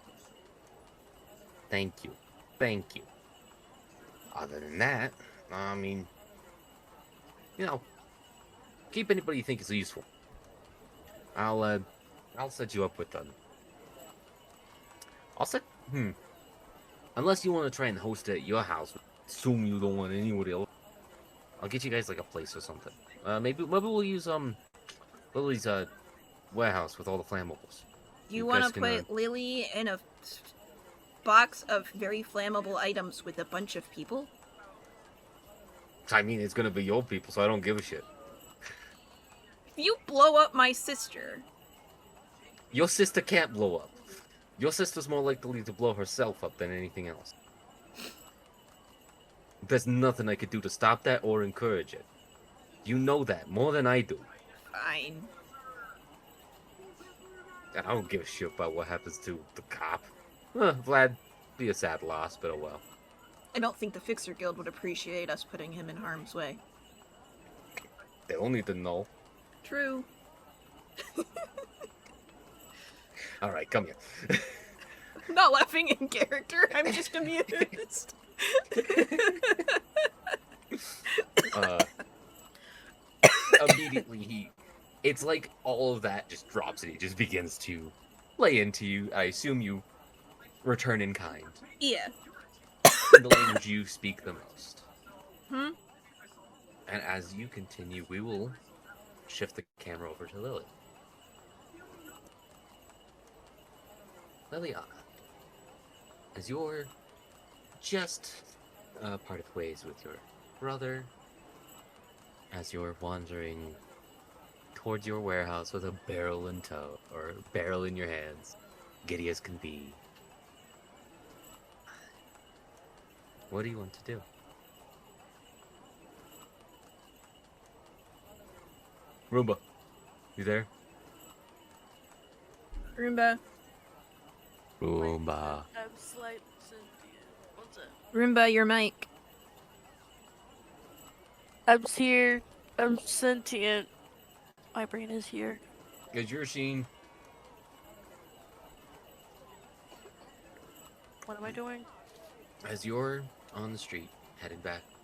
Thank you. Thank you. Other than that, I mean, keep anybody you think is useful. I'll set you up with them. Unless you want to try and host it at your house, assume you don't want anybody else. I'll get you guys like a place or something. Maybe we'll use Lily's warehouse with all the flammables. You You want guys to can, put Lily in a box of very flammable items with a bunch of people? I mean, it's gonna be your people, so I don't give a shit. If you blow up my sister, Your sister can't blow up. Your sister's more likely to blow herself up than anything else. There's nothing I could do to stop that or encourage it. You know that more than I do. fine. And I don't give a shit about what happens to the cop. Vlad, be a sad loss, but oh well. I don't think the Fixer Guild would appreciate us putting him in harm's way. They don't need to know. True. Alright, come here. I'm not laughing in character, I'm just amused. Immediately it's like all of that just drops and he just begins to lay into you. I assume you return in kind. Yeah. In the language you speak the most. Hmm? And as you continue, we will shift the camera over to Lily. Liliana, as you're just parted ways with your brother, as you're wandering towards your warehouse with a barrel in tow, or a barrel in your hands, giddy as can be, what do you want to do? Roomba, you there? Roomba. Roomba. I'm slight Cynthia. What's up? Roomba, your mic. I'm here. I'm sentient. My brain is here. As you're seeing, What am I doing? as you're on the street,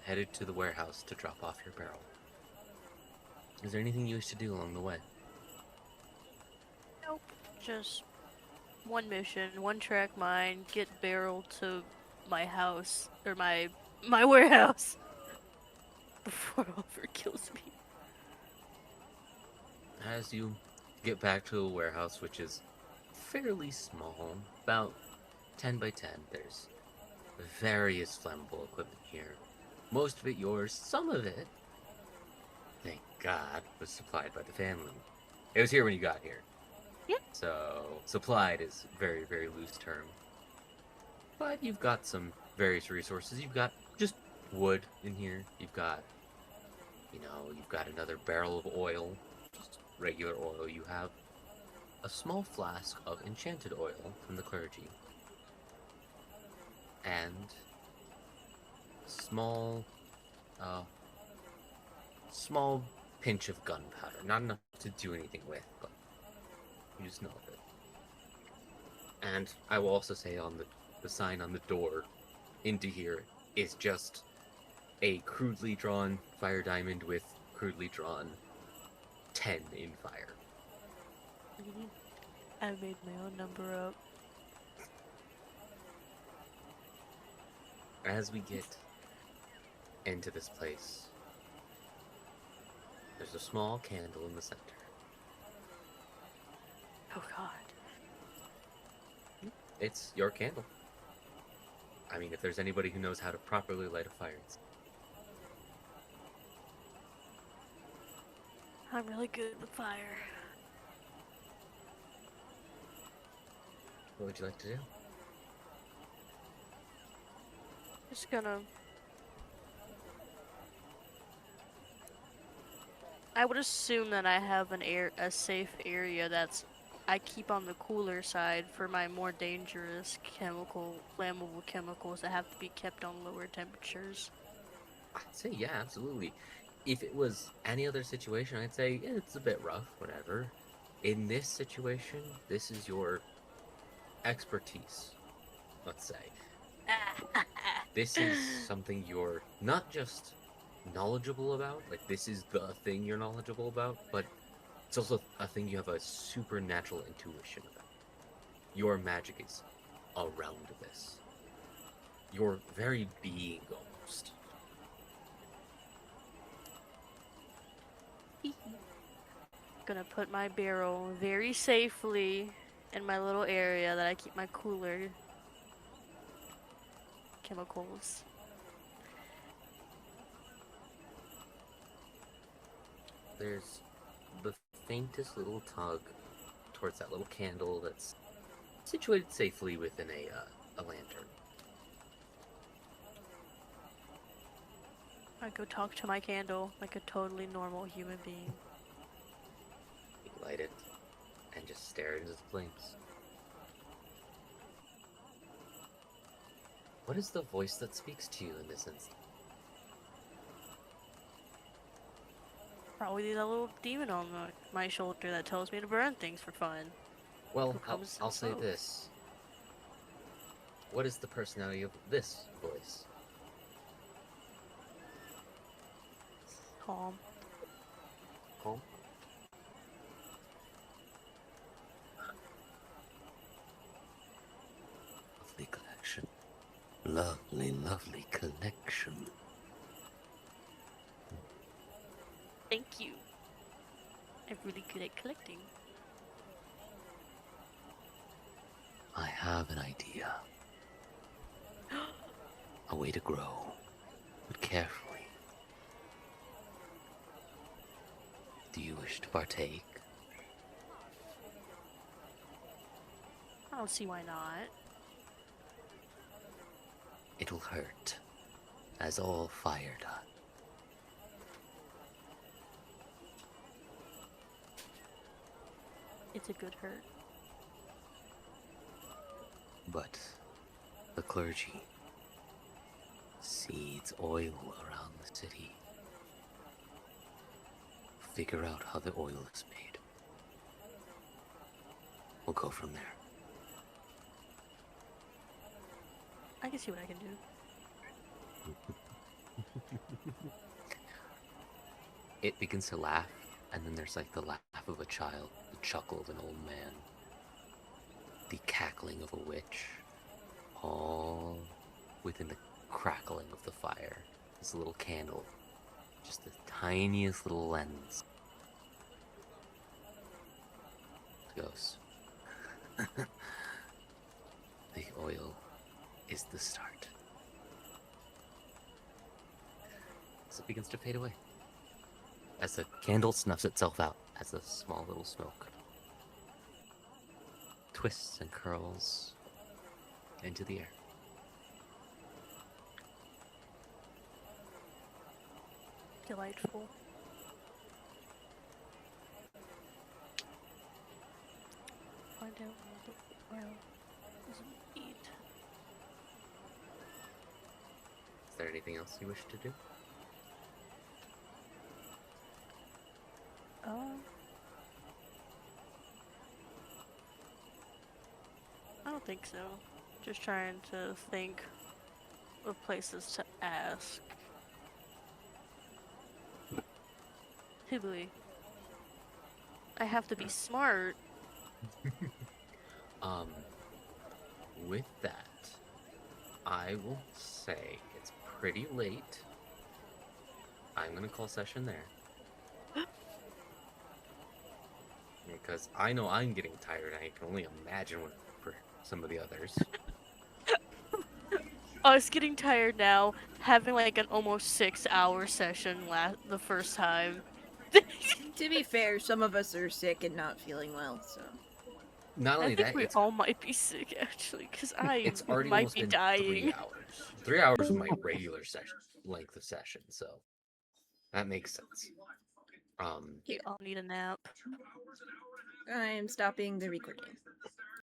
headed to the warehouse to drop off your barrel, is there anything you wish to do along the way? Nope. Just one mission, one track mind, get barrel to my house or my warehouse before Oliver kills me. As you get back to the warehouse, which is fairly small, about 10 by 10, there's various flammable equipment here. Most of it yours, some of it, thank God, was supplied by the family. It was here when you got here. Yeah. So, supplied is a very, very loose term. But you've got some various resources. You've got just wood in here. You've got another barrel of oil, just regular oil. You have a small flask of enchanted oil from the clergy. And small pinch of gunpowder. Not enough to do anything with, but you just know of it. And I will also say on the sign on the door into here is just a crudely drawn fire diamond with crudely drawn 10 in fire. I made my own number up. As we get into this place, there's a small candle in the center. Oh God. It's your candle. I mean, if there's anybody who knows how to properly light a fire, it's... I'm really good with fire. What would you like to do? Just gonna. I would assume that I have a safe area that's I keep on the cooler side for my more dangerous flammable chemicals that have to be kept on lower temperatures. I'd say yeah, absolutely. If it was any other situation, I'd say yeah, it's a bit rough, whatever. In this situation, this is your expertise, let's say. This is something you're not just knowledgeable about, like this is the thing you're knowledgeable about, but it's also a thing you have a supernatural intuition about. Your magic is around this. Your very being almost. Gonna put my barrel very safely in my little area that I keep my cooler chemicals. There's the faintest little tug towards that little candle that's situated safely within a lantern. I go talk to my candle like a totally normal human being. You light it and just stare into the flames. What is the voice that speaks to you in this instant? Probably that little demon on my shoulder that tells me to burn things for fun. Well, Who comes I'll say smoke. this. What is the personality of this voice? Calm. Calm? Lovely collection. Lovely, lovely collection. Thank you. I'm really good at collecting. I have an idea. A way to grow, but carefully. Do you wish to partake? I don't see why not. It'll hurt, as all fire does. It's a good hurt. But the clergy seeds oil around the city. Figure out how the oil is made. We'll go from there. I can see what I can do. It begins to laugh, and then there's like the laugh of a child, the chuckle of an old man, the cackling of a witch, all within the crackling of the fire. This little candle, just the tiniest little lens. It goes. The oil is the start. As it begins to fade away. As the candle snuffs itself out as a small little smoke twists and curls into the air. Delightful. Find out what the oil doesn't eat. Is there anything else you wish to do? I don't think so. Just trying to think of places to ask. Hibbly. I have to be smart. With that, I will say it's pretty late. I'm gonna call session there. Because I know I'm getting tired, and I can only imagine what for some of the others. Us getting tired now, having like an almost 6-hour session the first time. To be fair, some of us are sick and not feeling well, so. Not I only think that, we all might be sick actually, because I it's already might almost be been dying. 3 hours. 3 hours is my regular session length of session, so that makes sense. We all need a nap. I'm stopping the recording.